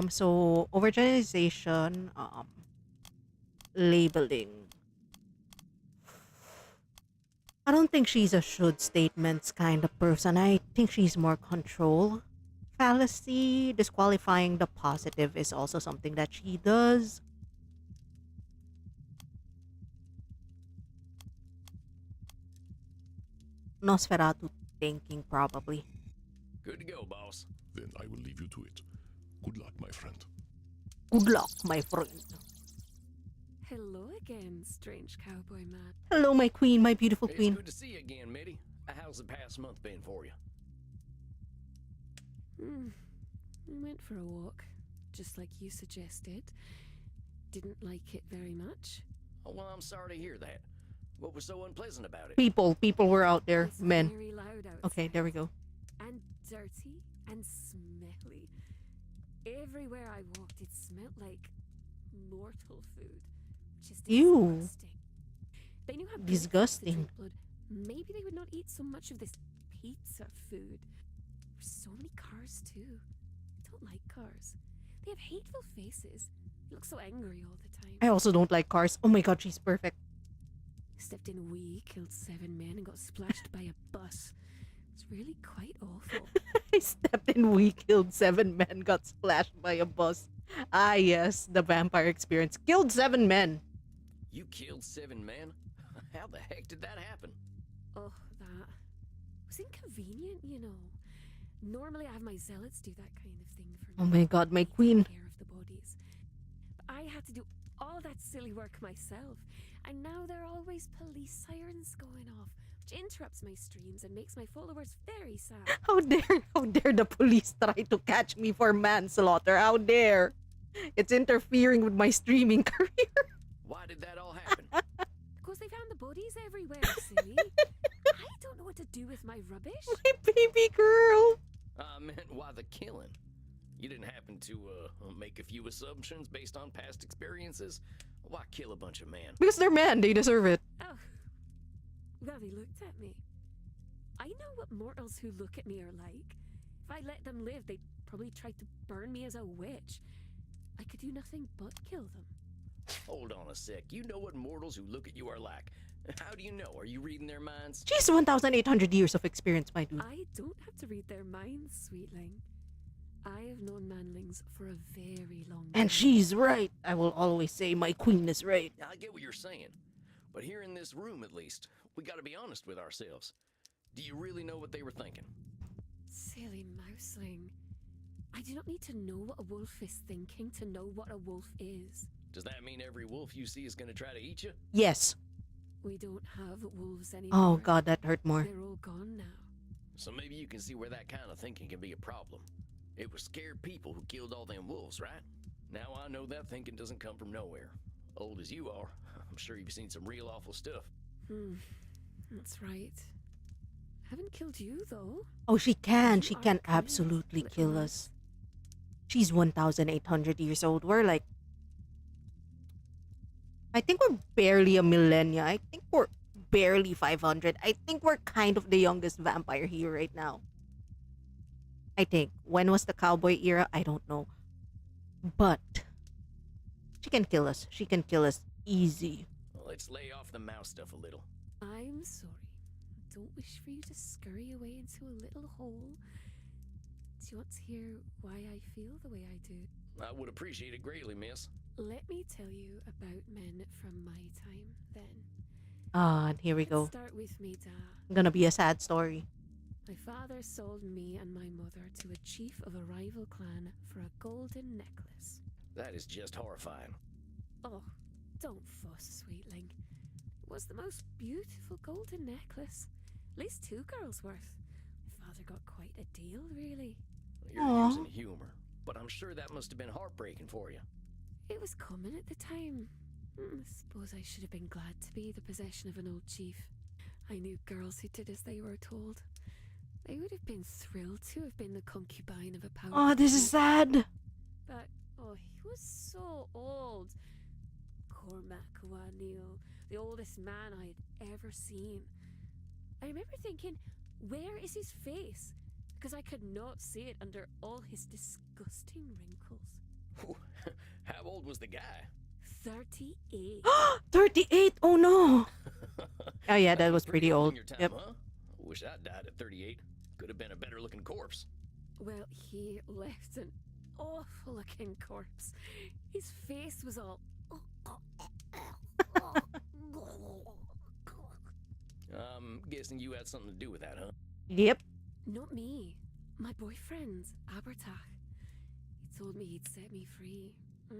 S1: So overgeneralization, labeling. I don't think she's a should statements kind of person. I think she's more control. Fallacy, disqualifying the positive is also something that she does. Nosferatu thinking, probably.
S2: Good to go, boss.
S3: Then I will leave you to it. Good luck, my friend.
S1: Good luck, my friend.
S11: Hello again, strange cowboy man.
S1: Hello, my queen, my beautiful queen.
S2: It's good to see you again, Mitty. How's the past month been for you?
S11: I went for a walk, just like you suggested. Didn't like it very much.
S2: Oh, well, I'm sorry to hear that. What was so unpleasant about it?
S1: People were out there,
S11: It's
S1: men.
S11: very loud outside.
S1: Okay, there we go.
S11: And dirty and smelly. Everywhere I walked, it smelled like mortal food. Just
S1: Ew.
S11: disgusting. They knew how good it was to
S1: Disgusting.
S11: drink blood. Maybe they would not eat so much of this pizza food. There's so many cars too. I don't like cars. They have hateful faces. They look so angry all the time.
S1: I also don't like cars. Oh my god, she's perfect.
S11: Stepped in wee, killed 7 men, and got splashed by a bus. It's really quite awful.
S1: I stepped in, we killed 7 men, got splashed by a bus. Ah, yes, the vampire experience. Killed 7 men.
S2: You killed 7 men? How the heck did that happen?
S11: Oh, that was inconvenient, you know. Normally, I have my zealots do that kind of thing for me.
S1: Oh my god, my
S11: They take
S1: queen.
S11: care of the bodies. But I had to do all that silly work myself, and now there are always police sirens going off, which interrupts my streams and makes my followers very sad.
S1: How dare the police try to catch me for manslaughter? How dare? It's interfering with my streaming career.
S2: Why did that all happen?
S11: Because they found the bodies everywhere, silly. I don't know what to do with my rubbish.
S1: My baby girl.
S2: I meant why the killing? You didn't happen to make a few assumptions based on past experiences? Why kill a bunch of men?
S1: Because they're men, they deserve it.
S11: Oh, well, they looked at me. I know what mortals who look at me are like. If I let them live, they'd probably try to burn me as a witch. I could do nothing but kill them.
S2: Hold on a sec. You know what mortals who look at you are like. How do you know? Are you reading their minds?
S1: She's 1,800 years of experience, my dude.
S11: I don't have to read their minds, sweetling. I have known manlings for a very long time.
S1: And she's right. I will always say my queen is right.
S2: I get what you're saying. But here in this room, at least, we gotta be honest with ourselves. Do you really know what they were thinking?
S11: Silly mouseling. I do not need to know what a wolf is thinking to know what a wolf is.
S2: Does that mean every wolf you see is gonna try to eat you?
S1: Yes.
S11: We don't have wolves anymore.
S1: Oh god, that hurt more.
S11: They're all gone now.
S2: So maybe you can see where that kind of thinking can be a problem. It was scared people who killed all them wolves, right? Now I know that thinking doesn't come from nowhere. Old as you are, I'm sure you've seen some real awful stuff.
S11: That's right. Haven't killed you, though.
S1: Oh, she can.
S11: You
S1: She
S11: are
S1: can
S11: kind,
S1: absolutely
S11: little
S1: kill
S11: mouse.
S1: us. She's 1,800 years old. We're like... I think we're barely a millennia. I think we're barely 500. I think we're kind of the youngest vampire here right now. I think. When was the cowboy era? I don't know. But... she can kill us. She can kill us easy.
S2: Well, let's lay off the mouse stuff a little.
S11: I'm sorry. I don't wish for you to scurry away into a little hole. Do you want to hear why I feel the way I do?
S2: I would appreciate it greatly, miss.
S11: Let me tell you about men from my time, then.
S1: Ah, and here we
S11: Let's
S1: go.
S11: start with me, Da.
S1: Gonna be a sad story.
S11: My father sold me and my mother to a chief of a rival clan for a golden necklace.
S2: That is just horrifying.
S11: Oh, don't fuss, sweetling. It was the most beautiful golden necklace. At least 2 girls' worth. My father got quite a deal, really.
S2: You're
S1: Aw.
S2: using humor, but I'm sure that must have been heartbreaking for you.
S11: It was common at the time. I suppose I should have been glad to be the possession of an old chief. I knew girls who did as they were told. I would have been thrilled to have been the concubine of a powerful
S1: Oh, this is
S11: chief,
S1: sad.
S11: but he was so old. Cormac O'Neill, the oldest man I had ever seen. I remember thinking, where is his face? Because I could not see it under all his disgusting wrinkles.
S2: How old was the guy?
S11: 38.
S1: 38. Oh no. Oh yeah, that
S2: That's
S1: was pretty
S2: young
S1: old.
S2: in your time,
S1: Yep.
S2: huh? Wish I died at 38. Could have been a better looking corpse.
S11: Well, he left an awful looking corpse. His face was all.
S2: I'm guessing you had something to do with that, huh?
S1: Yep.
S11: Not me. My boyfriend, Abertach. He told me he'd set me free. I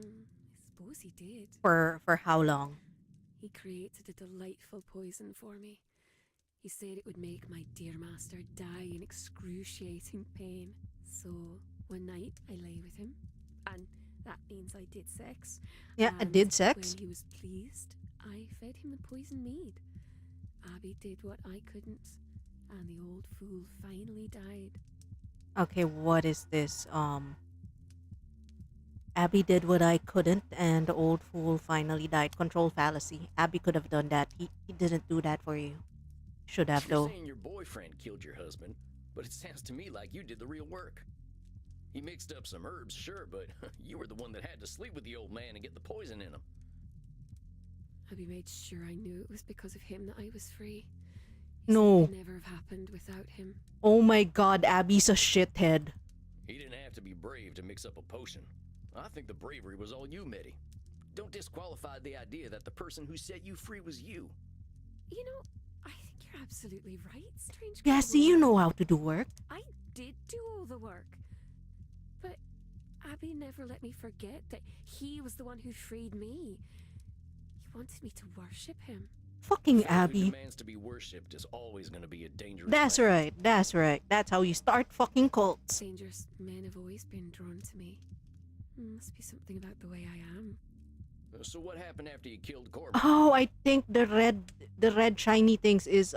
S11: suppose he did.
S1: For how long?
S11: He created a delightful poison for me. He said it would make my dear master die in excruciating pain. So, one night I lay with him, and that means I did sex.
S1: Yeah, I
S11: And
S1: did sex.
S11: When he was pleased, I fed him the poison mead. Abby did what I couldn't, and the old fool finally died.
S1: Okay, what is this? Abby did what I couldn't, and the old fool finally died. Control fallacy. Abby could have done that. He didn't do that for you. Should have,
S2: You're
S1: though.
S2: saying your boyfriend killed your husband, but it sounds to me like you did the real work. He mixed up some herbs, sure, but you were the one that had to sleep with the old man and get the poison in him.
S11: Abby made sure I knew it was because of him that I was free.
S1: No.
S11: It would never have happened without him.
S1: Oh my god, Abby's a shithead.
S2: He didn't have to be brave to mix up a potion. I think the bravery was all you, Mitty. Don't disqualify the idea that the person who set you free was you.
S11: You know, I think you're absolutely right, strange.
S1: Gassy, you know how to do work.
S11: I did do all the work. But Abby never let me forget that he was the one who freed me. He wanted me to worship him.
S1: Fucking
S2: Someone who
S1: Abby.
S2: demands to be worshipped is always going to be a dangerous
S1: That's
S2: man.
S1: right. That's right. That's how you start fucking cults.
S11: Dangerous men have always been drawn to me. Must be something about the way I am.
S2: So what happened after you killed Corbin?
S1: Oh, I think the red shiny things is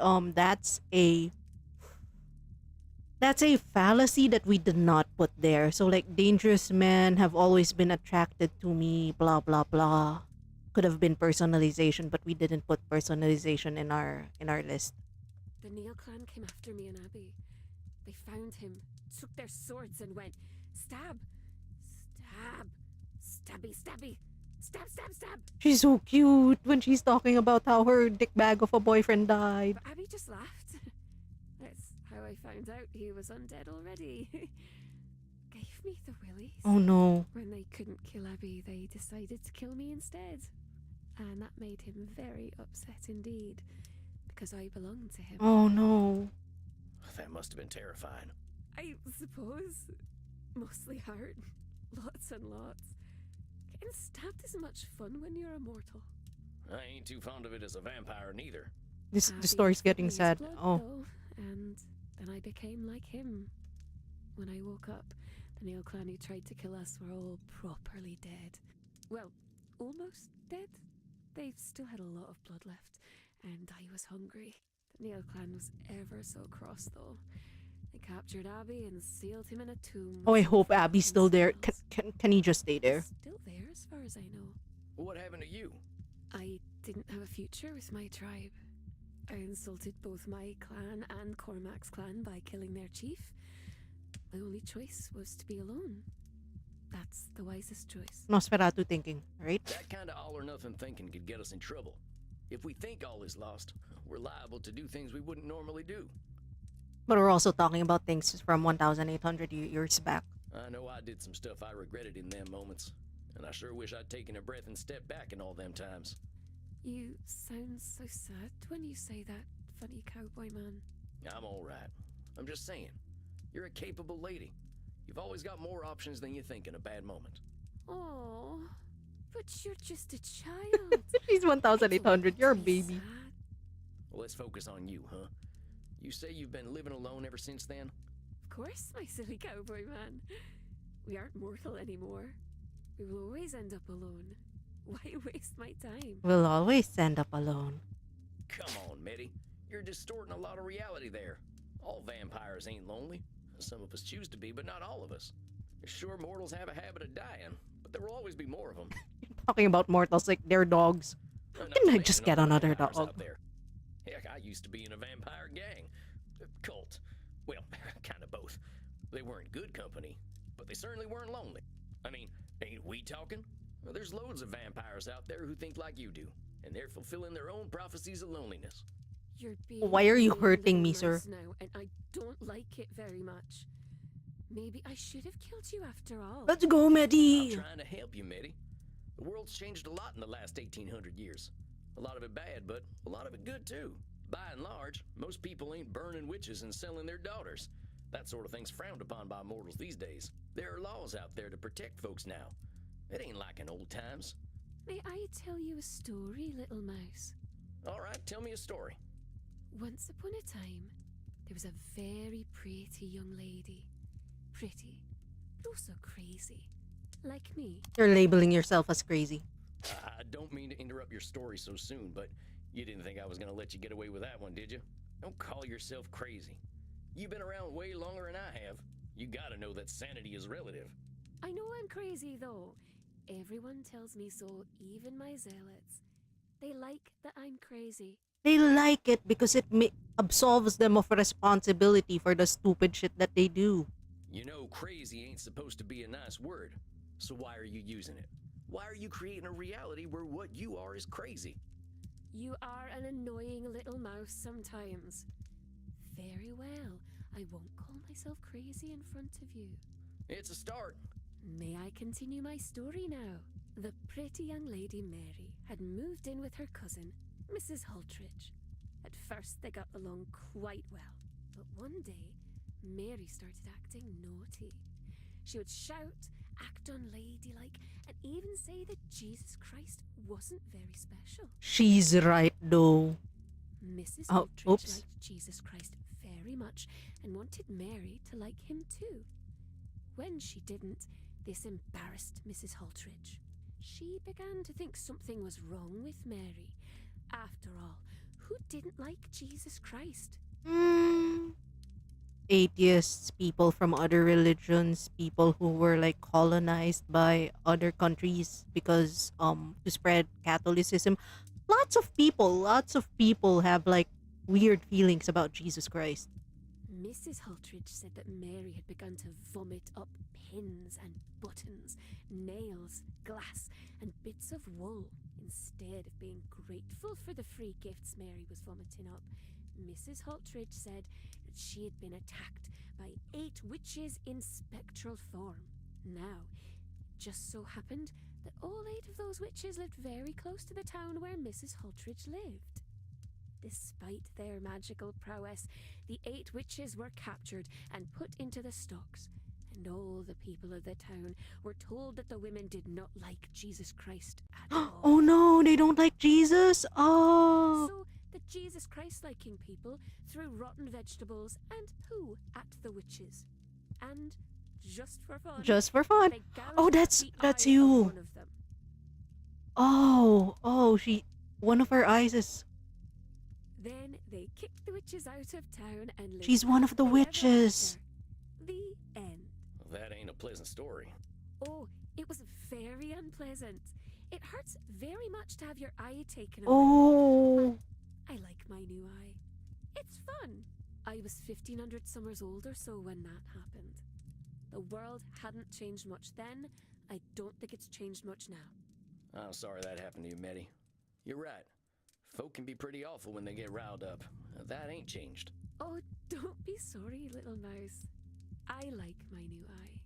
S1: that's a fallacy that we did not put there. So like dangerous men have always been attracted to me, blah blah blah. Could have been personalization, but we didn't put personalization in our list.
S11: The Neil clan came after me and Abby. They found him, took their swords and went, stab, stab, stabby, stabby, stab, stab, stab.
S1: She's so cute when she's talking about how her dick bag of a boyfriend died.
S11: But Abby just laughed. That's how I found out he was undead already. Gave me the willies.
S1: Oh no.
S11: When they couldn't kill Abby, they decided to kill me instead. And that made him very upset indeed, because I belonged to him.
S1: Oh no.
S2: That must have been terrifying.
S11: I suppose. Mostly hurt. Lots and lots. Getting stabbed is much fun when you're immortal.
S2: I ain't too fond of it as a vampire neither.
S1: The
S11: Abby
S1: story's getting
S11: needs
S1: sad.
S11: blood,
S1: Oh.
S11: though, and then I became like him. When I woke up, the Neil clan who tried to kill us were all properly dead. Well, almost dead. They still had a lot of blood left, and I was hungry. The Neil clan was ever so cross, though. They captured Abby and sealed him in a tomb.
S1: Oh, I
S11: with
S1: hope
S11: some
S1: Abby's still there.
S11: spells.
S1: Can he just stay there?
S11: He's still there, as far as I know.
S2: What happened to you?
S11: I didn't have a future with my tribe. I insulted both my clan and Cormac's clan by killing their chief. My only choice was to be alone. That's the wisest choice.
S1: Nosferatu thinking, right?
S2: That kind of all-or-nothing thinking could get us in trouble. If we think all is lost, we're liable to do things we wouldn't normally do.
S1: But we're also talking about things from 1,800 years back.
S2: I know I did some stuff I regretted in them moments, and I sure wish I'd taken a breath and stepped back in all them times.
S11: You sound so sad when you say that, funny cowboy man.
S2: I'm all right. I'm just saying, you're a capable lady. You've always got more options than you think in a bad moment.
S11: Oh, but you're just a child.
S1: She's 1,800. You're a
S11: Don't be
S1: baby.
S11: sad.
S2: Well, let's focus on you, huh? You say you've been living alone ever since then?
S11: Of course, my silly cowboy man. We aren't mortal anymore. We will always end up alone. Why waste my time?
S1: We'll always end up alone.
S2: Come on, Mitty. You're distorting a lot of reality there. All vampires ain't lonely. Some of us choose to be, but not all of us. Sure, mortals have a habit of dying, but there will always be more of them.
S1: Talking about mortals like they're dogs. Didn't I just get another dog?
S2: Out there. Heck, I used to be in a vampire gang. Cult. Well, kind of both. They weren't good company, but they certainly weren't lonely. I mean, ain't we talking? Well, there's loads of vampires out there who think like you do, and they're fulfilling their own prophecies of loneliness.
S11: You're being
S1: Why are you
S11: really
S1: hurting me, sir?
S11: nice now, and I don't like it very much. Maybe I should have killed you after all.
S1: Let's go, Medi.
S2: I'm trying to help you, Medi. The world's changed a lot in the last 1800 years. A lot of it bad, but a lot of it good too. By and large, most people ain't burning witches and selling their daughters. That sort of thing's frowned upon by mortals these days. There are laws out there to protect folks now. It ain't like in old times.
S11: May I tell you a story, little mouse?
S2: All right, tell me a story.
S11: Once upon a time, there was a very pretty young lady. Pretty, but also crazy. Like me.
S1: You're labeling yourself as crazy.
S2: I don't mean to interrupt your story so soon, but you didn't think I was going to let you get away with that one, did you? Don't call yourself crazy. You've been around way longer than I have. You gotta know that sanity is relative.
S11: I know I'm crazy, though. Everyone tells me so, even my zealots. They like that I'm crazy.
S1: They like it because it absolves them of responsibility for the stupid shit that they do.
S2: You know, crazy ain't supposed to be a nice word. So why are you using it? Why are you creating a reality where what you are is crazy?
S11: You are an annoying little mouse sometimes. Very well. I won't call myself crazy in front of you.
S2: It's a start.
S11: May I continue my story now? The pretty young lady Mary had moved in with her cousin, Mrs. Hultridge. At first they got along quite well, but one day Mary started acting naughty. She would shout, act unladylike, and even say that Jesus Christ wasn't very special.
S1: She's right, though.
S11: Mrs. Hultridge liked Jesus Christ very much and wanted Mary to like him too. When she didn't, this embarrassed Mrs. Hultridge. She began to think something was wrong with Mary. After all, who didn't like Jesus Christ?
S1: Atheists, people from other religions, people who were like colonized by other countries because to spread Catholicism. Lots of people have like weird feelings about Jesus Christ.
S11: Mrs. Hultridge said that Mary had begun to vomit up pins and buttons, nails, glass, and bits of wool. Instead of being grateful for the free gifts Mary was vomiting up, Mrs. Hultridge said that she had been attacked by 8 witches in spectral form. Now, it just so happened that all 8 of those witches lived very close to the town where Mrs. Hultridge lived. Despite their magical prowess, the 8 witches were captured and put into the stocks, and all the people of the town were told that the women did not like Jesus Christ at all.
S1: Oh no, they don't like Jesus? Oh.
S11: So the Jesus Christ-liking people threw rotten vegetables and poo at the witches. And just for fun, they gouged
S1: Oh,
S11: out
S1: that's
S11: the eye of
S1: you.
S11: one of them.
S1: Oh, one of her eyes is...
S11: Then they kicked the witches out of town and lived
S1: She's one of the
S11: happily ever
S1: witches.
S11: after. The end.
S2: Well, that ain't a pleasant story.
S11: Oh, it was very unpleasant. It hurts very much to have your eye taken away.
S1: Oh.
S11: I like my new eye. It's fun. I was 1,500 summers old or so when that happened. The world hadn't changed much then. I don't think it's changed much now.
S2: I'm sorry that happened to you, Medi. You're right. Folk can be pretty awful when they get riled up. That ain't changed.
S11: Oh, don't be sorry, little mouse. I like my new eye.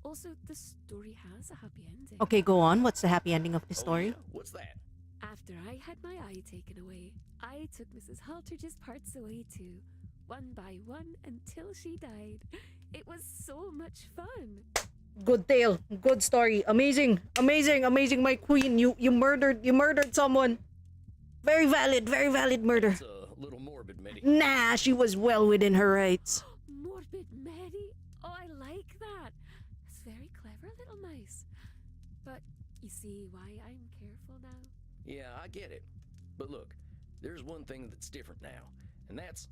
S11: Also, the story has a happy ending.
S1: Okay, go on. What's the happy ending of the story?
S2: Yeah. What's that?
S11: After I had my eye taken away, I took Mrs. Hultridge's parts away too, one by one until she died. It was so much fun.
S1: Good tale. Good story. Amazing. My queen. You murdered someone. Very valid murder.
S2: It's a little morbid, Medi.
S1: Nah, she was well within her rights.
S11: Morbid Medi? Oh, I like that. That's very clever, little mouse. But you see why I'm careful now?
S2: Yeah, I get it. But look, there's one thing that's different now, and that's...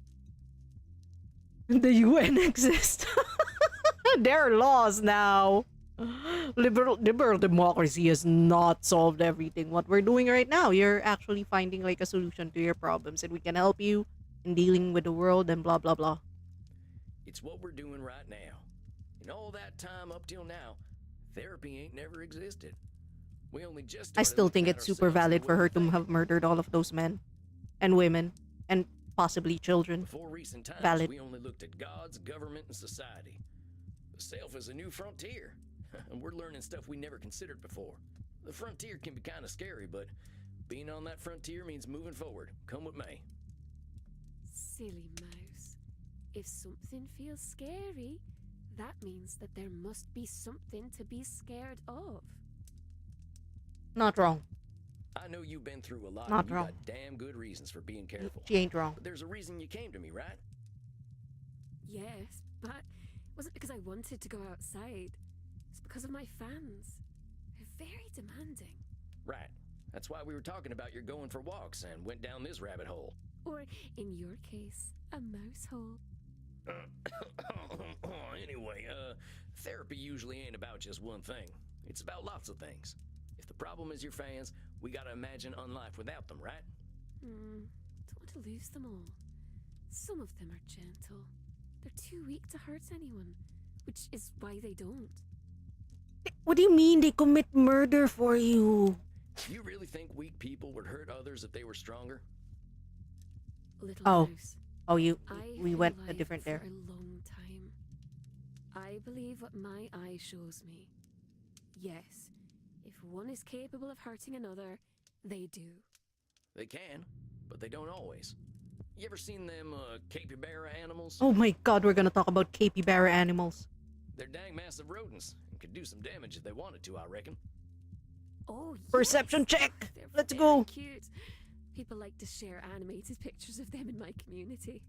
S1: The UN exists. There are laws now. Liberal democracy has not solved everything. What we're doing right now, you're actually finding like a solution to your problems, and we can help you in dealing with the world and blah blah blah.
S2: It's what we're doing right now. In all that time up till now, therapy ain't never existed. We only just
S1: I
S2: started
S1: still think
S2: looking at
S1: it's super
S2: ourselves the
S1: valid
S2: way
S1: for her
S2: we
S1: to
S2: think.
S1: have murdered all of those men and women and possibly children.
S2: Before recent times,
S1: Valid.
S2: we only looked at gods, government, and society. The self is a new frontier, and we're learning stuff we never considered before. The frontier can be kind of scary, but being on that frontier means moving forward. Come with me.
S11: Silly mouse. If something feels scary, that means that there must be something to be scared of.
S1: Not wrong.
S2: I know you've been through a lot,
S1: Not
S2: and you
S1: wrong.
S2: got damn good reasons for being careful.
S1: She ain't wrong.
S2: But there's a reason you came to me, right?
S11: Yes, but it wasn't because I wanted to go outside. It's because of my fans. They're very demanding.
S2: Right. That's why we were talking about your going for walks and went down this rabbit hole.
S11: Or, in your case, a mouse hole.
S2: Anyway, therapy usually ain't about just one thing. It's about lots of things. If the problem is your fans, we gotta imagine life without them, right?
S11: Don't want to lose them all. Some of them are gentle. They're too weak to hurt anyone, which is why they don't.
S1: What do you mean they commit murder for you?
S2: You really think weak people would hurt others if they were stronger?
S11: Little
S1: Oh.
S11: mouse.
S1: Oh, we
S11: I've
S1: went
S11: been
S1: a
S11: alive
S1: different
S11: for
S1: there.
S11: a long time. I believe what my eye shows me. Yes, if one is capable of hurting another, they do.
S2: They can, but they don't always. You ever seen them capybara animals?
S1: Oh my god, we're gonna talk about capybara animals.
S2: They're dang massive rodents and could do some damage if they wanted to, I reckon.
S11: Oh,
S1: Perception
S11: yes.
S1: check.
S11: They're
S1: Let's
S11: very
S1: go.
S11: Cute. People like to share animated pictures of them in my community.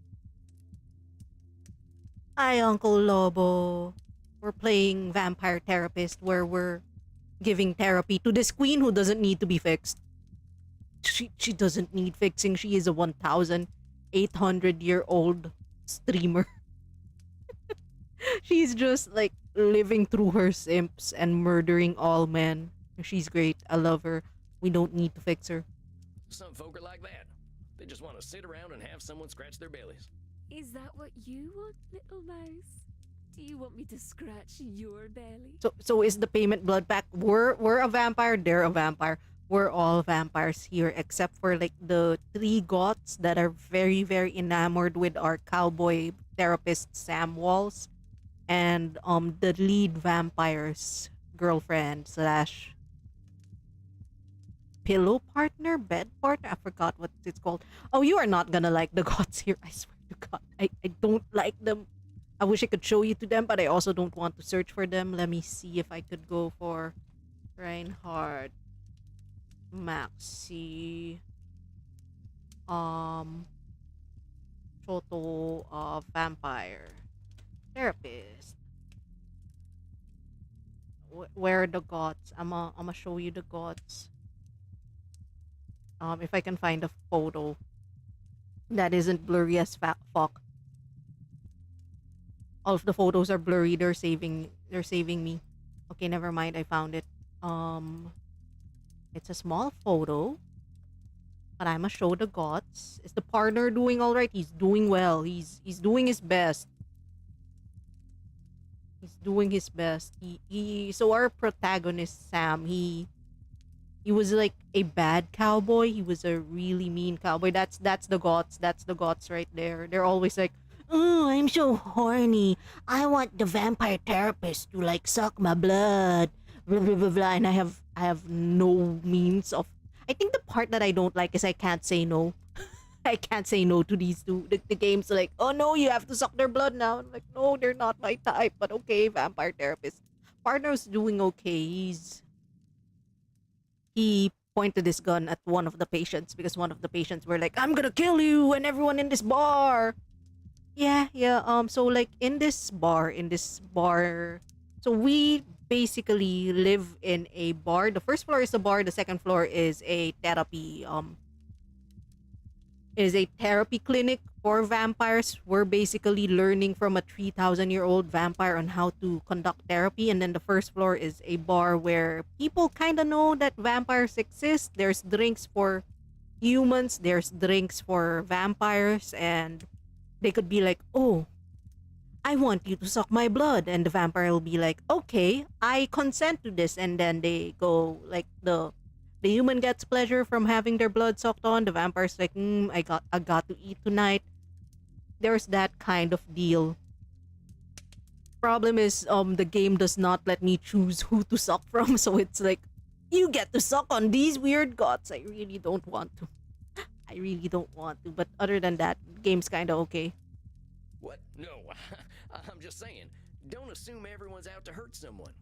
S1: Hi, Uncle Lobo. We're playing Vampire Therapist, where we're giving therapy to this queen who doesn't need to be fixed. She doesn't need fixing. She is a 1,800-year-old streamer. She's just like living through her simps and murdering all men. She's great. I love her. We don't need to fix her.
S2: Some folk are like that. They just want to sit around and have someone scratch their bellies.
S11: Is that what you want, little mouse? Do you want me to scratch your belly?
S1: So is the payment blood pack? We're a vampire. They're a vampire. We're all vampires here, except for like the three goths that are very very enamored with our cowboy therapist Sam Walls, and the lead vampire's girlfriend slash pillow partner, bed partner. I forgot what it's called. Oh, you are not gonna like the goths here. I swear to God, I don't like them. I wish I could show you to them, but I also don't want to search for them. Let me see if I could go for Reinhardt, Maxi, Choto, vampire, therapist. Where are the gods? I'ma show you the gods. If I can find a photo that isn't blurry as fuck. All of the photos are blurry. They're saving me. Okay, never mind. I found it. It's a small photo, but I'ma show the gods. Is the partner doing all right? He's doing well. He's doing his best. He's doing his best. So our protagonist Sam, he was like a bad cowboy. He was a really mean cowboy. That's the gods. That's the gods right there. They're always like, "Oh, I'm so horny. I want the vampire therapist to like suck my blood." Blah blah blah blah. And I have no means of. I think the part that I don't like is I can't say no. I can't say no to these two. The game's like, "Oh no, you have to suck their blood now." I'm like, "No, they're not my type." But okay, vampire therapist. Partner's doing okay. He pointed his gun at one of the patients because one of the patients were like, "I'm gonna kill you and everyone in this bar." Yeah. So like in this bar, so we basically live in a bar. The first floor is a bar. The second floor is a therapy clinic for vampires. We're basically learning from a 3,000-year-old vampire on how to conduct therapy. And then the first floor is a bar where people kind of know that vampires exist. There's drinks for humans, there's drinks for vampires, and they could be like, oh, I want you to suck my blood. And the vampire will be like, okay, I consent to this. And then they go, like, the human gets pleasure from having their blood sucked on. The vampire's like, I got to eat tonight. There's that kind of deal. Problem is, the game does not let me choose who to suck from. So it's like, you get to suck on these weird guts. I really don't want to. I really don't want to. But other than that, game's kind of okay.
S2: What? No, I'm just saying. Don't assume everyone's out to hurt someone.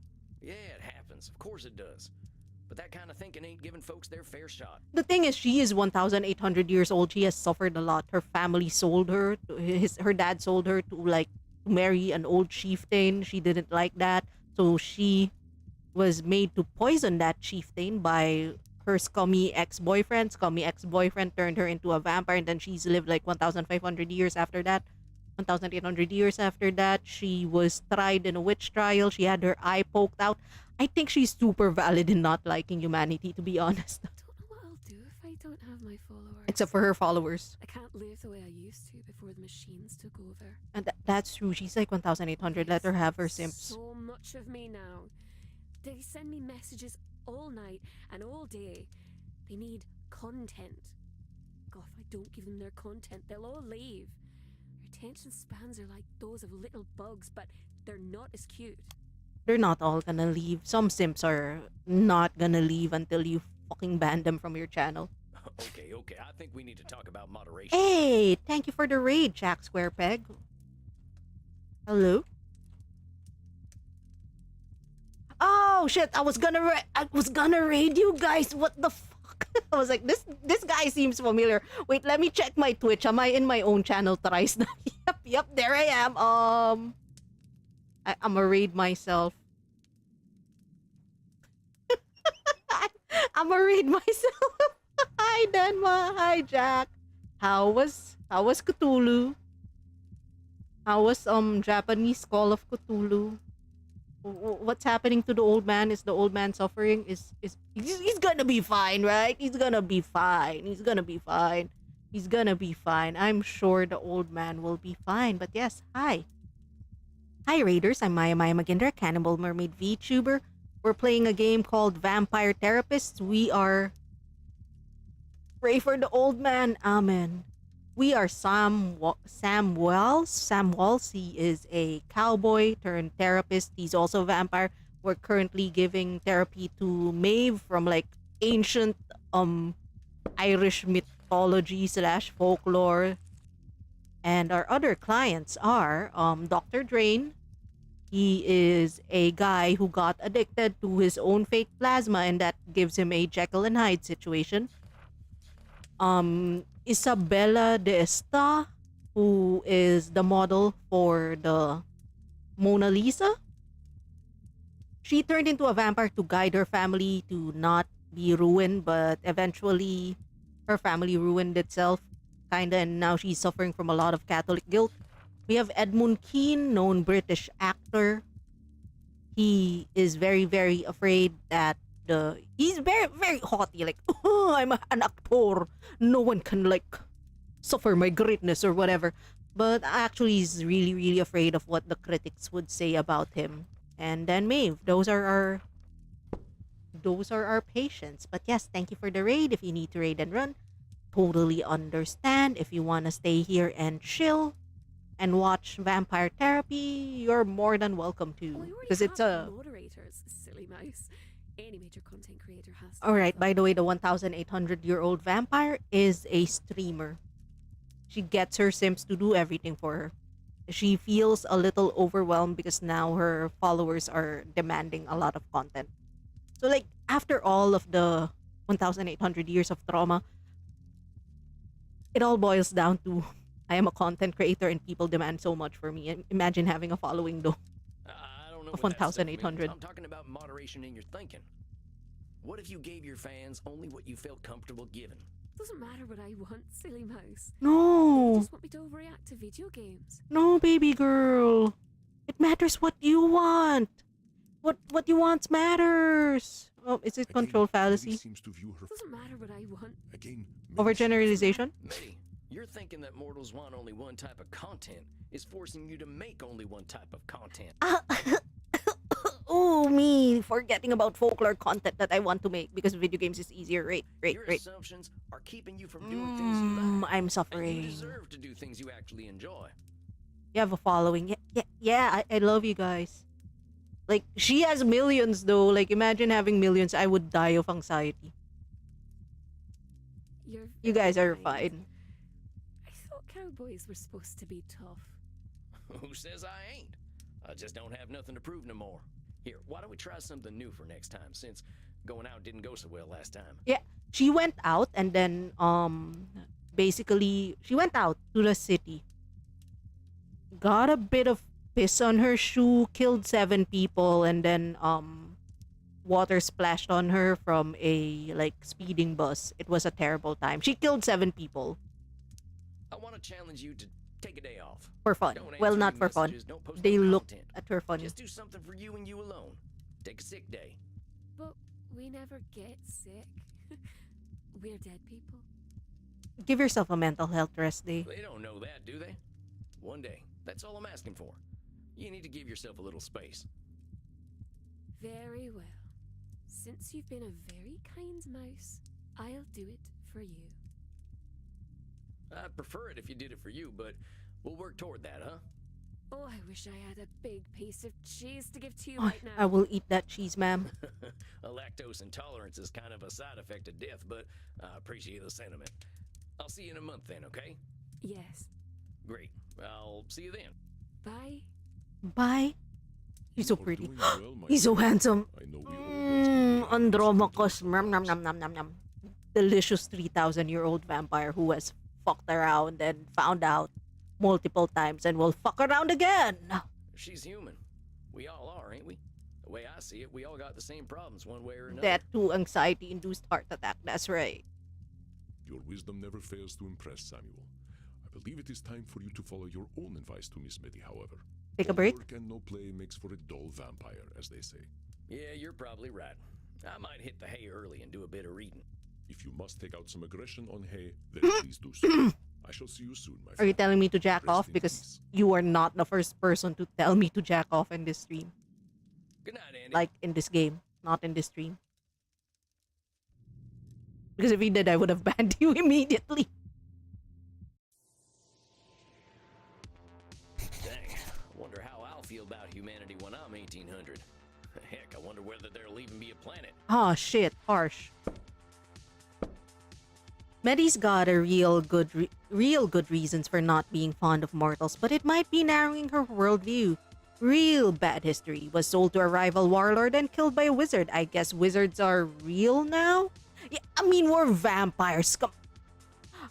S2: Yeah, it happens. Of course it does. But that kind of thinking ain't giving folks their fair shot.
S1: The thing is, she is 1,800 years old. She has suffered a lot. Her family sold her. Her dad sold her to, like, marry an old chieftain. She didn't like that. So she was made to poison that chieftain by her scummy ex-boyfriend. Scummy ex-boyfriend turned her into a vampire, and then she's lived like 1,500 years after that. 1,800 years after that, she was tried in a witch trial. She had her eye poked out. I think she's super valid in not liking humanity, to be honest.
S11: I don't know what I'll do if I don't have my followers.
S1: Except for her followers.
S11: I can't live the way I used to before the machines took over.
S1: And that's true. She's like 1,800. Let her have her simps.
S11: So much of me now. They send me messages all night and all day. They need content. God, if I don't give them their content, they'll all leave. Their attention spans are like those of little bugs, but they're not as cute.
S1: They're not all gonna leave. Some simps are not gonna leave until you fucking ban them from your channel.
S2: Okay. I think we need to talk about moderation.
S1: Hey, thank you for the raid, Jack Squarepeg. Hello? Oh shit! I was gonna raid you guys. What the fuck? I was like, this guy seems familiar. Wait, let me check my Twitch. Am I in my own channel thrice now? Yep. There I am. I'm gonna raid myself. I'm gonna raid myself. Hi Denma. Hi Jack. How was Cthulhu? How was Japanese Call of Cthulhu? What's happening to the old man? Is the old man suffering? He's gonna be fine, right? He's gonna be fine. I'm sure the old man will be fine. But yes, hi Raiders, I'm Maya Maginder, Cannibal Mermaid VTuber. We're playing a game called Vampire Therapists. We are... Pray for the old man, amen. We are Sam Wells. Sam Wells, he is a cowboy turned therapist. He's also a vampire. We're currently giving therapy to Maeve from like ancient Irish mythology / folklore. And our other clients are Dr. Drain. He is a guy who got addicted to his own fake plasma, and that gives him a Jekyll and Hyde situation. Isabella de Esta, who is the model for the Mona Lisa. She turned into a vampire to guide her family to not be ruined, but eventually her family ruined itself, kinda, and now she's suffering from a lot of Catholic guilt. We have Edmund Keane, known British actor. He is very, very afraid that he's very, very haughty, like, oh, I'm an actor. No one can, like, suffer my greatness or whatever. But actually, he's really, really afraid of what the critics would say about him. And then Maeve, those are our patients. But yes, thank you for the raid. If you need to raid and run, totally understand. If you want to stay here and chill and watch Vampire Therapy, you're more than welcome to. Because it's a...
S11: moderators, silly mouse. Any major content creator has to.
S1: Alright, by the way, the 1,800-year-old vampire is a streamer. She gets her Sims to do everything for her. She feels a little overwhelmed because now her followers are demanding a lot of content. So, like, after all of the 1,800 years of trauma, it all boils down to I am a content creator and people demand so much for me. And imagine having a following, though.
S2: I don't know
S1: Of
S2: what that stuff
S1: 1,800.
S2: means. I'm talking about moderation in your thinking. What if you gave your fans only what you felt comfortable giving?
S11: Doesn't matter what I want, silly mouse. You
S1: No.
S11: just want me to overreact to video games.
S1: No, baby girl. It matters what you want. What you want matters. Oh, is it control fallacy?
S3: Seems to view her
S11: Doesn't matter what I want.
S3: again.
S1: Overgeneralization?
S2: Mitty, you're thinking that mortals want only one type of content is forcing you to make only one type of content.
S1: Oh, me forgetting about folklore content that I want to make because video games is easier. Right.
S2: Your assumptions are keeping you from doing things you like.
S1: I'm
S2: And you
S1: suffering.
S2: deserve to do things you actually enjoy.
S1: You have a following. Yeah. I love you guys. Like, she has millions though. Like, imagine having millions. I would die of anxiety. You guys are fine.
S11: I thought cowboys were supposed to be tough.
S2: Who says I ain't? I just don't have nothing to prove no more. Here, why don't we try something new for next time, since going out didn't go so well last time.
S1: Yeah, she went out and then basically she went out to the city. Got a bit of piss on her shoe, killed 7 people, and then water splashed on her from a like speeding bus. It was a terrible time. She killed 7 people.
S2: I want to challenge you to take a day off.
S1: For fun.
S2: Don't
S1: Well,
S2: answer
S1: not
S2: any
S1: for fun.
S2: messages, don't post
S1: They
S2: no
S1: looked
S2: content.
S1: at her funny.
S2: Just do something for you and you alone. Take a sick day.
S11: But we never get sick. We're dead people.
S1: Give yourself a mental health rest day.
S2: They don't know that, do they? One day. That's all I'm asking for. You need to give yourself a little space.
S11: Very well. Since you've been a very kind mouse, I'll do it for you.
S2: I'd prefer it if you did it for you, but we'll work toward that, huh?
S11: Oh, I wish I had a big piece of cheese to give to you
S1: Oh,
S11: right now.
S1: I will eat that cheese, ma'am.
S2: A lactose intolerance is kind of a side effect of death, but I appreciate the sentiment. I'll see you in a month then, okay?
S11: Yes.
S2: Great. I'll see you then.
S11: Bye.
S1: Bye. He's so
S3: You are
S1: pretty.
S3: doing well, my
S1: He's so
S3: friend.
S1: handsome.
S3: I know we all want to
S1: Andromachus. Nom nom nom nom nom nom. Delicious 3,000-year-old vampire who has fucked around and found out multiple times and will fuck around again.
S2: She's human. We all are, ain't we? The way I see it, we all got the same problems one way or another.
S1: That too, anxiety-induced heart attack. That's right.
S3: Your wisdom never fails to impress, Samuel. I believe it is time for you to follow your own advice to Miss Mitty, however.
S1: Take a
S3: All
S1: break?
S3: work and no play makes for a dull vampire, as they say.
S2: Yeah, you're probably right. I might hit the hay early and do a bit of reading.
S3: If you must take out some aggression on hay, then please do so. I shall see you soon, my friend.
S1: Are you telling me to jack
S3: Rest
S1: off?
S3: in
S1: Because
S3: peace.
S1: you are not the first person to tell me to jack off in this stream.
S2: Good night, Andy.
S1: Like, in this game, not in this stream. Because if he did, I would have banned you immediately.
S2: Dang. Wonder how I'll feel about humanity when I'm 1800. Heck, I wonder whether there'll even be a planet.
S1: Oh shit, harsh. Meddy's got a real good reasons for not being fond of mortals, but it might be narrowing her worldview. Real bad history. Was sold to a rival warlord and killed by a wizard. I guess wizards are real now? Yeah, I mean, we're vampires.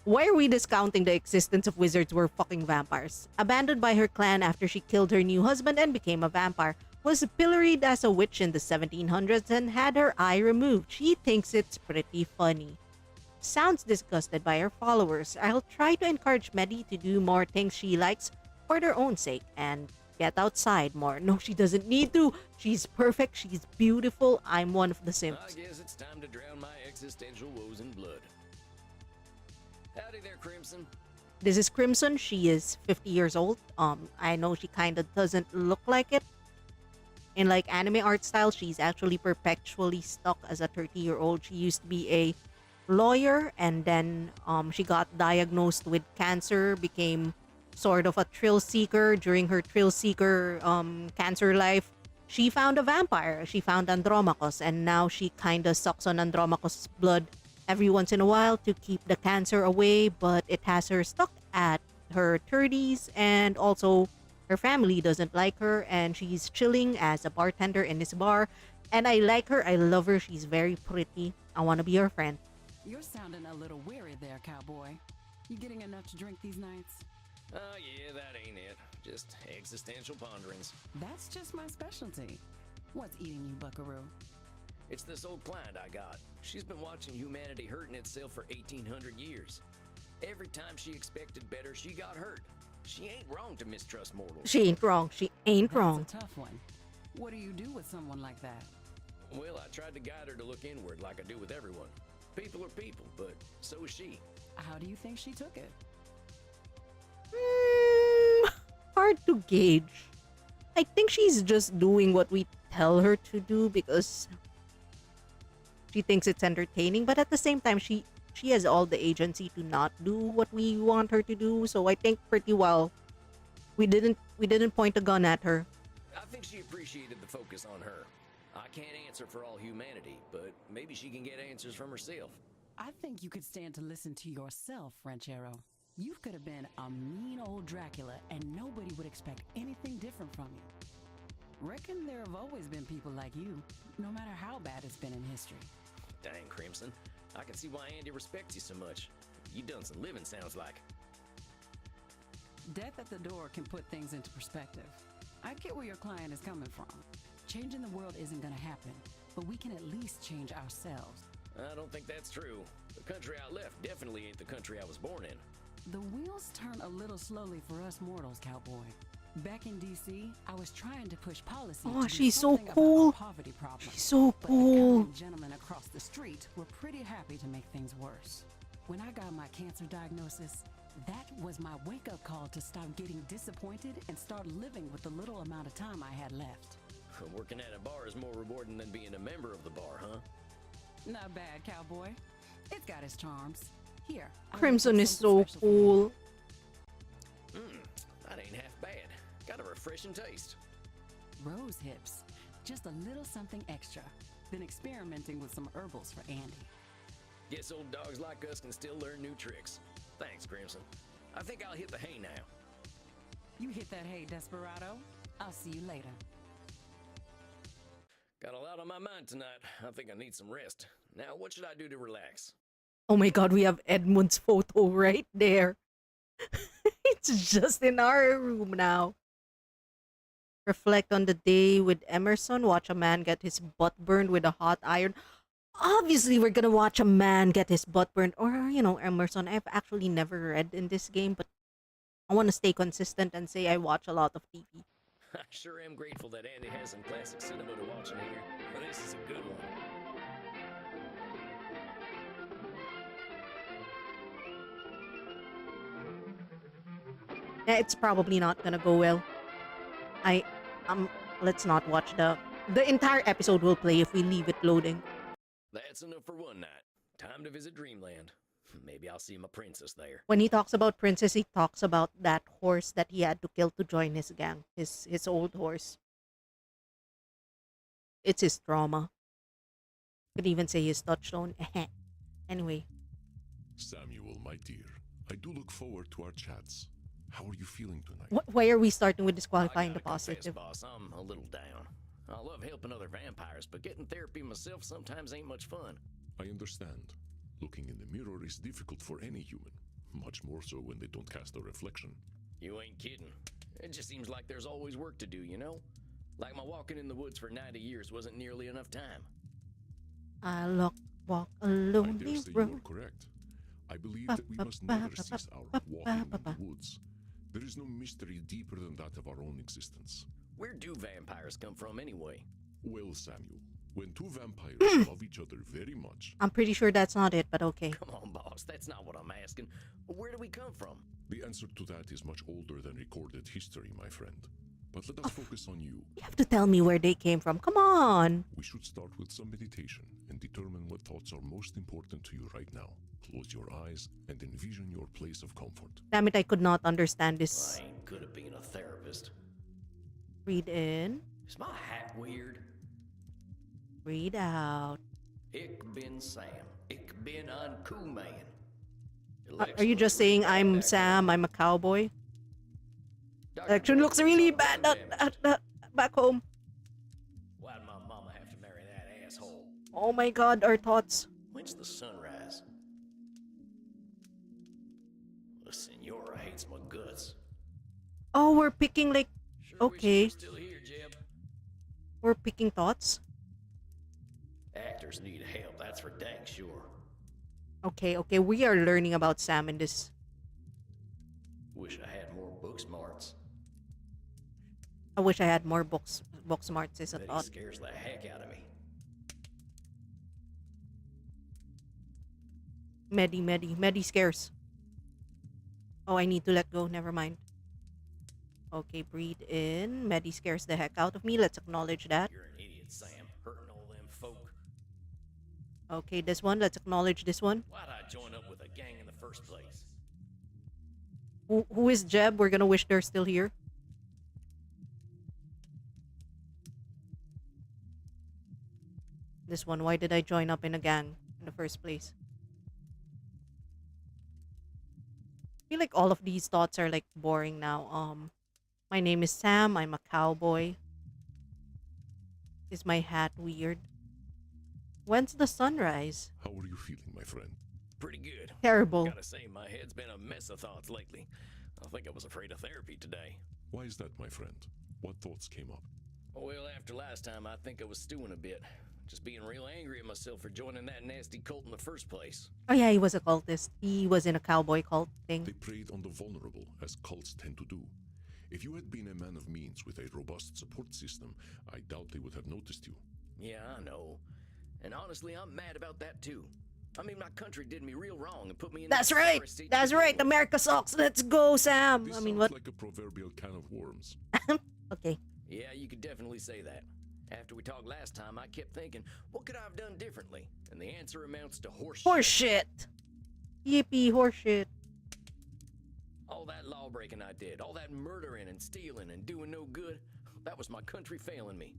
S1: Why are we discounting the existence of wizards? We're fucking vampires. Abandoned by her clan after she killed her new husband and became a vampire. Was pilloried as a witch in the 1700s and had her eye removed. She thinks it's pretty funny. Sounds disgusted by her followers. I'll try to encourage Meddy to do more things she likes for their own sake and get outside more. No, she doesn't need to. She's perfect. She's beautiful. I'm one of the
S2: I
S1: simps.
S2: guess it's time to drown my existential woes in blood. Howdy there, Crimson.
S1: This is Crimson. She is 50 years old. I know she kind of doesn't look like it. In like anime art style, she's actually perpetually stuck as a 30-year-old. She used to be a lawyer and then she got diagnosed with cancer, became sort of a thrill seeker. During her thrill seeker cancer life, she found a vampire. She found Andromachus, and now she kind of sucks on Andromachus' blood every once in a while to keep the cancer away, but it has her stuck at her 30s, and also her family doesn't like her, and she's chilling as a bartender in this bar. And I like her. I love her. She's very pretty. I want to be her friend.
S4: You're sounding a little weary there, cowboy. You getting enough to drink these nights?
S2: Oh, yeah, that ain't it. Just existential ponderings.
S4: That's just my specialty. What's eating you, buckaroo?
S2: It's this old client I got. She's been watching humanity hurting itself for 1,800 years. Every time she expected better, she got hurt. She ain't wrong to mistrust mortals.
S1: She ain't wrong. She ain't
S4: That's
S1: wrong.
S4: a tough one. What do you do with someone like that?
S2: Well, I tried to guide her to look inward like I do with everyone. People are people, but so is she.
S4: How do you think she took it?
S1: Hard to gauge. I think she's just doing what we tell her to do because she thinks it's entertaining, but at the same time she has all the agency to not do what we want her to do. So I think pretty well we didn't point a gun at her.
S2: I think she appreciated the focus on her. I can't answer for all humanity, but maybe she can get answers from herself.
S4: I think you could stand to listen to yourself, Ranchero. You could have been a mean old Dracula and nobody would expect anything different from you. Reckon there have always been people like you, no matter how bad it's been in history.
S2: Dang, Crimson. I can see why Andy respects you so much. You done some living, sounds like.
S4: Death at the door can put things into perspective. I get where your client is coming from. Changing the world isn't gonna happen, but we can at least change ourselves.
S2: I don't think that's true. The country I left definitely ain't the country I was born in.
S4: The wheels turn a little slowly for us mortals, cowboy. Back in D.C., I was trying to push policy
S1: Oh,
S4: to do
S1: she's so
S4: something about
S1: cool.
S4: our poverty problem.
S1: She's so
S4: But
S1: cool.
S4: the kind gentlemen across the street were pretty happy to make things worse. When I got my cancer diagnosis, that was my wake-up call to stop getting disappointed and start living with the little amount of time I had left.
S2: Working at a bar is more rewarding than being a member of the bar, huh?
S4: Not bad, cowboy. It's got its charms. Here, I will
S1: Crimson
S4: make
S1: is
S4: something
S1: so
S4: special for you.
S1: cool.
S2: That ain't half bad. Got a refreshing taste.
S4: Rose hips. Just a little something extra. Been experimenting with some herbals for Andy.
S2: Guess old dogs like us can still learn new tricks. Thanks, Crimson. I think I'll hit the hay now.
S4: You hit that hay, Desperado. I'll see you later.
S2: Got a lot on my mind tonight. I think I need some rest. Now, what should I do to relax?
S1: Oh my god, we have Edmund's photo right there. It's just in our room now. Reflect on the day with Emerson. Watch a man get his butt burned with a hot iron. Obviously, we're gonna watch a man get his butt burned. Or, Emerson. I've actually never read in this game, but I want to stay consistent and say I watch a lot of TV.
S2: I sure am grateful that Andy has some classic cinema to watch in here. But this is a good one.
S1: Yeah, it's probably not gonna go well. Let's not watch the entire episode will play if we leave it loading.
S2: That's enough for one night. Time to visit Dreamland. Maybe I'll see my princess there.
S1: When he talks about princess, he talks about that horse that he had to kill to join his gang. His old horse. It's his trauma. Could even say his touchstone. Anyway.
S3: Samuel, my dear, I do look forward to our chats. How are you feeling tonight?
S1: Why are we starting with
S2: I
S1: disqualifying
S2: gotta
S1: the positive?
S2: confess, boss, I'm a little down. I love helping other vampires, but getting therapy myself sometimes ain't much fun.
S3: I understand. Looking in the mirror is difficult for any human, much more so when they don't cast a reflection.
S2: You ain't kidding. It just seems like there's always work to do, you know? Like my walking in the woods for 90 years wasn't nearly enough time.
S1: I walk a
S3: I
S1: lonely
S3: dare say you
S1: road.
S3: are correct. I believe that we must never cease our walking in the woods. There is no mystery deeper than that of our own existence.
S2: Where do vampires come from anyway?
S3: Well, Samuel, when two vampires love each other very much,
S1: I'm pretty sure that's not it, but okay.
S2: Come on, boss, that's not what I'm asking. Where do we come from?
S3: the answer to that is much older than recorded history, my friend. But let us focus on you.
S1: You have to tell me where they came from. Come on.
S3: We should start with some meditation and determine what thoughts are most important to you right now. Close your eyes and envision your place of comfort.
S1: Damn it, I could not understand this.
S2: I ain't good at being a therapist.
S1: Breathe in.
S2: Is my hat weird?
S1: Breathe out.
S2: Ich bin Sam. Ich bin ein Kuhman.
S1: Are you just saying I'm Sam, I'm a cowboy? Election looks really bad back home.
S2: Why'd my mama have to marry that asshole?
S1: Oh my god, our thoughts.
S2: When's the sunrise? The Senora hates my guts.
S1: Oh, we're picking like...
S2: Sure wish you
S1: Okay.
S2: were still here, Jeb.
S1: We're picking thoughts.
S2: actors need help, that's for dang sure.
S1: Okay, okay, we are learning about Sam in this.
S2: Wish I had more book smarts.
S1: I wish I had more book smarts is a
S2: Bet he
S1: thought.
S2: scares the heck out of me.
S1: Medi scares. Oh, I need to let go. Never mind. Okay, breathe in. Medi scares the heck out of me. Let's acknowledge that.
S2: You're an idiot, Sam, hurting all them folk.
S1: Okay, this one. Let's acknowledge this one.
S2: Why'd I join up with a gang in the first place?
S1: Who is Jeb? We're gonna wish they're still here. This one. Why did I join up in a gang in the first place? I feel like all of these thoughts are like boring now. My name is Sam. I'm a cowboy. Is my hat weird? When's the sunrise?
S3: How are you feeling, my friend?
S2: Pretty good.
S1: Terrible.
S2: Gotta say, my head's been a mess of thoughts lately. I think I was afraid of therapy today.
S3: Why is that, my friend? What thoughts came up?
S2: Well, after last time, I think I was stewing a bit. Just being real angry at myself for joining that nasty cult in the first place.
S1: Oh yeah, he was a cultist. He was in a cowboy cult thing.
S3: They preyed on the vulnerable, as cults tend to do. If you had been a man of means with a robust support system, I doubt they would have noticed you.
S2: Yeah, I know. And honestly, I'm mad about that too. I mean, my country did me real wrong and put me in
S1: That's
S2: that
S1: right.
S2: sorry state
S1: That's
S2: to
S1: right.
S2: begin with.
S1: America sucks. Let's go, Sam.
S3: This
S1: I mean,
S3: sounds
S1: what?
S3: like a proverbial can of worms.
S1: Okay.
S2: Yeah, you could definitely say that. After we talked last time, I kept thinking, what could I have done differently? And the answer amounts to horseshit.
S1: Horseshit. Yippee, horseshit.
S2: All that law breaking I did, all that murdering and stealing and doing no good, that was my country failing me.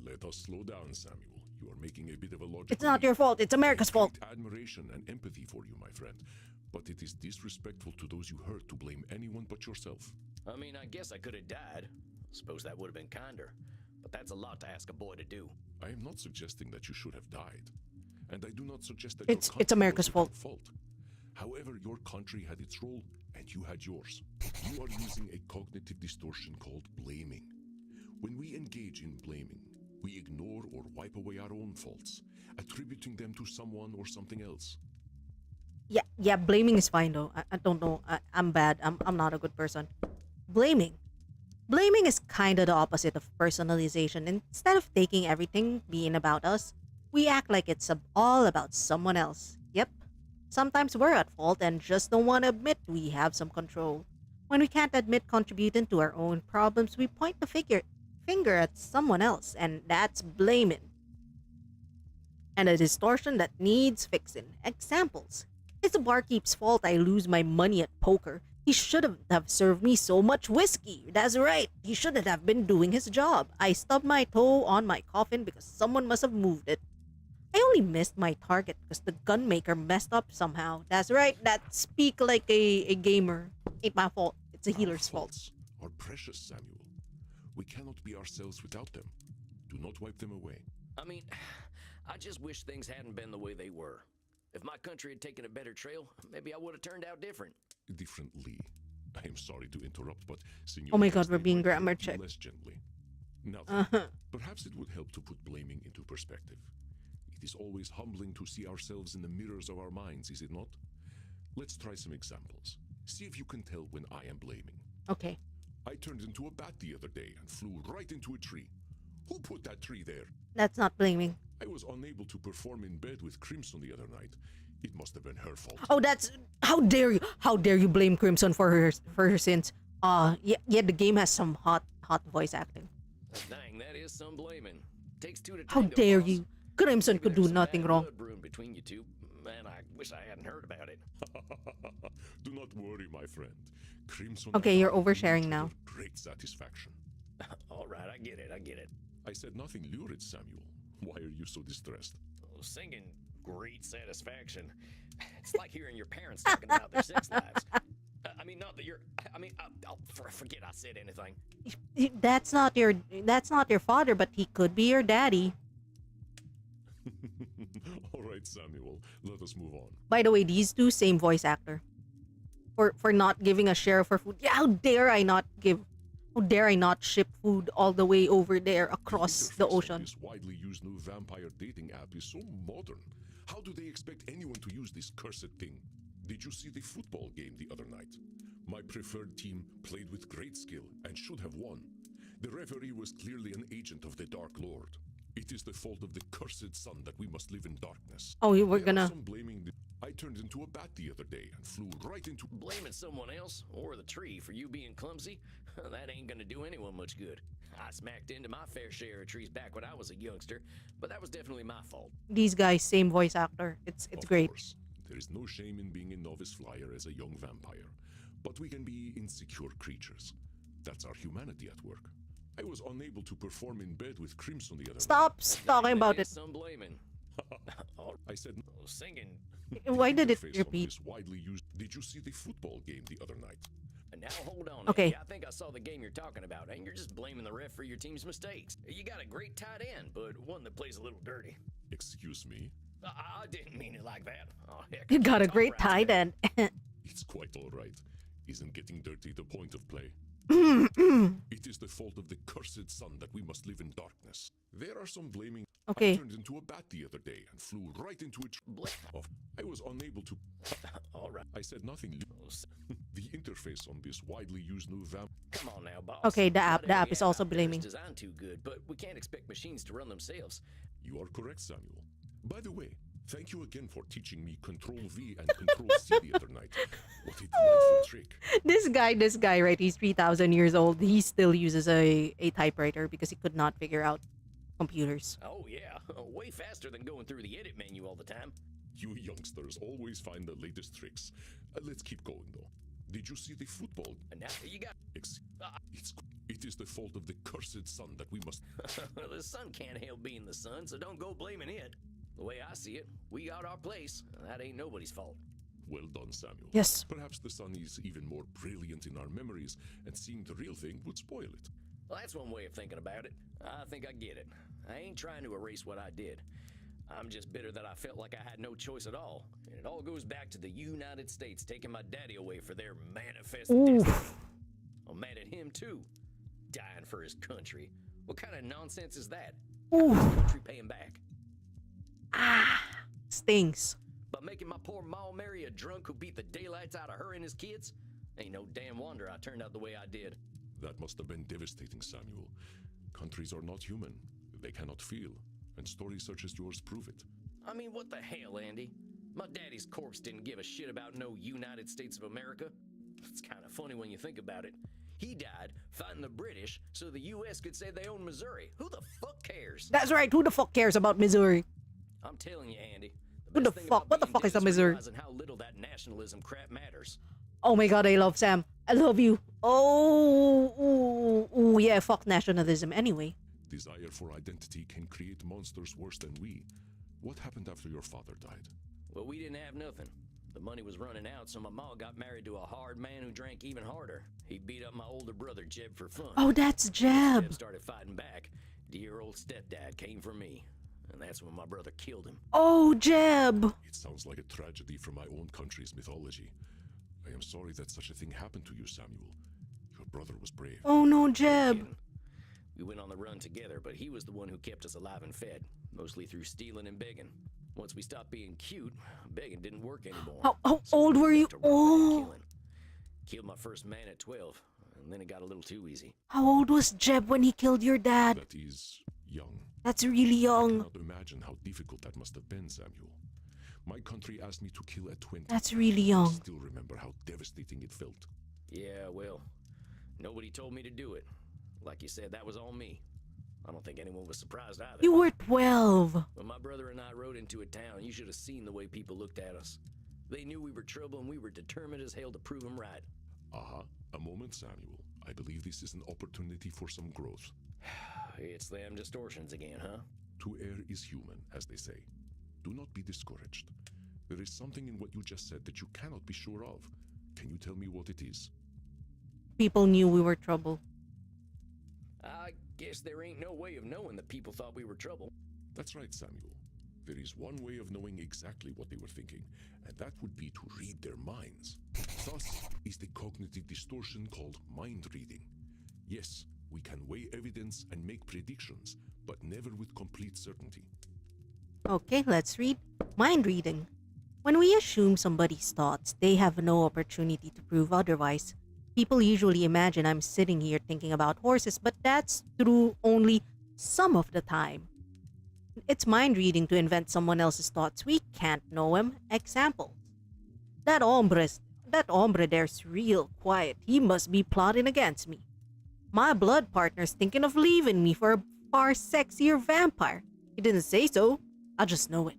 S3: Let us slow down, Samuel. You are making a bit of a logical
S1: It's not your fault. It's America's fault.
S3: Admiration and empathy for you, my friend. But it is disrespectful to those you hurt to blame anyone but yourself.
S2: I mean, I guess I could have died. Suppose that would have been kinder. But that's a lot to ask a boy to do.
S3: I am not suggesting that you should have died. And I do not suggest that
S1: It's
S3: your country
S1: America's
S3: was
S1: fault.
S3: without fault. However, your country had its role, and you had yours. You are using a cognitive distortion called blaming. When we engage in blaming, we ignore or wipe away our own faults, attributing them to someone or something else.
S1: Yeah, blaming is fine though. I don't know. I'm bad. I'm not a good person. Blaming. Blaming is kind of the opposite of personalization. Instead of taking everything being about us, we act like it's all about someone else. Yep. Sometimes we're at fault and just don't want to admit we have some control. When we can't admit contributing to our own problems, we point the finger at someone else, and that's blaming. And a distortion that needs fixing. Examples. It's the barkeep's fault I lose my money at poker. He shouldn't have served me so much whiskey. That's right. He shouldn't have been doing his job. I stubbed my toe on my coffin because someone must have moved it. I only missed my target because the gun maker messed up somehow. That's right. That speak like a gamer. Ain't my fault. It's a healer's fault.
S3: Faults are precious, Samuel. We cannot be ourselves without them. Do not wipe them away.
S2: I mean, I just wish things hadn't been the way they were. If my country had taken a better trail, maybe I would have turned out different.
S3: Differently. I am sorry to interrupt, but Senor
S1: Oh my God,
S3: Dexter
S1: we're being
S3: might
S1: grammar
S3: hurt you
S1: checked.
S3: less gently. Now, perhaps it would help to put blaming into perspective. It is always humbling to see ourselves in the mirrors of our minds, is it not? Let's try some examples. See if you can tell when I am blaming.
S1: Okay.
S3: I turned into a bat the other day and flew right into a tree. Who put that tree there?
S1: That's not blaming.
S3: I was unable to perform in bed with Crimson the other night. It must have been her fault.
S1: Oh, that's how dare you? How dare you blame Crimson for her sins? Yeah, the game has some hot voice acting.
S2: Dang, that is some blaming. Takes two to
S1: How
S2: tango,
S1: dare
S2: boss.
S1: you? Crimson
S2: Maybe
S1: could
S2: there's
S1: do
S2: some
S1: nothing
S2: bad
S1: wrong.
S2: blood brewing between you two. Man, I wish I hadn't heard about it.
S3: Do not worry, my friend. Crimson.
S1: Okay,
S3: and
S1: you're
S3: I bring
S1: oversharing
S3: each
S1: now.
S3: other Great satisfaction.
S2: All right, I get it.
S3: I said nothing lurid, Samuel. Why are you so distressed?
S2: Oh, singing great satisfaction. It's like hearing your parents talking about their sex lives. I mean, not that you're. I mean, forget I said anything.
S1: That's not your father, but he could be your daddy.
S3: All right, Samuel. Let us move on.
S1: By the way, these two same voice actor. For not giving a share for food. Yeah, how dare I not give? How dare I not ship food all the way over there
S3: The
S1: across
S3: interface
S1: the
S3: on
S1: ocean?
S3: this widely used new vampire dating app is so modern. How do they expect anyone to use this cursed thing? Did you see the football game the other night? My preferred team played with great skill and should have won. The referee was clearly an agent of the Dark Lord. It is the fault of the cursed sun that we must live in darkness.
S1: Oh, we were
S3: There are
S1: gonna.
S3: some blaming the... I turned into a bat the other day and flew right into...
S2: Blaming someone else or the tree for you being clumsy? That ain't gonna do anyone much good. I smacked into my fair share of trees back when I was a youngster, but that was definitely my fault.
S1: These guys, same voice actor. It's
S3: Of
S1: great.
S3: course, there is no shame in being a novice flyer as a young vampire, but we can be insecure creatures. That's our humanity at work. I was unable to perform in bed with Crimson the other
S1: Stop talking about
S2: That
S1: it.
S2: is some blaming. Oh,
S3: night. I said
S2: singing.
S1: Why did it
S3: interface on
S1: repeat?
S3: this widely used... Did you see the football game the other night?
S2: And now hold on.
S1: Okay.
S2: Andy. I think I saw the game you're talking about, and you're just blaming the ref for your team's mistakes. You got a great tight end, but one that plays a little dirty.
S3: Excuse me?
S2: I didn't mean it like that. Oh, heck.
S1: You got a
S2: Talk
S1: great
S2: right
S1: tight end.
S3: It's quite all right. Isn't getting dirty the point of play?
S1: Okay.
S3: It is the fault of the cursed sun that we must live in darkness. There are some blaming... I turned into a bat the other day and flew right into a... I was unable to...
S2: All right.
S3: I said nothing. The interface on this widely used new vamp...
S2: Come on now, boss.
S1: Okay, the app
S2: Not every
S1: is also
S2: out there is
S1: blaming.
S2: designed too good, but we can't expect machines to run themselves.
S3: You are correct, Samuel. By the way, thank you again for teaching me Control V and Control C the other night. What a delightful trick.
S1: This guy, right? He's 3,000 years old. He still uses a typewriter because he could not figure out computers.
S2: Oh, yeah. Way faster than going through the edit menu all the time.
S3: You youngsters always find the latest tricks. Let's keep going, though. Did you see the football?
S2: And now you got...
S3: It is the fault of the cursed sun that we must...
S2: The sun can't help being the sun, so don't go blaming it. The way I see it, we got our place. That ain't nobody's fault.
S3: Well done, Samuel.
S1: Yes.
S3: Perhaps the sun is even more brilliant in our memories, and seeing the real thing would spoil it.
S2: Well, that's one way of thinking about it. I think I get it. I ain't trying to erase what I did. I'm just bitter that I felt like I had no choice at all. And it all goes back to the United States taking my daddy away for their manifest destiny. I'm mad at him, too. Dying for his country. What kind of nonsense is that?
S1: Ooh.
S2: How's the country paying back?
S1: Stings.
S2: But making my poor ma marry a drunk who beat the daylights out of her and his kids? Ain't no damn wonder I turned out the way I did.
S3: That must have been devastating, Samuel. Countries are not human. They cannot feel. And stories such as yours prove it.
S2: I mean, what the hell, Andy? My daddy's corpse didn't give a shit about no United States of America. It's kind of funny when you think about it. He died fighting the British so the U.S. could say they own Missouri. Who the fuck cares?
S1: That's right. Who the fuck cares about Missouri?
S2: I'm telling you, Andy.
S1: Who the fuck? What the fuck is a Missouri?
S2: Realizing how little that nationalism crap matters.
S1: Oh my god, I love Sam. I love you. Oh, ooh, ooh, yeah, fuck nationalism anyway.
S3: Desire for identity can create monsters worse than we. What happened after your father died?
S2: Well, we didn't have nothing. The money was running out, so my mom got married to a hard man who drank even harder. He beat up my older brother, Jeb, for fun.
S1: Oh, that's
S2: Jeb
S1: Jeb.
S2: started fighting back. Dear old stepdad came for me. And that's when my brother killed him.
S1: Oh, Jeb.
S3: It sounds like a tragedy from my own country's mythology. I am sorry that such a thing happened to you, Samuel. Your brother was brave.
S1: Oh no, Jeb.
S2: We went on the run together, but he was the one who kept us alive and fed, mostly through stealing and begging. Once we stopped being cute, begging didn't work anymore.
S1: How old were you? Oh.
S2: Killed my first man at 12, and then it got a little too easy.
S1: How old was Jeb when he killed your dad?
S3: That is young.
S1: That's really
S3: I
S1: young.
S3: cannot imagine how difficult that must have been, Samuel. My country asked me to kill at 20.
S1: That's really
S3: I
S1: young.
S3: still remember how devastating it felt.
S2: Yeah, well, nobody told me to do it. Like you said, that was all me. I don't think anyone was surprised either.
S1: You were 12.
S2: When my brother and I rode into a town, you should have seen the way people looked at us. They knew we were trouble and we were determined as hell to prove them right.
S3: A moment, Samuel. I believe this is an opportunity for some growth.
S2: It's them distortions again, huh?
S3: To err is human, as they say. Do not be discouraged. There is something in what you just said that you cannot be sure of. Can you tell me what it is?
S1: People knew we were trouble.
S2: I guess there ain't no way of knowing that people thought we were trouble.
S3: That's right, Samuel. There is one way of knowing exactly what they were thinking, and that would be to read their minds. Thus is the cognitive distortion called mind reading. Yes, we can weigh evidence and make predictions, but never with complete certainty.
S1: Okay, let's read. Mind reading. When we assume somebody's thoughts, they have no opportunity to prove otherwise. People usually imagine I'm sitting here thinking about horses, but that's true only some of the time. It's mind reading to invent someone else's thoughts. We can't know him. Example. That hombre there's real quiet. He must be plotting against me. My blood partner's thinking of leaving me for a far sexier vampire. He didn't say so. I just know it.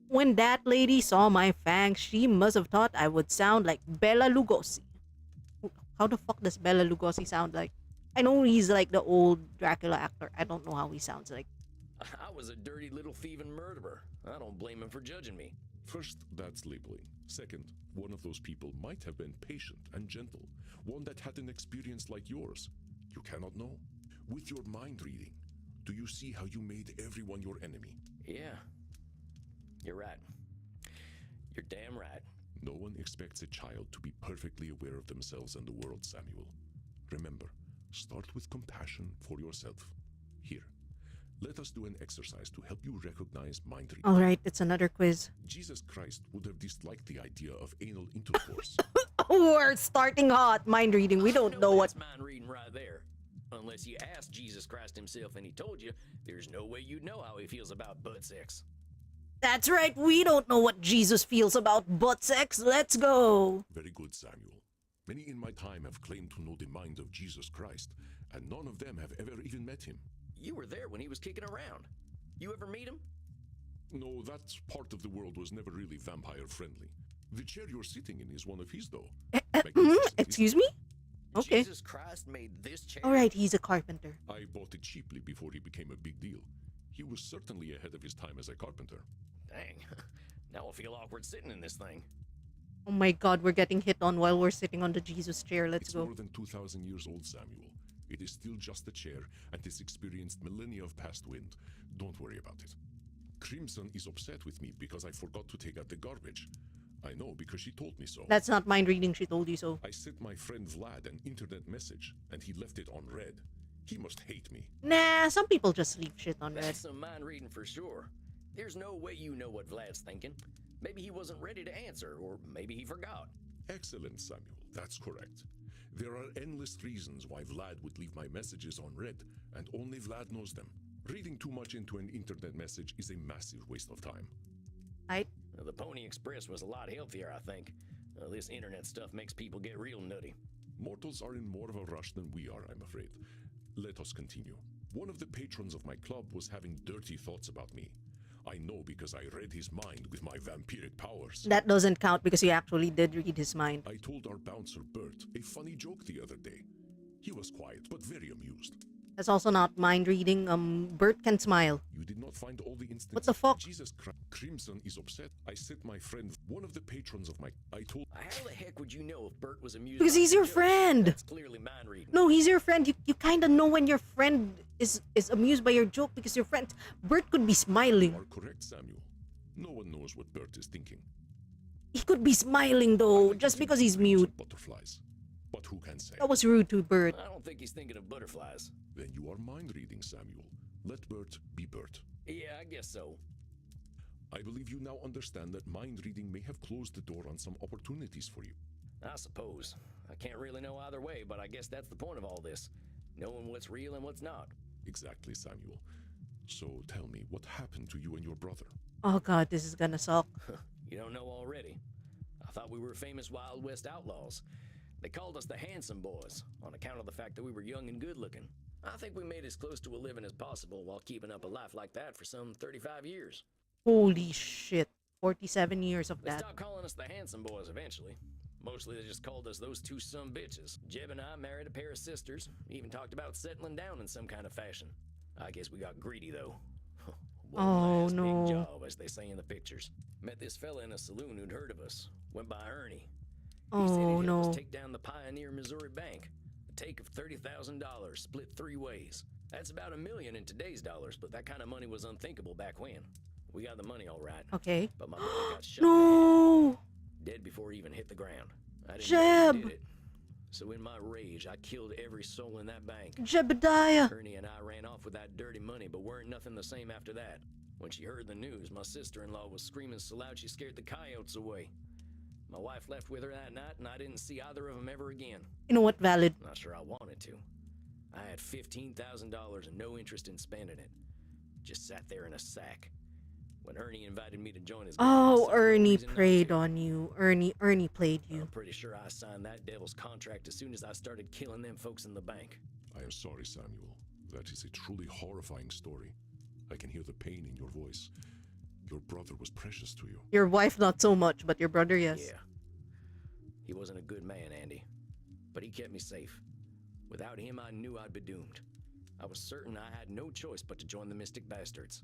S1: When that lady saw my fangs, she must have thought I would sound like Bela Lugosi. How the fuck does Bela Lugosi sound like? I know he's like the old Dracula actor. I don't know how he sounds like.
S2: I was a dirty little thieving murderer. I don't blame him for judging me.
S3: First, that's labeling. Second, one of those people might have been patient and gentle, one that had an experience like yours. You cannot know. With your mind reading, do you see how you made everyone your enemy?
S2: Yeah. You're right. You're damn right.
S3: No one expects a child to be perfectly aware of themselves and the world, Samuel. Remember, start with compassion for yourself. Here, let us do an exercise to help you recognize mind reading.
S1: Alright, it's another quiz.
S3: Jesus Christ would have disliked the idea of anal intercourse.
S1: We're starting hot. Mind reading. We don't know what.
S2: That's mind reading right there. Unless you asked Jesus Christ himself and he told you, there's no way you'd know how he feels about butt sex.
S1: That's right. We don't know what Jesus feels about butt sex. Let's go.
S3: Very good, Samuel. Many in my time have claimed to know the mind of Jesus Christ, and none of them have ever even met him.
S2: You were there when he was kicking around. You ever meet him?
S3: No, that part of the world was never really vampire friendly. The chair you're sitting in is one of his, though.
S1: Excuse me? Okay.
S2: Jesus Christ made this chair?
S1: Alright, he's a carpenter.
S3: I bought it cheaply before he became a big deal. He was certainly ahead of his time as a carpenter.
S2: Dang. Now I feel awkward sitting in this thing.
S1: Oh my god, we're getting hit on while we're sitting on the Jesus chair. Let's
S3: It's
S1: go.
S3: more than 2,000 years old, Samuel. It is still just a chair, and it's experienced millennia of past wind. Don't worry about it. Crimson is upset with me because I forgot to take out the garbage. I know, because she told me so.
S1: That's not mind reading. She told you so.
S3: I sent my friend Vlad an internet message, and he left it on red. He must hate me.
S1: Nah, some people just leave shit on red.
S2: That's some mind reading for sure. There's no way you know what Vlad's thinking. Maybe he wasn't ready to answer, or maybe he forgot.
S3: Excellent, Samuel. That's correct. There are endless reasons why Vlad would leave my messages on red, and only Vlad knows them. Reading too much into an internet message is a massive waste of time.
S2: The Pony Express was a lot healthier, I think. This internet stuff makes people get real nutty.
S3: Mortals are in more of a rush than we are, I'm afraid. Let us continue. One of the patrons of my club was having dirty thoughts about me. I know because I read his mind with my vampiric powers.
S1: That doesn't count because you actually did read his mind.
S3: I told our bouncer Bert a funny joke the other day. He was quiet but very amused.
S1: That's also not mind reading. Bert can smile.
S3: You did not find all the instances.
S1: What the fuck?
S3: Jesus Christ. Crimson is upset. I sent my friend, one of the patrons of my... I told...
S2: How the heck would you know if Bert was amused?
S1: Because
S2: by
S1: he's
S2: your
S1: your
S2: joke?
S1: friend.
S2: That's clearly mind reading.
S1: No, he's your friend. You kind of know when your friend is amused by your joke because your friend. Bert could be smiling.
S3: You are correct, Samuel. No one knows what Bert is thinking.
S1: He could be smiling though, just because he's mute.
S3: Butterflies. But who can say?
S1: That was rude to Bert.
S2: I don't think he's thinking of butterflies.
S3: Then you are mind reading, Samuel. Let Bert be Bert.
S2: Yeah, I guess so.
S3: I believe you now understand that mind reading may have closed the door on some opportunities for you.
S2: I suppose. I can't really know either way, but I guess that's the point of all this. Knowing what's real and what's not.
S3: Exactly, Samuel. So tell me, what happened to you and your brother?
S1: Oh god, this is gonna suck.
S2: You don't know already. I thought we were famous Wild West outlaws. They called us the Handsome Boys, on account of the fact that we were young and good-looking. I think we made as close to a living as possible while keeping up a life like that for some 35 years.
S1: Holy shit. 47 years of
S2: They
S1: that.
S2: stopped calling us the Handsome Boys eventually. Mostly they just called us those two bitches. Jeb and I married a pair of sisters, even talked about settling down in some kind of fashion. I guess we got greedy though. One
S1: Oh,
S2: last
S1: no.
S2: big job, as they say in the pictures. Met this fella in a saloon who'd heard of us. Went by Ernie. He said
S1: Oh
S2: he'd help
S1: no.
S2: us take down the Pioneer Missouri Bank. A take of $30,000, split 3 ways. That's about $1 million in today's dollars, but that kind of money was unthinkable back when. We got the money all right.
S1: Okay.
S2: But my brother got shot in the head,
S1: No.
S2: dead before he even hit the ground. I didn't know
S1: Jeb.
S2: who did it. So in my rage, I killed every soul in that bank.
S1: Jebediah.
S2: Ernie and I ran off with that dirty money, but weren't nothing the same after that. When she heard the news, my sister-in-law was screaming so loud she scared the coyotes away. My wife left with her that night, and I didn't see either of them ever again.
S1: You know what, valid.
S2: Not sure I wanted to. I had $15,000 and no interest in spending it. Just sat there in a sack. When Ernie invited me to join his gang, I
S1: Oh,
S2: saw no
S1: Ernie
S2: reason not
S1: preyed
S2: to.
S1: on you. Ernie played you.
S2: I'm pretty sure I signed that devil's contract as soon as I started killing them folks in the bank.
S3: I am sorry, Samuel. That is a truly horrifying story. I can hear the pain in your voice. Your brother was precious to you.
S1: Your wife not so much, but your brother, yes.
S2: Yeah. He wasn't a good man, Andy. But he kept me safe. Without him, I knew I'd be doomed. I was certain I had no choice but to join the Mystic Bastards.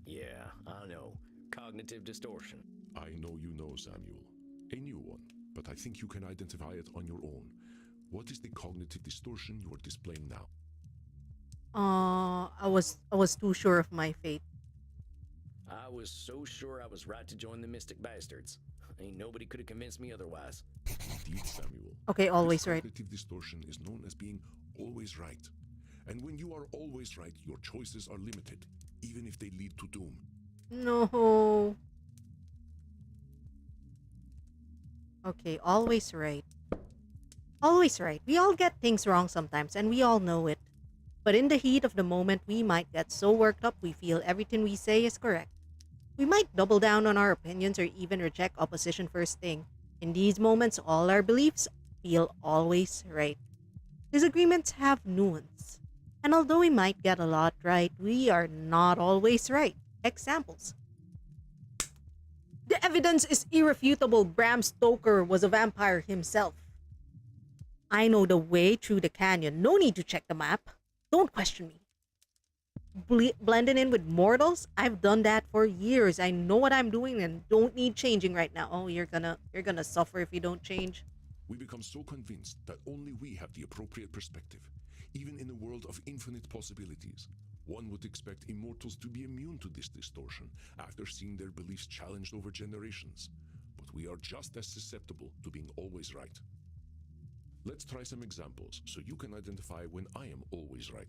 S2: Yeah, I know. Cognitive distortion.
S3: I know you know, Samuel. A new one, but I think you can identify it on your own. What is the cognitive distortion you are displaying now?
S1: I was too sure of my fate.
S2: I was so sure I was right to join the Mystic Bastards. Ain't nobody could have convinced me otherwise.
S3: Indeed, Samuel.
S1: Okay, always
S3: this
S1: right.
S3: Cognitive distortion is known as being always right. And when you are always right, your choices are limited, even if they lead to doom.
S1: No. Okay, always right. Always right. We all get things wrong sometimes, and we all know it. But in the heat of the moment, we might get so worked up we feel everything we say is correct. We might double down on our opinions or even reject opposition first thing. In these moments, all our beliefs feel always right. Disagreements have nuance. And although we might get a lot right, we are not always right. Examples. The evidence is irrefutable. Bram Stoker was a vampire himself. I know the way through the canyon. No need to check the map. Don't question me. Blending in with mortals? I've done that for years. I know what I'm doing and don't need changing right now. Oh, you're gonna suffer if you don't change.
S3: We become so convinced that only we have the appropriate perspective. Even in a world of infinite possibilities, one would expect immortals to be immune to this distortion after seeing their beliefs challenged over generations. But we are just as susceptible to being always right. Let's try some examples so you can identify when I am always right.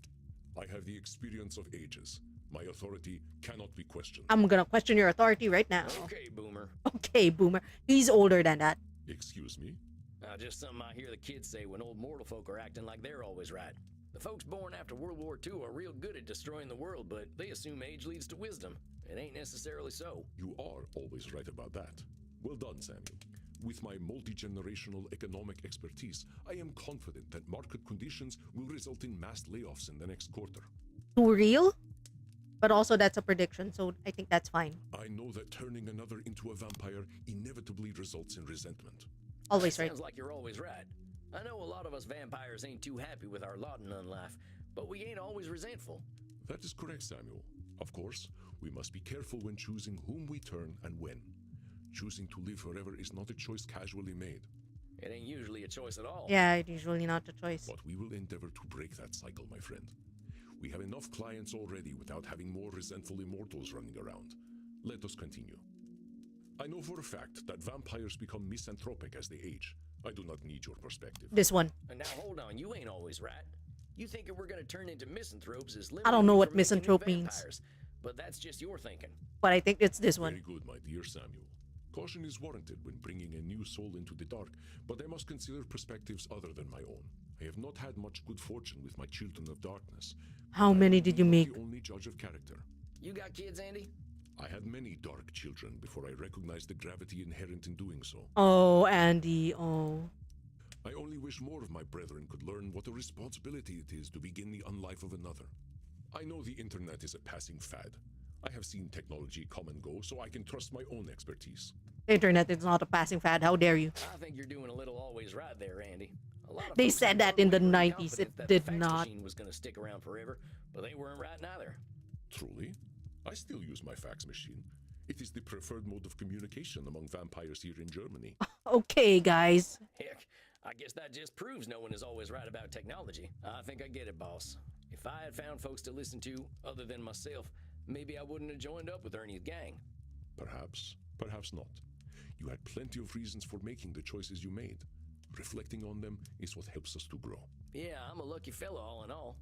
S3: I have the experience of ages. My authority cannot be questioned.
S1: I'm gonna question your authority right now.
S2: Okay, Boomer.
S1: Okay, Boomer. He's older than that.
S3: Excuse me?
S2: Just something I hear the kids say when old mortal folk are acting like they're always right. The folks born after World War II are real good at destroying the world, but they assume age leads to wisdom. It ain't necessarily so.
S3: You are always right about that. Well done, Samuel. With my multi-generational economic expertise, I am confident that market conditions will result in mass layoffs in the next quarter.
S1: Too real? But also that's a prediction, so I think that's fine.
S3: I know that turning another into a vampire inevitably results in resentment.
S1: Always right.
S2: Sounds like you're always right. I know a lot of us vampires ain't too happy with our lot in life, but we ain't always resentful.
S3: That is correct, Samuel. Of course, we must be careful when choosing whom we turn and when. Choosing to live forever is not a choice casually made.
S2: It ain't usually a choice at all.
S1: Yeah, it's usually not a choice.
S3: But we will endeavor to break that cycle, my friend. We have enough clients already without having more resentful immortals running around. Let us continue. I know for a fact that vampires become misanthropic as they age. I do not need your perspective.
S1: This one.
S2: And now hold on, you ain't always right. You think we're gonna turn into misanthropes is
S1: I don't know what
S2: limiting you from making new
S1: misanthrope means.
S2: vampires, but that's just your thinking.
S1: But I think it's this one.
S3: Very good, my dear Samuel. Caution is warranted when bringing a new soul into the dark, but I must consider perspectives other than my own. I have not had much good fortune with my children of darkness.
S1: How many did you
S3: I'm
S1: make?
S3: the only judge of character.
S2: You got kids, Andy?
S3: I had many dark children before I recognized the gravity inherent in doing so.
S1: Oh, Andy, oh.
S3: I only wish more of my brethren could learn what a responsibility it is to begin the unlife of another. I know the internet is a passing fad. I have seen technology come and go, so I can trust my own expertise.
S1: The internet is not a passing fad. How dare you?
S2: I think you're doing a little always right there, Andy. A lot of
S1: They
S2: folks
S1: said
S2: were
S1: that in the
S2: really
S1: 90s.
S2: confident
S1: It
S2: that
S1: did
S2: the fax
S1: not.
S2: machine was gonna stick around forever, but they weren't right neither.
S3: Truly? I still use my fax machine. It is the preferred mode of communication among vampires here in Germany.
S1: Okay, guys.
S2: Heck, I guess that just proves no one is always right about technology. I think I get it, boss. If I had found folks to listen to other than myself, maybe I wouldn't have joined up with Ernie's gang.
S3: Perhaps, perhaps not. You had plenty of reasons for making the choices you made. Reflecting on them is what helps us to grow.
S2: Yeah, I'm a lucky fella, all in all.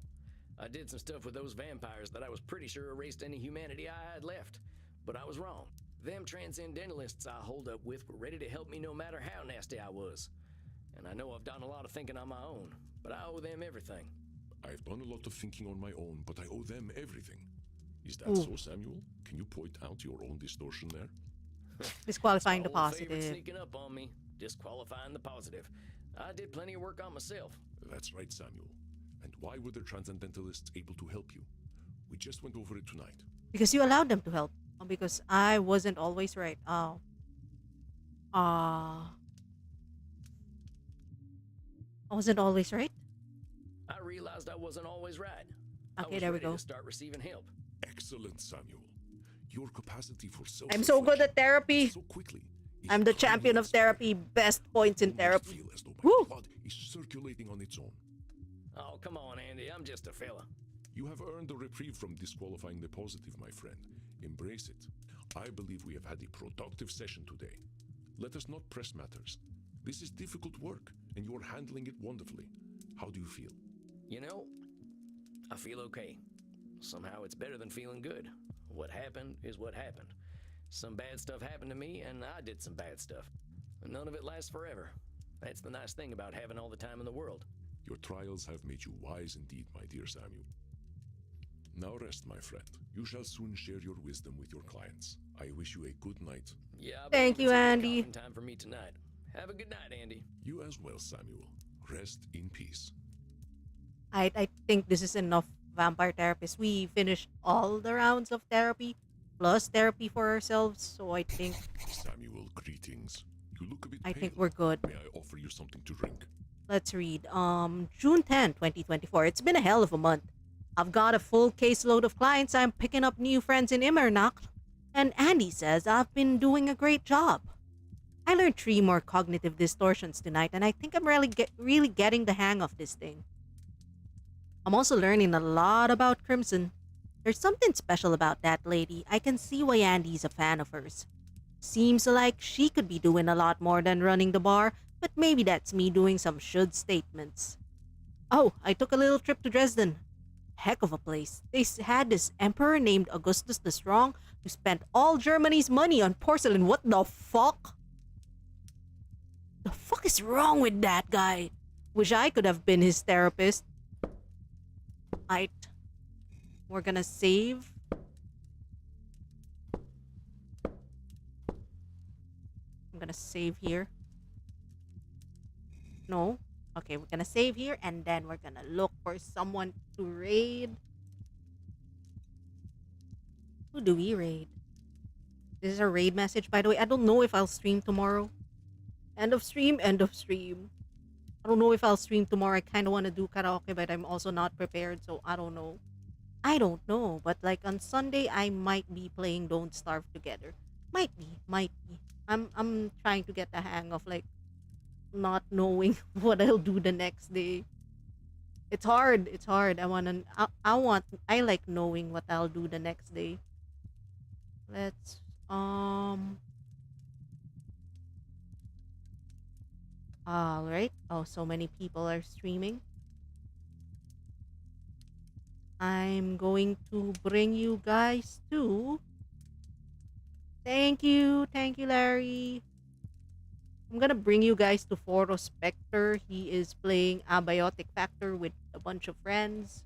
S2: I did some stuff with those vampires that I was pretty sure erased any humanity I had left. But I was wrong. Them transcendentalists I hold up with were ready to help me no matter how nasty I was. And I know I've done a lot of thinking on my own, but I owe them everything.
S3: I've done a lot of thinking on my own, but I owe them everything. Is that
S1: Ooh.
S3: so, Samuel? Can you point out your own distortion there?
S1: Disqualifying the
S2: My old favorite
S1: positive.
S2: sneaking up on me, disqualifying the positive. I did plenty of work on myself.
S3: That's right, Samuel. And why were the transcendentalists able to help you? We just went over it tonight.
S1: Because you allowed them to help. Because I wasn't always right. Oh. I wasn't always right?
S2: I realized I wasn't always right.
S1: Okay,
S2: I was
S1: there we
S2: ready
S1: go.
S2: to start receiving help.
S3: Excellent, Samuel. Your capacity for self
S1: I'm so good at therapy.
S3: so quickly. is
S1: I'm the
S3: truly
S1: champion of
S3: inspiring.
S1: therapy. Best points in
S3: You must
S1: therapy.
S3: feel as though my
S1: Woo!
S3: blood is circulating on its own.
S2: Oh, come on, Andy. I'm just a fella.
S3: You have earned a reprieve from disqualifying the positive, my friend. Embrace it. I believe we have had a productive session today. Let us not press matters. This is difficult work, and you are handling it wonderfully. How do you feel?
S2: You know, I feel okay. Somehow it's better than feeling good. What happened is what happened. Some bad stuff happened to me, and I did some bad stuff. And none of it lasts forever. That's the nice thing about having all the time in the world.
S3: Your trials have made you wise indeed, my dear Samuel. Now rest, my friend. You shall soon share your wisdom with your clients. I wish you a good night.
S2: Yeah, I
S1: Thank
S2: believe
S1: you,
S2: it's gonna be
S1: Andy.
S2: coffin time for me tonight. Have a good night, Andy.
S3: You as well, Samuel. Rest in peace.
S1: I think this is enough vampire therapists. We finished all the rounds of therapy, plus therapy for ourselves. So I think
S3: Samuel, greetings. You look a bit
S1: I
S3: pale.
S1: think we're good.
S3: May I offer you something to drink?
S1: Let's read. June 10, 2024. It's been a hell of a month. I've got a full caseload of clients. I'm picking up new friends in Immernach. And Andy says I've been doing a great job. I learned 3 more cognitive distortions tonight, and I think I'm really getting the hang of this thing. I'm also learning a lot about Crimson. There's something special about that lady. I can see why Andy's a fan of hers. Seems like she could be doing a lot more than running the bar, but maybe that's me doing some should statements. Oh, I took a little trip to Dresden. Heck of a place. They had this emperor named Augustus the Strong who spent all Germany's money on porcelain. What the fuck? The fuck is wrong with that guy? Wish I could have been his therapist. Right. We're gonna save. I'm gonna save here. No. Okay, we're gonna save here and then we're gonna look for someone to raid. Who do we raid? This is a raid message, by the way. I don't know if I'll stream tomorrow. End of stream, end of stream. I don't know if I'll stream tomorrow. I kind of want to do karaoke, but I'm also not prepared, so I don't know. I don't know, but like on Sunday, I might be playing Don't Starve Together. Might be. I'm trying to get the hang of like not knowing what I'll do the next day. It's hard. I like knowing what I'll do the next day. Let's all right. Oh, so many people are streaming. I'm going to bring you guys to. Thank you, Larry. I'm gonna bring you guys to Foro Spectre. He is playing Abiotic Factor with a bunch of friends.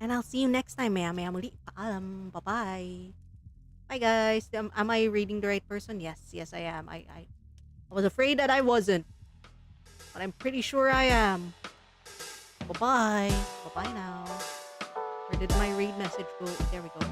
S1: And I'll see you next time, maya muli. Paalam. Bye-bye. Bye, guys. Am I reading the right person? Yes, I am. I was afraid that I wasn't. But I'm pretty sure I am. Bye-bye. Bye-bye now. Where did my read message go? There we go.